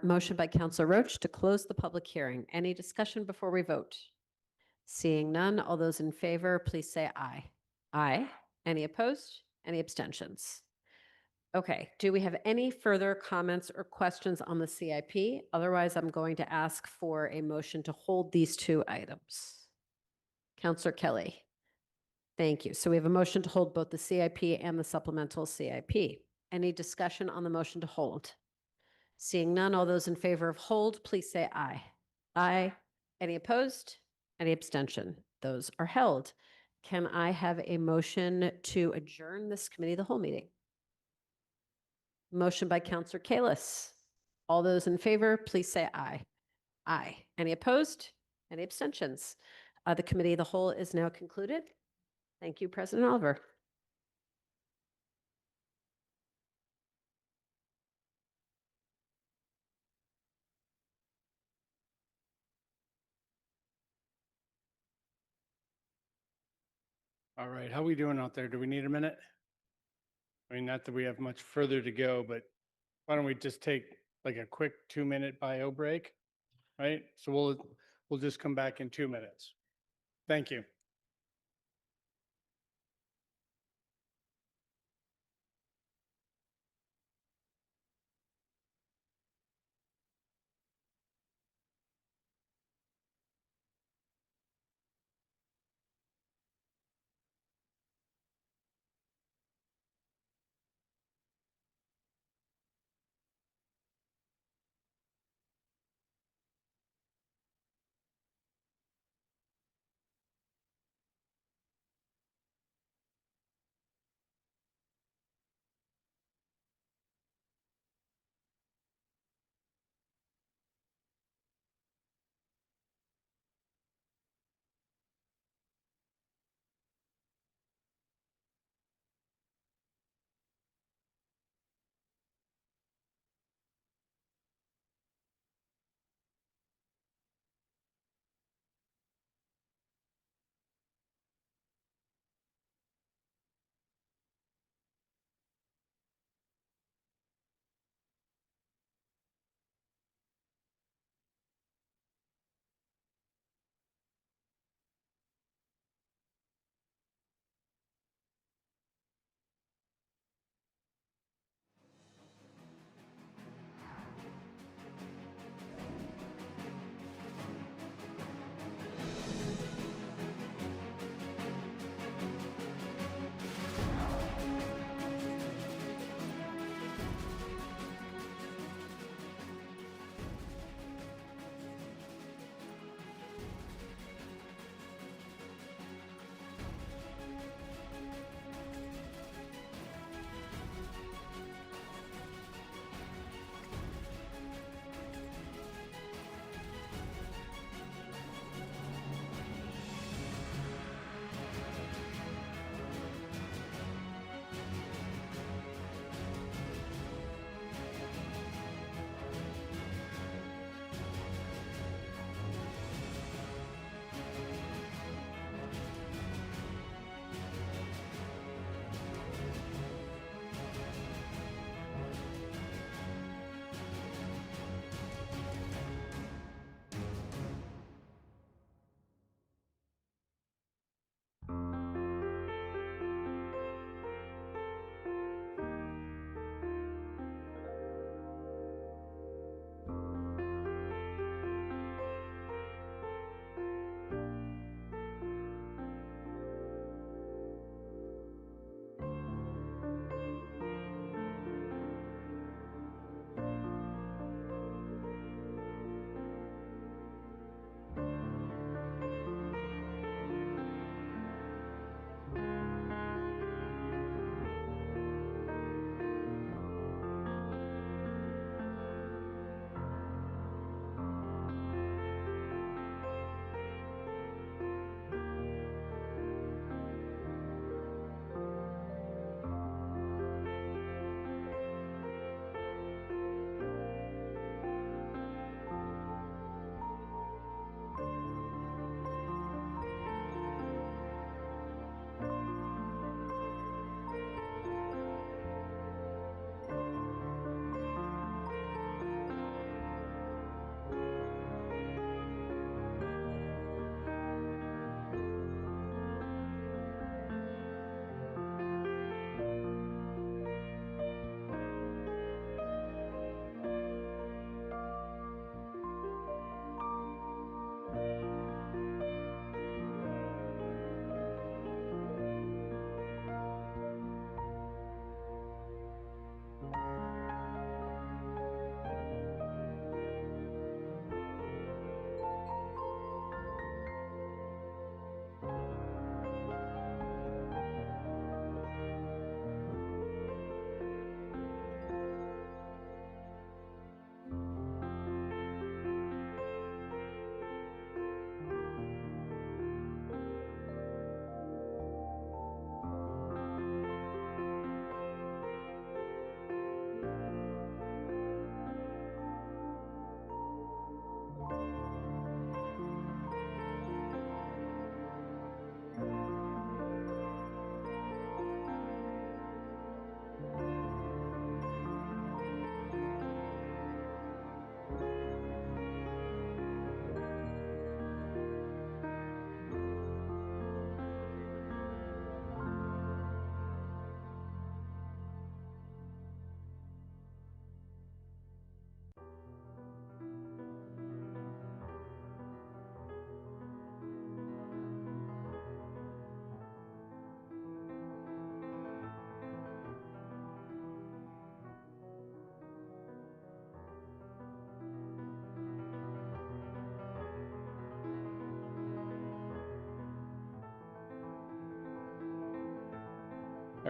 Motion by Councilor Roach to close the public hearing. Any discussion before we vote? Seeing none, all those in favor, please say aye. Aye. Any opposed? Any abstentions? Okay, do we have any further comments or questions on the CIP? Otherwise, I'm going to ask for a motion to hold these two items. Councilor Kelly. Thank you. So we have a motion to hold both the CIP and the supplemental CIP. Any discussion on the motion to hold? Seeing none, all those in favor of hold, please say aye. Aye. Any opposed? Any abstention? Those are held. Can I have a motion to adjourn this committee of the whole meeting? Motion by Councilor Kalis. All those in favor, please say aye. Aye. Any opposed? Any abstentions? The committee of the whole is now concluded. Thank you, President Oliver. All right, how are we doing out there? Do we need a minute? I mean, not that we have much further to go, but why don't we just take like a quick 2-minute bio break? Right? So we'll just come back in 2 minutes. Thank you.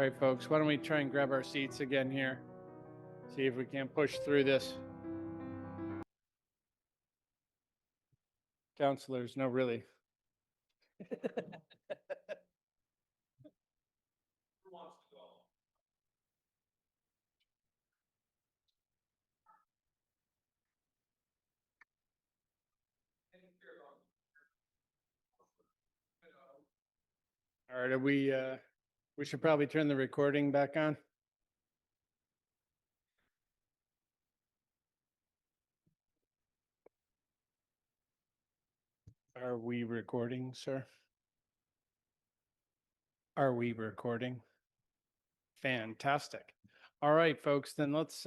right, folks, why don't we try and grab our seats again here? See if we can't push through this. Counselors, no, really. All right, we should probably turn the recording back on. Are we recording, sir? Are we recording? Fantastic. All right, folks, then let's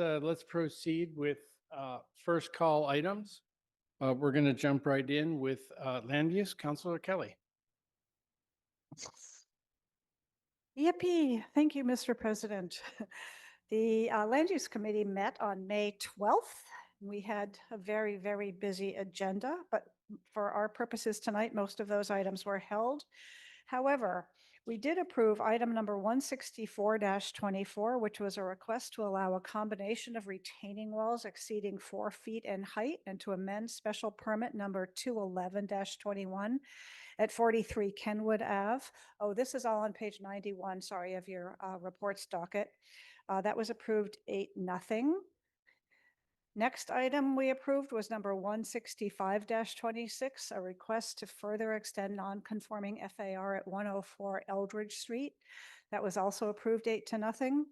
proceed with first call items. We're going to jump right in with land use. Councilor Kelly. Yippee. Thank you, Mr. President. The Land Use Committee met on May 12th. We had a very, very busy agenda, but for our purposes tonight, most of those items were held. However, we did approve item number 164-24, which was a request to allow a combination of retaining walls exceeding 4 feet in height and to amend special permit number 211-21 at 43 Kenwood Ave. Oh, this is all on page 91, sorry, of your reports docket. That was approved 8-0. Next item we approved was number 165-26, a request to further extend non-conforming FAR at 104 Eldridge Street. That was also approved 8-0.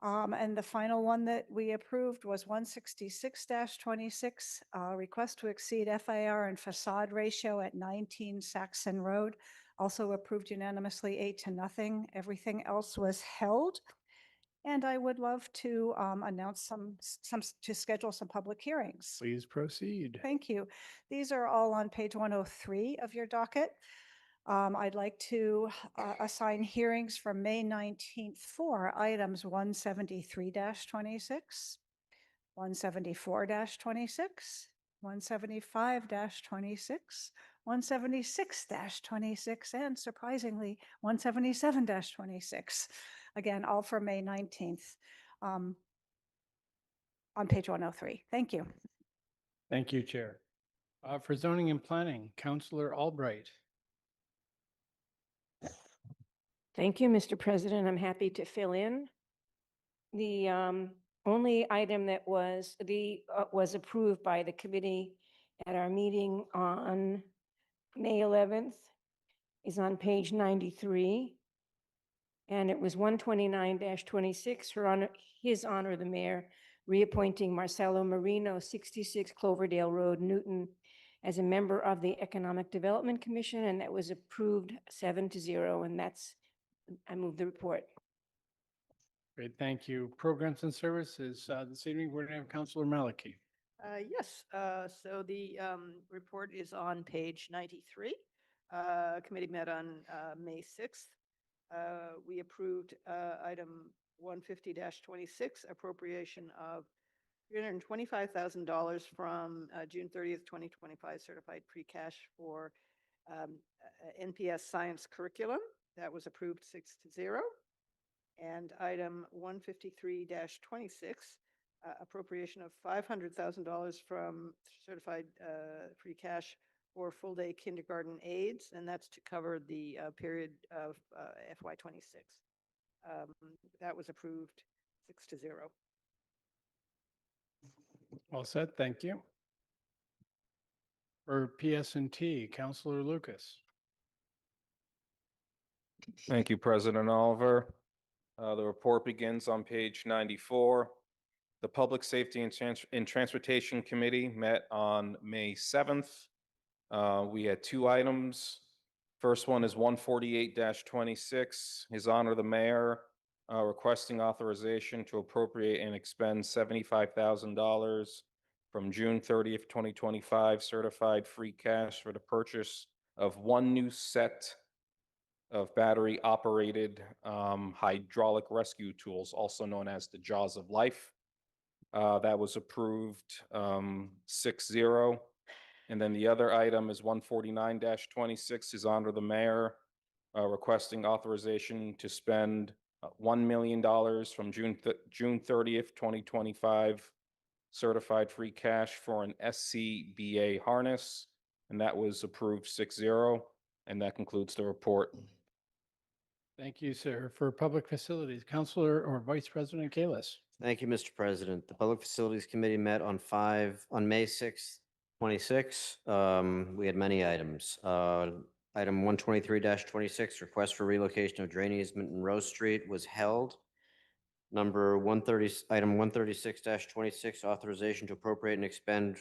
And the final one that we approved was 166-26, request to exceed FAR and facade ratio at 19 Saxon Road, also approved unanimously 8-0. Everything else was held. And I would love to announce to schedule some public hearings. Please proceed. Thank you. These are all on page 103 of your docket. I'd like to assign hearings for May 19th for items 173-26, 174-26, 175-26, 176-26, and surprisingly, 177-26. Again, all for May 19th on page 103. Thank you. Thank you, Chair. For zoning and planning, Councilor Albright. Thank you, Mr. President. I'm happy to fill in. The only item that was approved by the committee at our meeting on May 11th is on page 93. And it was 129-26, His Honor the Mayor, reappointing Marcelo Marino, 66 Cloverdale Road, Newton, as a member of the Economic Development Commission, and that was approved 7-0, and I move the report. Great, thank you. Programs and services. This evening, we're going to have Councilor Maliki. Yes, so the report is on page 93. Committee met on May 6th. We approved item 150-26, appropriation of $325,000 from June 30th, 2025 certified pre-cash for NPS science curriculum. That was approved 6-0. And item 153-26, appropriation of $500,000 from certified free cash for full-day kindergarten aides, and that's to cover the period of FY26. That was approved 6-0. All set, thank you. For PS&T, Councilor Lucas. Thank you, President Oliver. The report begins on page 94. The Public Safety and Transportation Committee met on May 7th. We had 2 items. First one is 148-26. His Honor the Mayor requesting authorization to appropriate and expend $75,000 from June 30th, 2025 certified free cash for the purchase of 1 new set of battery operated hydraulic rescue tools, also known as the Jaws of Life. That was approved 6-0. And then the other item is 149-26, His Honor the Mayor requesting authorization to spend $1 million from June 30th, 2025, certified free cash for an SCBA harness, and that was approved 6-0. And that concludes the report. Thank you, sir. For Public Facilities, Councilor or Vice President Kalis. Thank you, Mr. President. The Public Facilities Committee met on May 6th, 26. We had many items. Item 123-26, request for relocation of drain easement in Rose Street was held. Item 136-26, authorization to appropriate and expend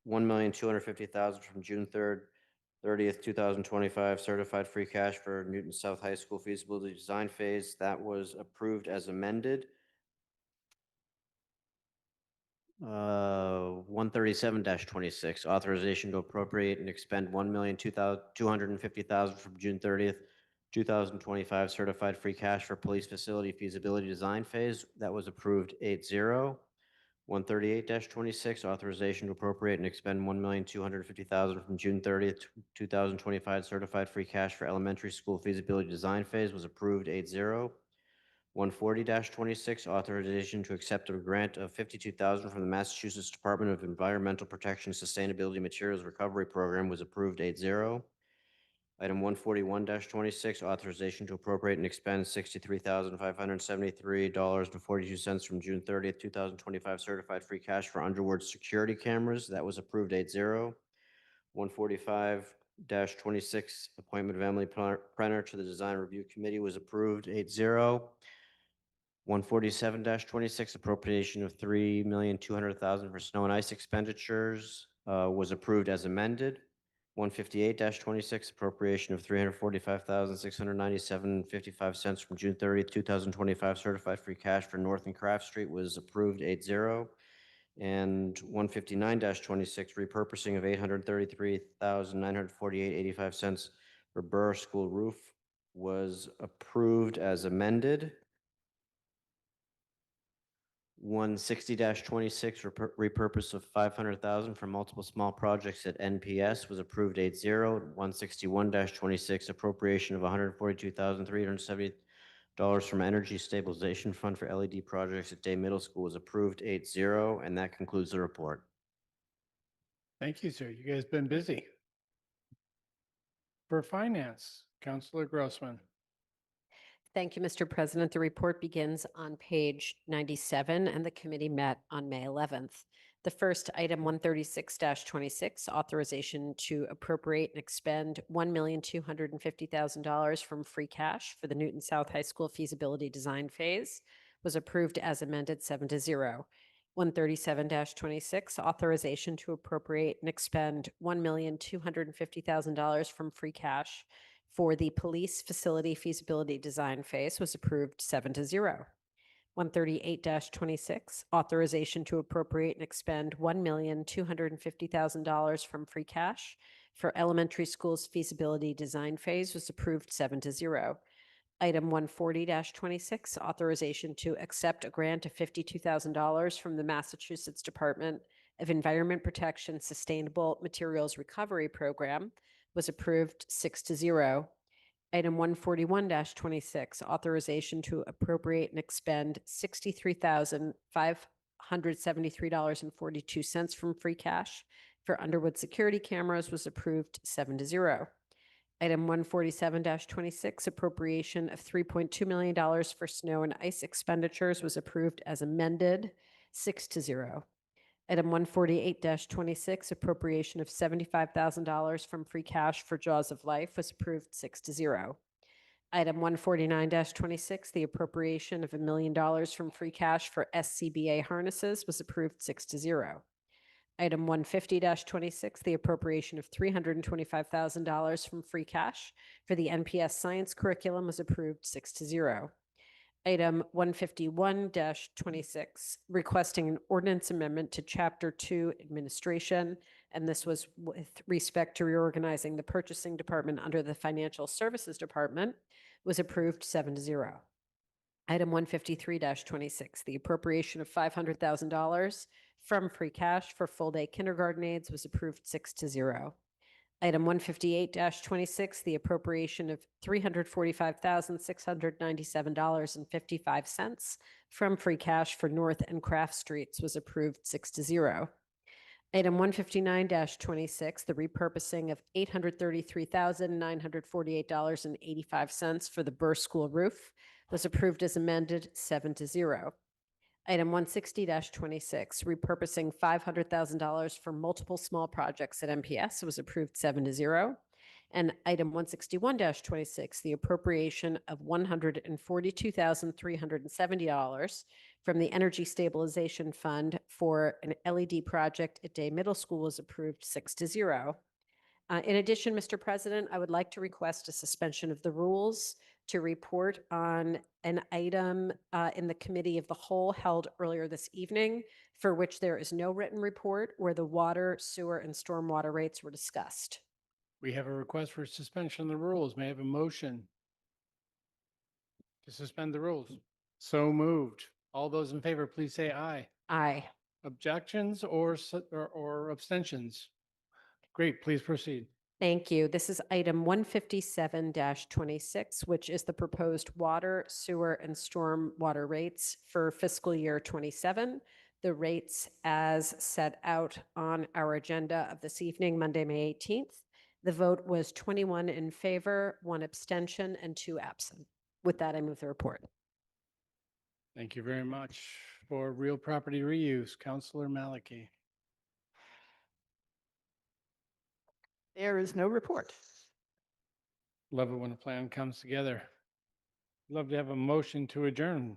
$1,250,000 from June 30th, 2025, certified free cash for Newton South High School feasibility design phase. That was approved as amended. 137-26, authorization to appropriate and expend $1,250,000 from June 30th, 2025, certified free cash for police facility feasibility design phase. That was approved 8-0. 138-26, authorization to appropriate and expend $1,250,000 from June 30th, 2025, certified free cash for elementary school feasibility design phase was approved 8-0. 140-26, authorization to accept a grant of $52,000 from the Massachusetts Department of Environmental Protection Sustainability Materials Recovery Program was approved 8-0. Item 141-26, authorization to appropriate and expend $63,573.42 from June 30th, 2025, certified free cash for Underwood security cameras. That was approved 8-0. 145-26, appointment of Emily Prenner to the Design Review Committee was approved 8-0. 147-26, appropriation of $3,200,000 for snow and ice expenditures was approved as amended. 158-26, appropriation of $345,697.55 from June 30th, 2025, certified free cash for North and Craft Street was approved 8-0. And 159-26, repurposing of $833,948.85 for Burr School roof was approved as amended. 160-26, repurpose of $500,000 for multiple small projects at NPS was approved 8-0. 161-26, appropriation of $142,370 from Energy Stabilization Fund for LED projects at Day Middle School was approved 8-0, and that concludes the report. Thank you, sir. You guys been busy. For Finance, Councilor Grossman. Thank you, Mr. President. The report begins on page 97, and the committee met on May 11th. The first item, 136-26, authorization to appropriate and expend $1,250,000 from free cash for the Newton South High School feasibility design phase, was approved as amended 7-0. 137-26, authorization to appropriate and expend $1,250,000 from free cash for the police facility feasibility design phase was approved 7-0. 138-26, authorization to appropriate and expend $1,250,000 from free cash for elementary schools feasibility design phase was approved 7-0. Item 140-26, authorization to accept a grant of $52,000 from the Massachusetts Department of Environment Protection Sustainable Materials Recovery Program was approved 6-0. Item 141-26, authorization to appropriate and expend $63,573.42 from free cash for Underwood security cameras was approved 7-0. Item 147-26, appropriation of $3.2 million for snow and ice expenditures was approved as amended 6-0. Item 148-26, appropriation of $75,000 from free cash for Jaws of Life was approved 6-0. Item 149-26, the appropriation of $1 million from free cash for SCBA harnesses was approved 6-0. Item 150-26, the appropriation of $325,000 from free cash for the NPS science curriculum was approved 6-0. Item 151-26, requesting an ordinance amendment to Chapter 2 Administration, and this was with respect to reorganizing the purchasing department under the Financial Services Department, was approved 7-0. Item 153-26, the appropriation of $500,000 from free cash for full-day kindergarten aides was approved 6-0. Item 158-26, the appropriation of $345,697.55 from free cash for North and Craft Streets was approved 6-0. Item 159-26, the repurposing of $833,948.85 for the Burr School roof was approved as amended 7-0. Item 160-26, repurposing $500,000 for multiple small projects at MPS was approved 7-0. And item 161-26, the appropriation of $142,370 from the Energy Stabilization Fund for an LED project at Day Middle School was approved 6-0. In addition, Mr. President, I would like to request a suspension of the rules to report on an item in the Committee of the Whole held earlier this evening, for which there is no written report, where the water, sewer, and stormwater rates were discussed. We have a request for suspension of the rules. May I have a motion to suspend the rules? So moved. All those in favor, please say aye. Aye. Objections or abstentions? Great, please proceed. Thank you. This is item 157-26, which is the proposed water, sewer, and stormwater rates for fiscal year 27. The rates as set out on our agenda of this evening, Monday, May 18th. The vote was 21 in favor, 1 abstention, and 2 absent. With that, I move the report. Thank you very much. For real property reuse, Councillor Maliki. There is no report. Love it when a plan comes together. Love to have a motion to adjourn.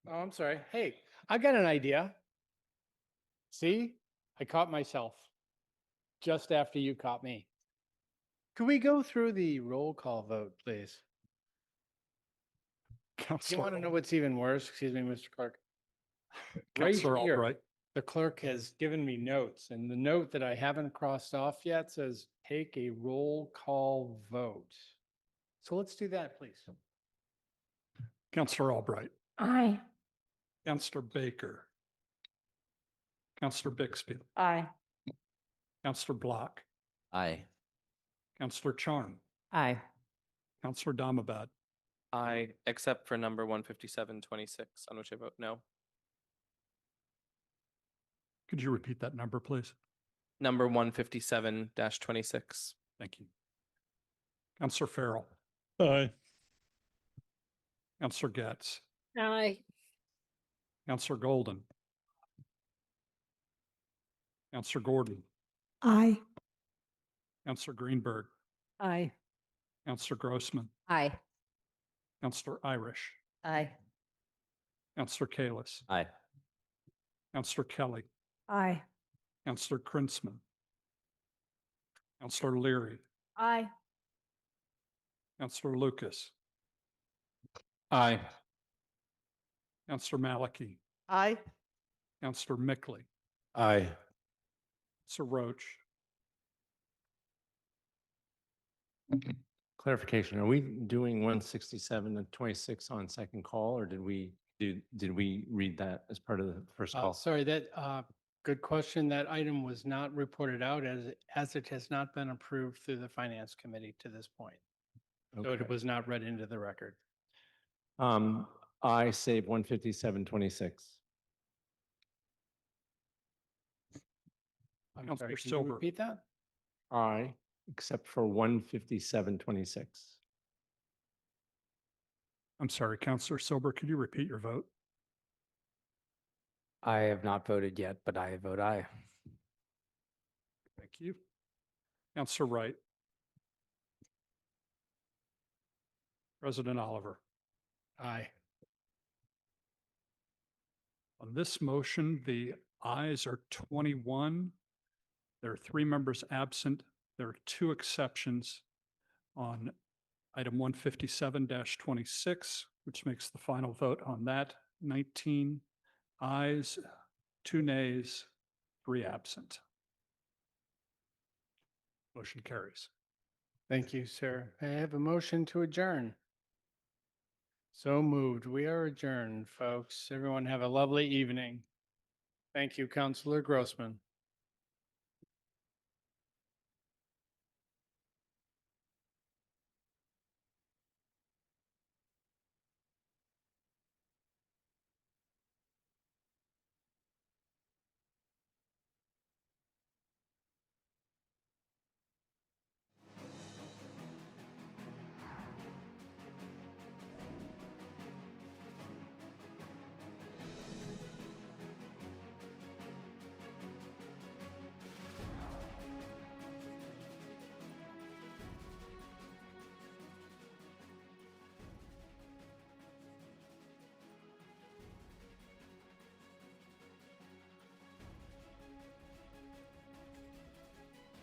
Oh, I'm sorry. Hey, I got an idea. See, I caught myself just after you caught me. Could we go through the roll call vote, please? You want to know what's even worse? Excuse me, Mr. Clerk. Right Councillor here, Albright. the clerk has given me notes, and the note that I haven't crossed off yet says, take a roll call vote. So let's do that, please. Councillor Albright. Aye. Councillor Baker. Councillor Bixby. Aye. Councillor Block. Aye. Councillor Charm. Aye. Councillor Damabad. Aye, except for number 15726, on which I vote no. Could you repeat that number, please? Number 157-26. Thank you. Councillor Farrell. Aye. Councillor Getz. Aye. Councillor Golden. Councillor Gordon. Aye. Councillor Greenberg. Aye. Councillor Grossman. Aye. Councillor Irish. Aye. Councillor Kalis. Aye. Councillor Kelly. Aye. Councillor Krinsman. Councillor Leary. Aye. Councillor Lucas. Aye. Councillor Maliki. Aye. Councillor Mickley. Aye. Sir Roach. Clarification, are we doing 167 and 26 on second call, or did we read that as part of the first call? Sorry, that good question. That item was not reported out as it has not been approved through the Finance Committee to this point. So Okay. it was not read into the record. I save 157-26. I'm Councillor sorry, can you Silver. repeat that? I, except for 157-26. I'm sorry, Councillor Silber, could you repeat your vote? I have not voted yet, but I vote aye. Thank you. Councillor Wright. President Oliver. Aye. On this motion, the ayes are 21. There are 3 members absent. There are 2 exceptions on item 157-26, which makes the final vote on that 19 ayes, 2 nays, 3 absent. Motion carries. Thank you, sir. I have a motion to adjourn. So moved. We are adjourned, folks. Everyone have a lovely evening. Thank you, Councillor Grossman.